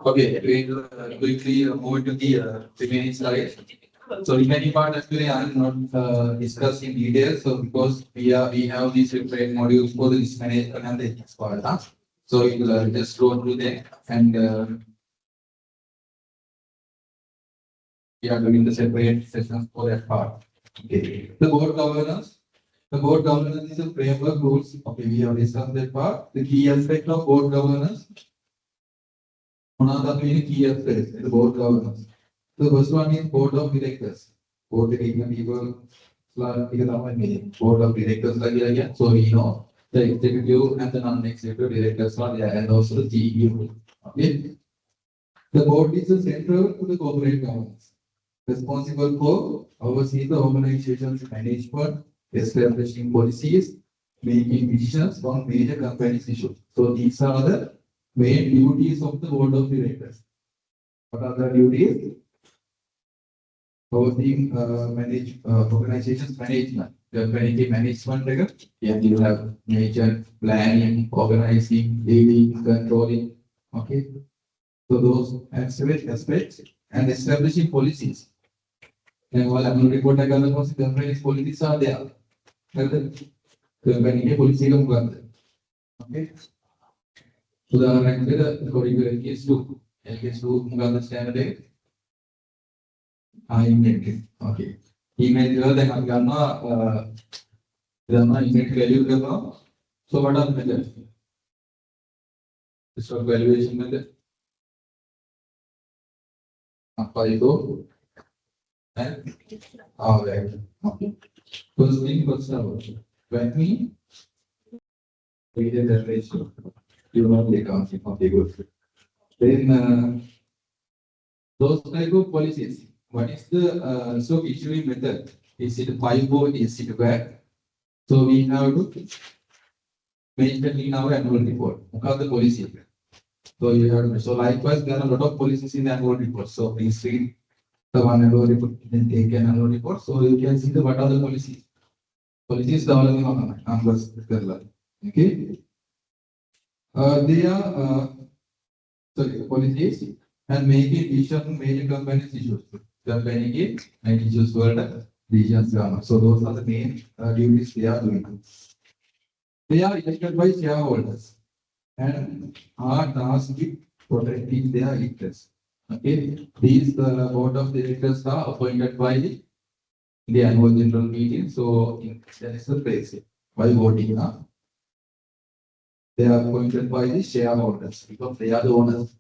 okay, we will quickly move to the remaining slide. So remaining part actually I am not discussing in detail. So because we have these separate modules for the risk management and the ethics part. Huh? So we will just go through them and we are doing the separate sessions for that part. Okay. The board governance. The board governance is a framework rules. Okay, we have discussed that part. The key aspect of board governance. One of the main key aspects is the board governance. The first one is board of directors. Board of people, board of directors. So we know the executive and the non-executive directors are there, and also the CEO. Okay. The board is the central to the corporate governance, responsible for overseeing the organization's management, establishing policies, making decisions on major companies issues. So these are the main duties of the board of directors. What are the duties? Overseeing organization's management. The management record. Yeah, you have major planning, organizing, leading, controlling. Okay. So those aspects and establishing policies. And while annual report company's policies are there. Company policy okay. So the curriculum is to standard email. Okay. Email then I'm gonna email value. So what are the methods? This is valuation method. And okay. First thing first when we read the ratio, you know the accounting of the good. Then those type of policies. What is the stock issuing method? Is it FIFO? Is it VAT? So we have to mention in our annual report. What are the policies? So you have to, so likewise there are a lot of policies in the annual report. So please read the one annual report, then take an annual report. So you can see the what are the policies. Policies numbers. Okay. They are policies and making decision major companies issues. Company make issues world decisions. So those are the main duties they are doing. They are elected by shareholders and are tasked with protecting their interests. Okay, these board of directors are appointed by the annual general meeting. So that is the place by voting. They are appointed by the shareholders because they are the owners.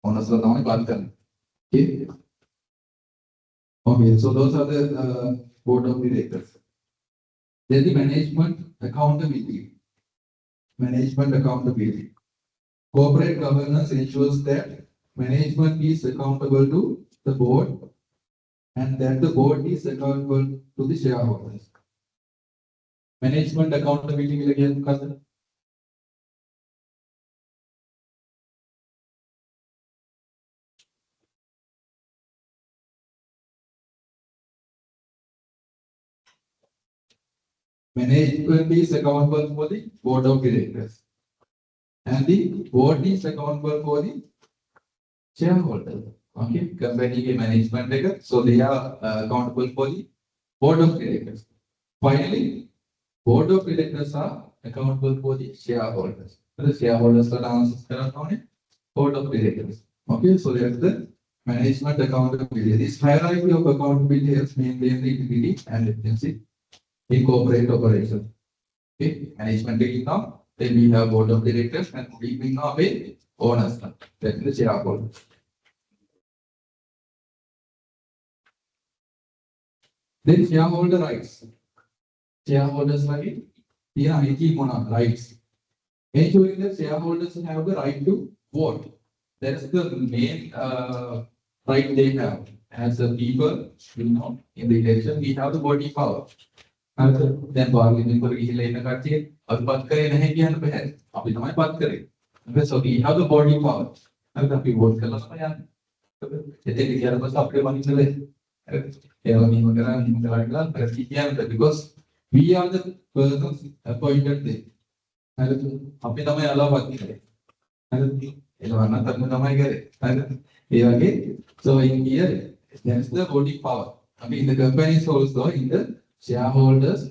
Owners are the okay. Okay, so those are the board of directors. Then the management accountability. Management accountability. Corporate governance ensures that management is accountable to the board and that the board is accountable to the shareholders. Management accountability will again cousin. Management is accountable for the board of directors. And the board is accountable for the shareholders. Okay, company management record. So they are accountable for the board of directors. Finally, board of directors are accountable for the shareholders. The shareholders are answers board of directors. Okay, so that's the management accountability. This hierarchy of accountability helps maintain the integrity and efficiency in corporate operations. Okay, management income, then we have board of directors and we have a owners. That's the shareholders. Then shareholder rights. Shareholders right, yeah, rights. Ensuring that shareholders have the right to vote. That's the main right they have. As a people, in the election, we have the voting power. Then bargaining for so we have the voting power. We vote because we are the persons appointed there. So in here, that's the voting power. I mean, the companies also, in the shareholders,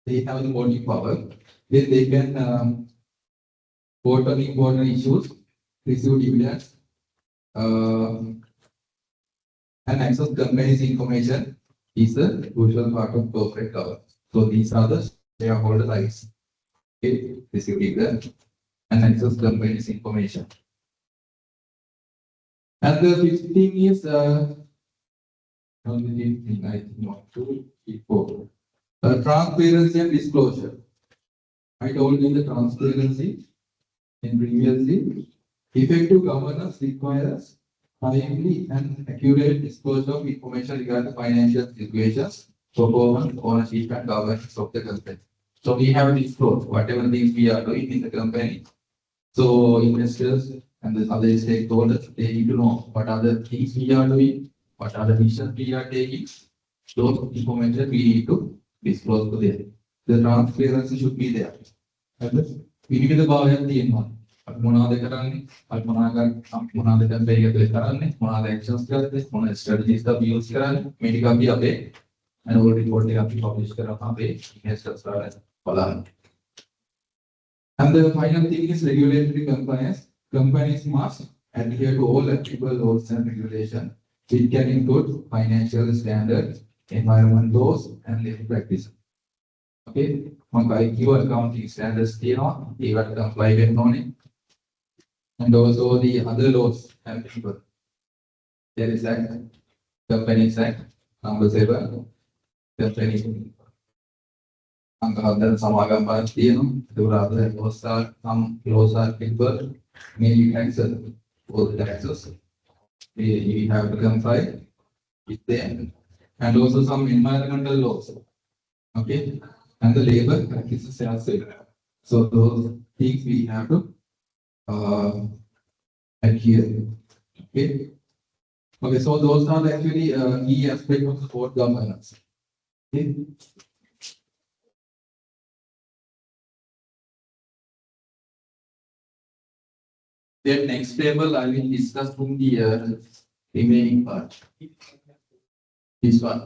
they have the voting power. Then they can vote on important issues, receive dividends, and access companies' information is the usual part of corporate governance. So these are the shareholder rights. Okay, receive dividends and access companies' information. And the fifth thing is only thing I think 1, 2, 3, 4. Transparency and disclosure. I told you the transparency in previously. Effective governance requires timely and accurate disclosure of information regarding financial situations, performance, ownership, and governance of the company. So we have disclosed whatever things we are doing in the company. So investors and the other stakeholders, they need to know what are the things we are doing, what are the missions we are taking. Those information we need to disclose to them. The transparency should be there. විවිධ භාවයක් තියෙනවා. අපි මොනවද කරන්නේ? අපි මොනවද campaign එකේ කරන්නේ? මොනවද ඇක්ෂන්ස් කරන්නේ? මොන ස්ට්‍රැටජිස් අපි යූස් කරන්නේ? මේ ටික අපි අපේ ඇනුවල් රිපෝට් එක අපි පබ්ලිෂ් කරලා අපේ ඉන්වෙස්ටර්ස් වලට බලන්න. And the final thing is regulatory compliance. Companies must adhere to all applicable laws and regulations, which can include financial standards, environment laws, and legal practices. Okay, IQ accounting standards තියෙනවා ඒවට comply වෙන්න ඕනේ. And also the other laws and people. There is Act, Companies Act, number 7, Company අංගහතර සමාගම් pass තියෙනවා. ඒකට අද some laws are people, mainly taxes, all the taxes. We have to comply with them. And also some environmental laws. Okay. And the labor practices as well. So those things we have to adhere. Okay. Okay. So those are actually key aspects of the board governance. Okay. Then next table I will discuss from the remaining part. This one.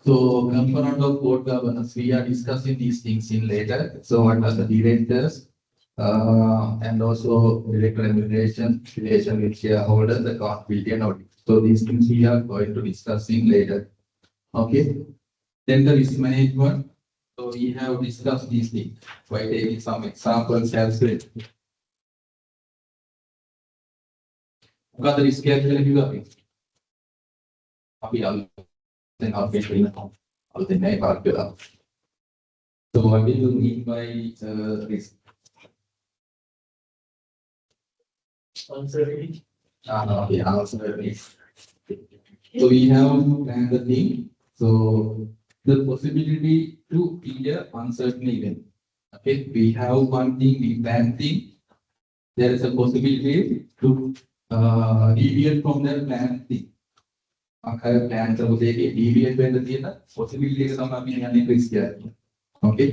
So, component of board governance, we are discussing these things in later. So, what are the directors and also director remuneration, relation with shareholders, accountability and audit. So, these things we are going to discuss in later. Okay. Then the risk management. So, we have discussed these things by taking some examples as well. What are the risk calculations? Then I'll get rid of all the name part. So what do you mean by risk? Uncertainty. Okay, uncertainty. So we have planned the thing. So the possibility to be an uncertain event. Okay, we have one thing, we plan thing. There is a possibility to deviate from that planned thing. Plan කරපු deviate වෙන්න තියෙන possibility එක තමයි අපි යන්නේ risk කියන්නේ. Okay.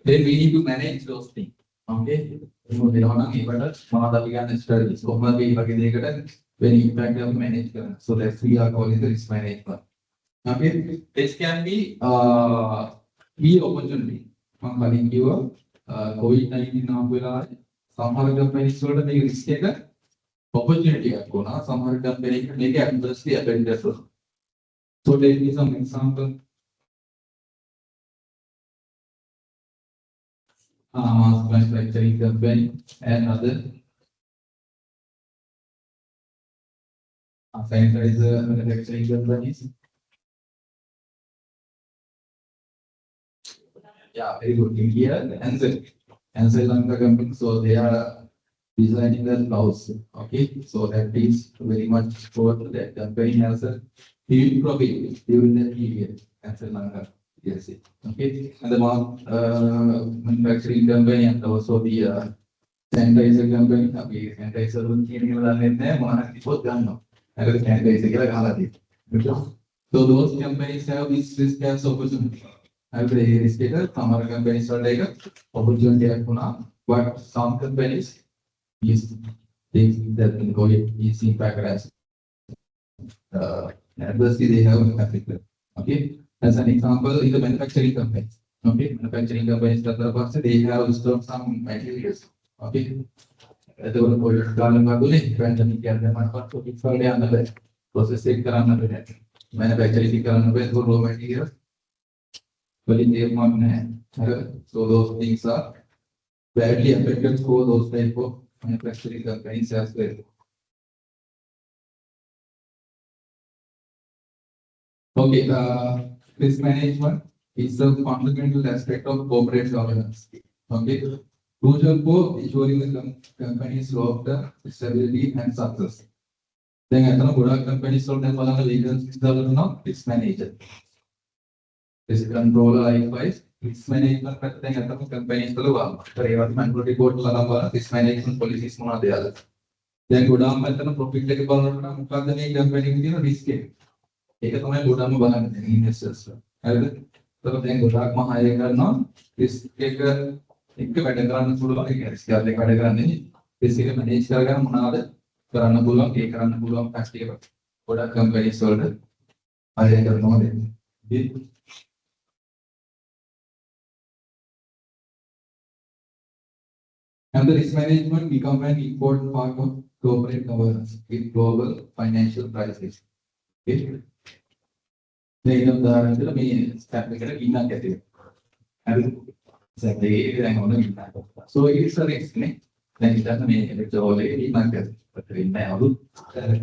Then we need to manage those things. Okay. එහෙම වෙනවා නම් ඒකට මොනවද අපි ගන්න strategies. කොහොමද මේ වගේ දෙයකට වෙන impact එක manage කරන්නේ. So that's we are calling the risk management. Okay. This can be opportunity. මම කලින් කිව්වා COVID-19 ආපු වෙලාවේ සමහර companies වලට මේ risk එක opportunity එකක් වුණා. සමහර company එකට මේක adversely affect වෙනවා. So take me some example. Mass manufacturing company and other sanitizer manufacturing companies. Yeah, very good. India and Srilanka company. So they are designing the house. Okay, so that is very much for that company has a huge profit during that period. And Srilanka, yes. Okay, and the manufacturing company and also the sanitizer company. Okay, sanitizer so those companies have this risk as opportunity. I will risk it. Some companies are like opportunity, but some companies is things that can go is impact as adversely they have affected. Okay, as an example, in the manufacturing companies. Okay, manufacturing companies that are they have stored some materials. Okay, the pandemic processing manufacturing raw materials. So those things are badly affected for those type of manufacturing companies as well. Okay, risk management is a fundamental aspect of corporate governance. Okay, crucial for ensuring the company's long-term stability and success. Then, I think companies are the legal risk manager. Risk controller likewise. Risk management companies report risk management policies. Then go down profit take company risk. ඒක තමයි ගොඩක්ම බලන්නේ ඉන්වෙස්ටර්ස්. හරිද? ඒතකොට දැන් ගොඩක්ම higher කරනවා risk එක එක්ක වැඩ කරන්න පුළුවන්. ඒ රිස්ක් එකත් වැඩ කරන්නේ රිස්ක් එක මැනේජ් කරගෙන මොනවද කරන්න පුළුවන් ඒ කරන්න පුළුවන් ටැක්ස් එක ගොඩක් කම්පැනිස් වලට හයර් කරනවා දෙන්නේ. And the risk management become an important part of corporate governance in global financial crisis. Okay. They know the step in so it's a risk. Then it doesn't mean it's already market. But in now, very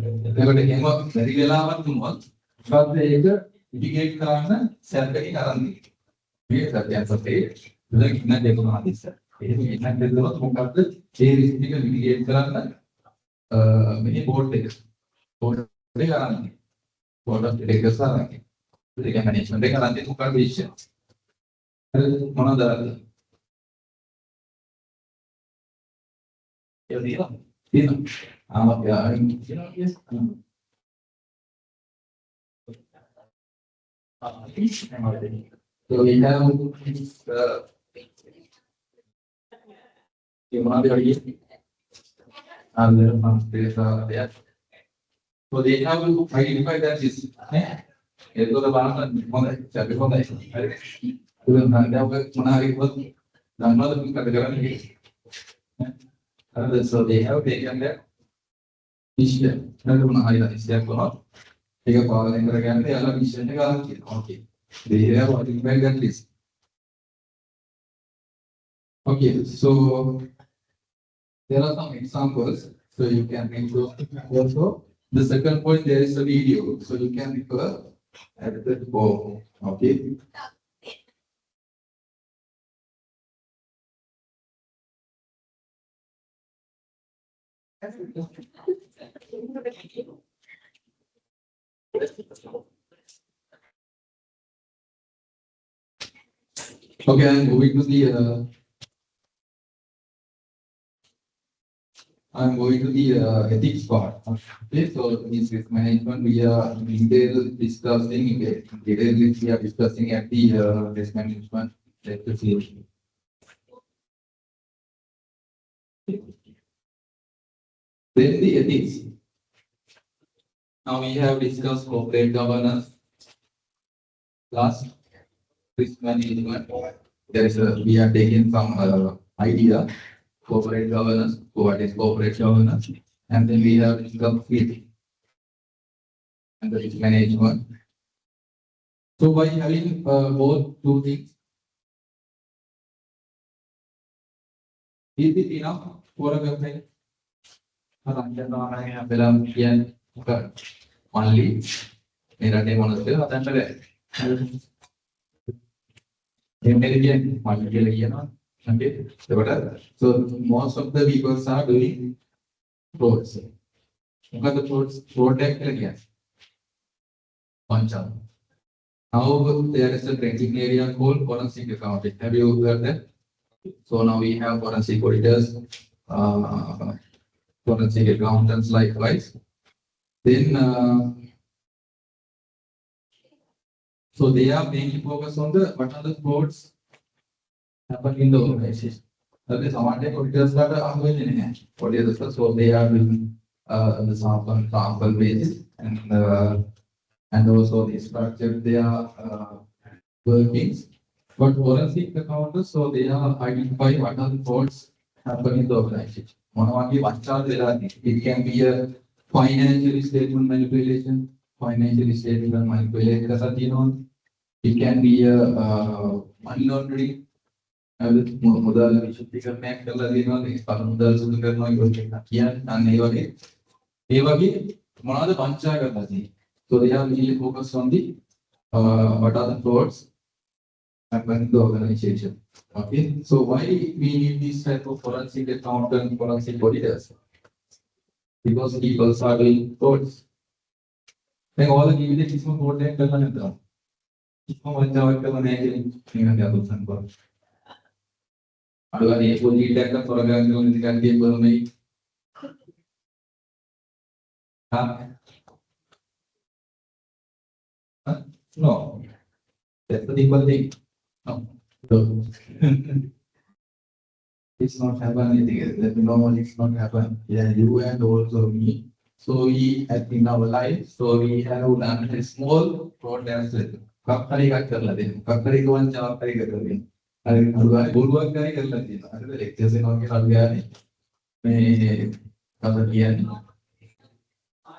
relevant to most. But the indicate salary currently. We have the answer page. Like not everyone is that. If not the lot of the chair is mitigate many board takers. Board of directors are management. They can to condition. One of the yes. So we have so they have identified that this itu the balance mana jadi mana itu nanti apa mana itu dan mana itu katakan ini so they have taken that mission nanti mana ada istilah kono tiga power yang mereka nanti adalah missionnya kalau okay they have identified that list. Okay, so there are some examples, so you can read those also. The second point, there is a video, so you can refer at the board. Okay. Okay, I'm moving to the. I'm going to the ethics part. Okay, so in risk management, we are discussing at the risk management lecture. Then the ethics. Now we have discussed corporate governance. Last risk management. We are taking some idea. Corporate governance, what is corporate governance, and then we have income field and the risk management. So by having both two things, is it enough for a company? Only okay, so most of the people are doing frauds. Because the fraud act again. Now there is a training area called forensic accounting. Have you heard that? So now we have forensic auditors, forensic accountants likewise. Then so they are mainly focused on the what are the frauds happen in the organization. Okay, so one day auditors are ongoing. Auditors, so they are doing the sample basis and also the structure they are workings. But forensic accountants, so they are identify what are the faults happening in the organization. One charge it can be a financial statement manipulation, financial statement manipulation. It can be a money laundering. मुद्दा विशुद्धिकरण में कर लगे ना expert मुद्दा सुध करना किया नहीं वाले ये वाली मनाते पंचा करना थी so they are mainly focused on the what are the frauds happening in the organization. Okay, so why we need this type of forensic accountant, forensic auditors? Because people are doing frauds. Then all the give the kismo fraud है करना नहीं था kismo बच्चा work करना नहीं क्या बोलते हैं अगर ये कोई लीड का प्रोग्राम जो निकाल के बोल में हाँ no that's the simple thing no so, it's not happen that normally it's not happen yeah you and also me so we have in our life so we have done a small fraud as well कब करेगा कर लेते हैं कब करेगा one जवाब करेगा कर लेते हैं अरे बुलवान का ही कर लेते हैं अरे लेक्चर से नॉन के साथ गया नहीं मैं कब किया नहीं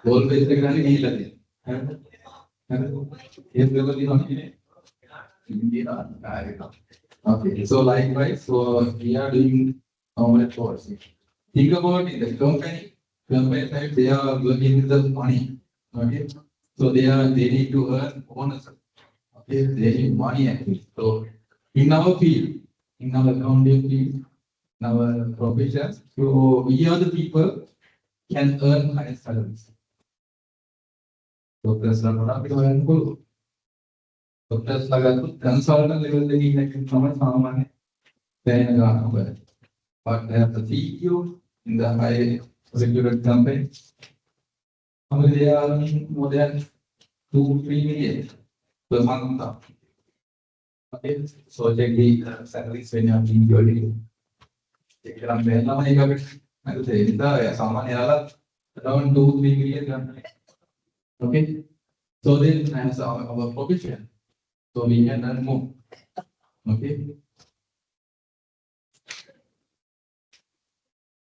बोल पे इसे कराने नहीं लगे ये लेवल की नॉन की okay so likewise so we are doing our course think about it the company side they are working with the money okay so they need to earn bonus okay they need money actually so in our field, in our accounting field, in our profession, so we are the people can earn higher salaries. So that's not what we are going. So that's like consultant level they like someone then but they have the CEO in the high regulated company. They are more than 2-3 million per month. Okay, so check the salaries when you are being earning. Check it out. When I got it, I will say it's someone around 2-3 million. Okay, so then as our profession, so we can earn more. Okay,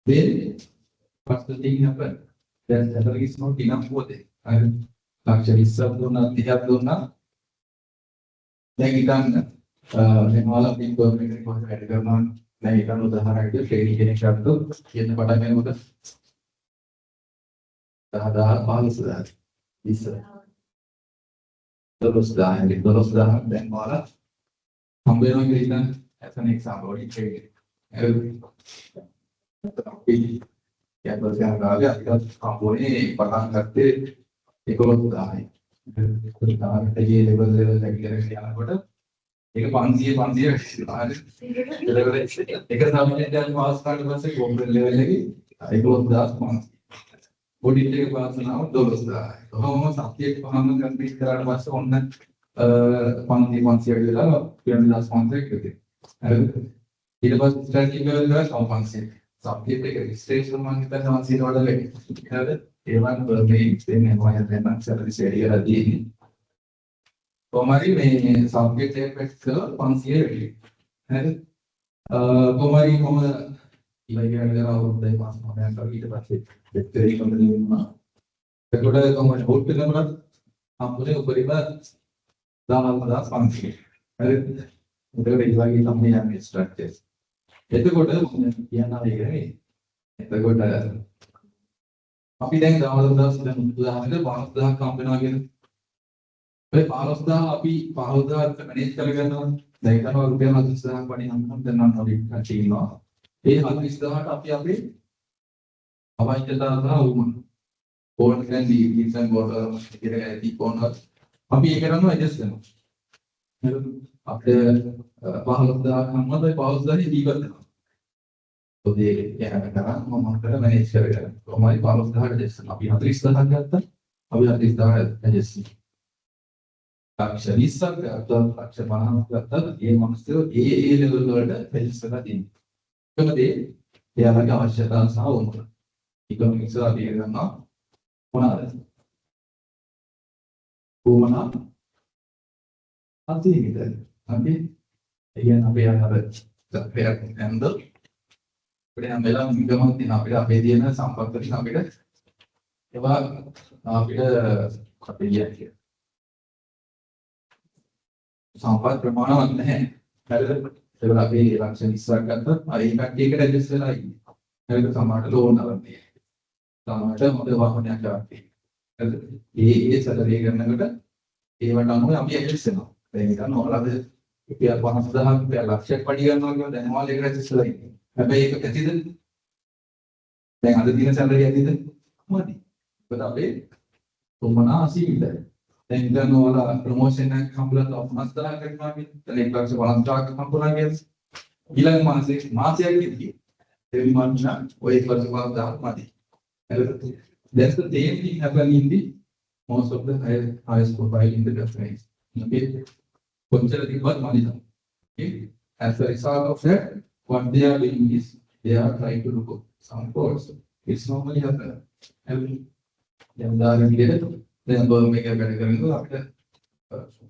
then what's the thing happen? That salary is not enough for them. And actually, some do not, they have done not. Then it done. Then all of the government was had government like it was the hard training getting sharp to get the part with the policy that is those the then Mala. As an example, it trade. क्या तो क्या गाले आजकल company पता करते economic दाई तो दाई ये level लेके क्या बोलता एक पांची लेवल एक सामने क्या पास कार्ड बस एक गोल्डन लेवल लगी इकोनॉमिक दास पांच वो डिटेल के पास ना हो दो बस दाई तो हम साथी एक हम कंप्लीट कराने वास्ते ऑनलाइन पांची अगला फिर दास पांच करते ये बस स्ट्रेटजी लेवल का Panchi Subject registration kita masih ada lagi. Ada dewan bermain dengan banyak teman seperti saya tadi. Kemarin ini subject efek pansi lagi. Ada kemarin lagi ada orang dari mas mana kalau kita pasti dari company mana. Kalau ada kemarin hotel nama, hampir upariba dalam pada pansi. Ada lagi kami yang structure. Itu kota yang ada ini. Itu kota. Tapi dengan dalam sudah ada banyak dah company lagi. Tapi api manage करके देखा ना रुपया ना दूसरा पड़ी हम देना knowledge का चीज ना. ये हाल इसका अभी हवाई जहाज था वो बोर्ड का डिफरेंट बोर्ड किधर गए थी कौन अभी ये करना है जैसे आपके हम मतलब ही दी करते तो ये क्या करना हम मैनेज करेगा तो हमारी जैसे अभी जैसे अक्षर अक्षर ये मनुष्य a level word Kemudian dia lagi අවශ්‍යතා සහ උමතු. ඉකොනොමික්ස් අපි ගන්නවා මොනවාද? උමනා අතීත. අපි ඒ කියන්නේ අපි අර අපේ හැන්දල් අපිට හැම වෙලාවෙම ඉන්කමක් තියෙනවා. අපිට අපේ තියෙන සම්පත් වලින් අපිට ඒවා අපිට අපි කියන්නේ සම්පත් ප්‍රමාණවත් නැහැ. හරිද? ඒක අපි ලක්ෂණ 20ක් ගත්තා. අර ඒ කට්ටියකට ඇඩ්ජස්ට් වෙලා ඉන්නේ. හරිද? සමහරට ලෝන් අරන්නේ. සමහරට හොඳ වාහනයක් ගන්න. හරිද? ඒ සැලරි ගන්නකොට ඒවට අනුව අපි ඇඩ්ජස්ට් වෙනවා. දැන් හිතන්න ඔයාලද රුපියල් 50000ක් රුපියල් ලක්ෂයක් පඩි ගන්නවා කියනවා දැන් ඔයාලා ඒකට ඇඩ්ජස්ට් වෙලා ඉන්නේ. හැබැයි ඒක ඇතිද? දැන් අද දින සැලරි ඇතිද? මදි. මොකද අපේ උමනා අසීමිතයි. දැන් ඉතින් ඔයාලා ප්‍රොමෝෂන් එකක් හම්බුලා 50000ක් ගන්නවා කියන්නේ 1,50,000ක් හම්බුනා කියන්නේ ඊළඟ මාසයක් ඉදී දෙවි මාන්නා ඔය 1,50,000ක් මදි. That's the same thing happening in the most of the highest profile in the country. Okay, කොච්චර තිබ්බත් මදි තමයි. Okay, as a result of that, what they are doing is they are trying to look some course. It's normally happen. දැන් උදාහරණ විදිහට දැන් බර්ම් එක වැඩ කරනකොට අපිට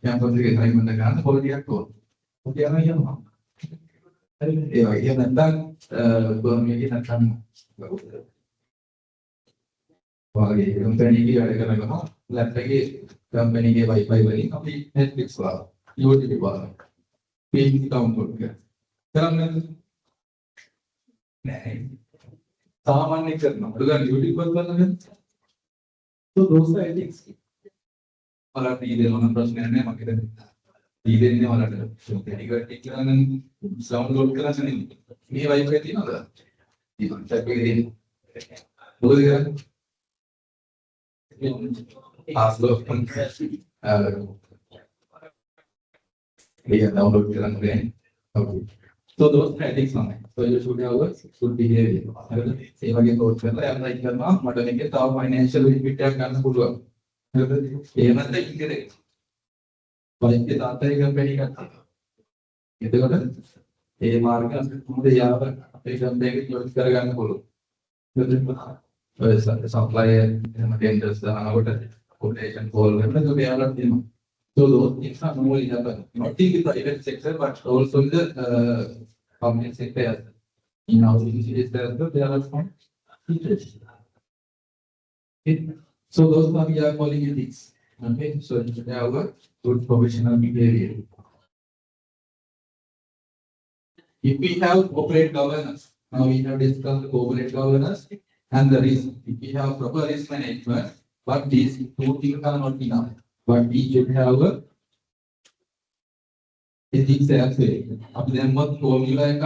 කැම්පස් එකේ අසයින්මන්ට් එක ගන්න පොලිටියක් ඕන. ඔකේ යනවා. හරි ඒ වගේ නැත්නම් බර්ම් එකේ නැත්නම් වාගේ කම්පැනි එකේ වැඩ කරනවා ලැප් එකේ කම්පැනි එකේ Wi-Fi වලින් අපි Netflix බලනවා YouTube බලනවා page download කරන්නේ නැහැ සාමාන්‍ය කරනවා අද ගන්න YouTube එක බලනවා so those are ethics ඔයාලට ඊදේ මොන ප්‍රශ්නයක් නැහැ මම හිතන්නේ ඊදෙන්නේ ඔයාලට ටිකට් එක ගන්න download කරලා නෙමෙයි මේ Wi-Fi තියෙනවද තියෙනවා ටැප් එකේ තියෙනවා මොකද කරන්නේ download okay. So those ethics are so you should have a good behavior. ඒ වගේ coach කරලා apply කරනවා මට මේකේ තව financial benefit එකක් ගන්න පුළුවන්. හරිද? එහෙම නැත්නම් ඉතිරේ. වයින්ගේ තාත්තගේ කම්පැනි එකක් තියෙනවා. එතකොට ඒ මාර්ගය මොකද යාව අපේ කම්පැනි එක close කරගන්න පුළුවන්. supplier tenders දානකොට quotation call කරනකොට ඒක යාළුවා දෙනවා. So those things are normally happen not in the private sector but also in the public sector as well. In our cities there are some features. Okay. So those are we are calling ethics. Okay. So you should have a good professional behavior. If we have corporate governance, now we have discussed corporate governance and the risk. If we have proper risk management, but these two things are not enough. But we should have a ethics as well. Up then what formula එක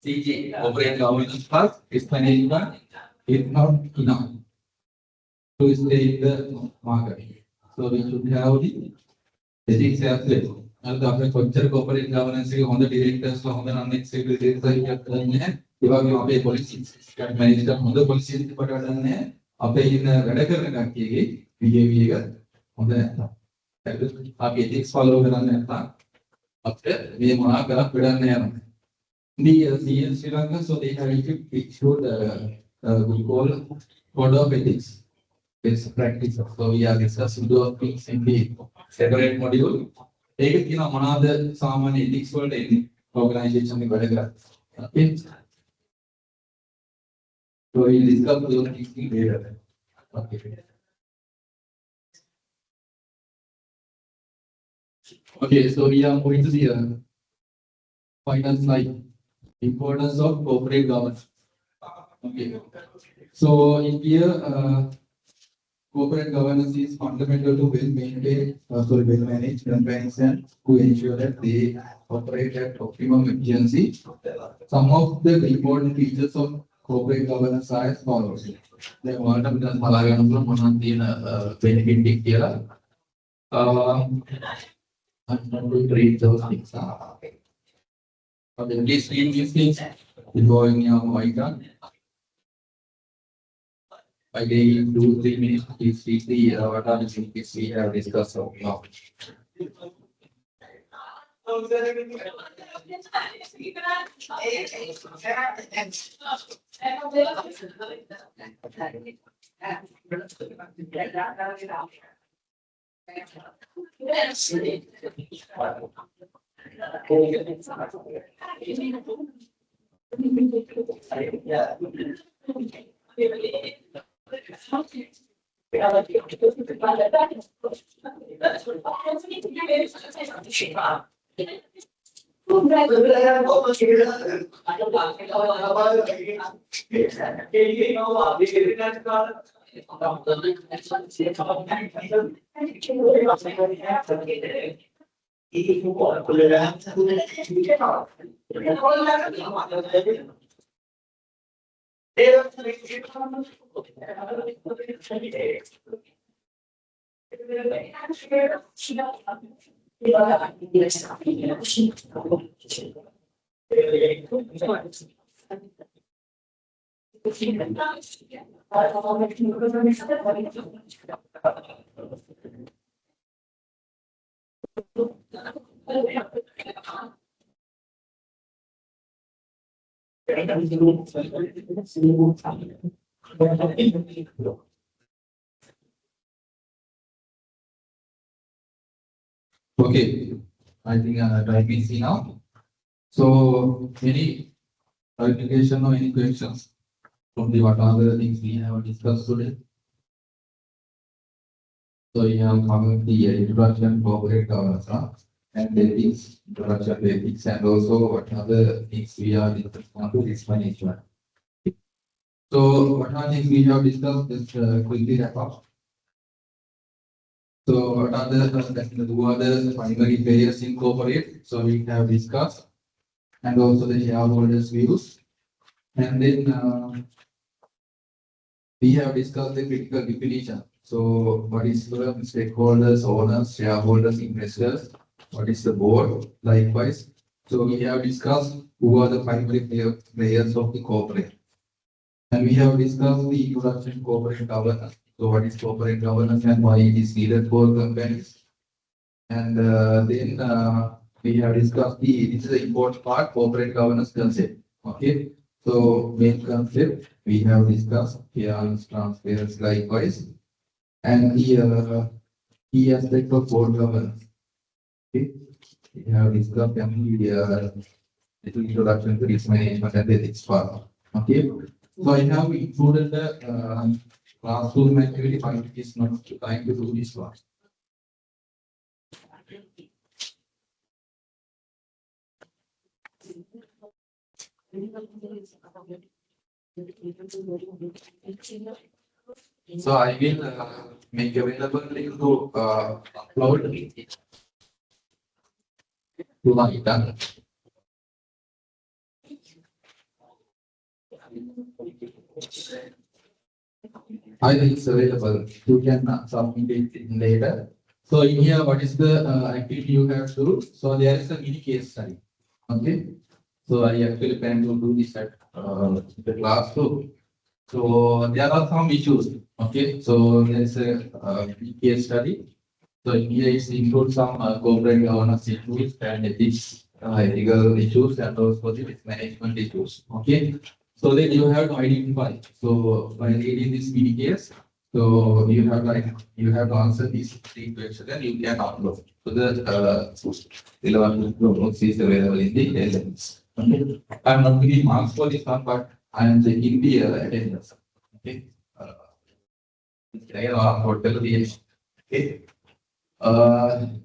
CG corporate governance plus risk management is not enough to stay in the market. So we should have the ethics as well. අද අපේ කොච්චර corporate governance එකේ හොඳ directors හොඳ non executive directors එකක් කරන්නේ ඒ වගේම අපේ policies එකක් manage කරන හොඳ policies එකකට වඩන්නේ අපේ ඉන්න වැඩ කරන කට්ටියගේ behavior එක හොඳ නැත්නම් අපි ethics follow කරන්නේ නැත්නම් අපිට මේ මොනවා කරක් වැඩක් නැහැ යනවා. The Sri Lanka, so they have issued we call code of ethics. It's practice. So we are discussing those things in the separate module. ඒක කියන මොනවාද සාමාන්‍ය ethics වලට එන්නේ organization එක වැඩ කරන්නේ. Okay. So we discuss those things later. Okay. Okay, so we are going to the final slide. Importance of corporate governance. Okay. So in here, corporate governance is fundamental to well manage companies and to ensure that they operate at optimum efficiency. Some of the important features of corporate governance are as follows. The one of the Malayalam one benefit here. I'm not going to read those things. Okay, please read these things before your icon. By the 2-3 minutes, please read the what are the things we have discussed now. Okay, I think time is now. So, any clarification or any questions from the what are the things we have discussed today? So, we have covered the introduction, corporate governance, and ethics, introduction to ethics, and also what are the things we are discussing to risk management. So, what are things we have discussed? Just quickly wrap up. So, what are who are the primary players in corporate? So, we have discussed, and also the shareholders' views. And then we have discussed the critical definition. So, what is the stakeholders, owners, shareholders, investors? What is the board? Likewise. So, we have discussed who are the primary players of the corporate. And we have discussed the introduction corporate governance. So, what is corporate governance and why it is needed for companies? And then we have discussed this is the important part, corporate governance concept. Okay. So, main concept we have discussed fairness, transparency, likewise, and the key aspect of board governance. Okay. We have discussed the little introduction to risk management and ethics part. Okay. So I have included the classroom activity, but it is not time to do this one. So I will make available link to upload to my done. I think it's available. You can submit it later. So in here, what is the activity you have to do? So there is a mini case study. Okay. So I actually plan to do this at the class too. So there are some issues. Okay. So there is a mini case study. So in here it includes some corporate governance issues and ethics, ethical issues, and also the risk management issues. Okay. So then you have to identify. So by reading this mini case, so you have to answer these three questions, and you can upload. So the relevant notes is available in the LMS. Okay. I'm not giving marks for this one, but I am checking the attendance. Okay. Okay.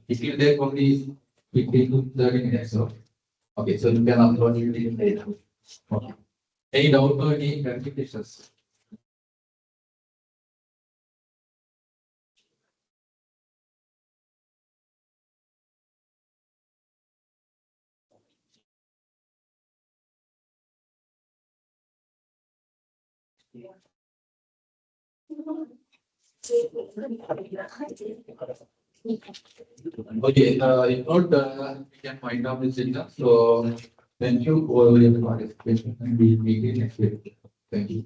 It will take only 15 to 30 minutes. So, okay, so you can upload it later. Okay. Any doubt or any clarifications? Okay, if not, we can find out the signal. So, thank you for your participation and we meet next week. Thank you.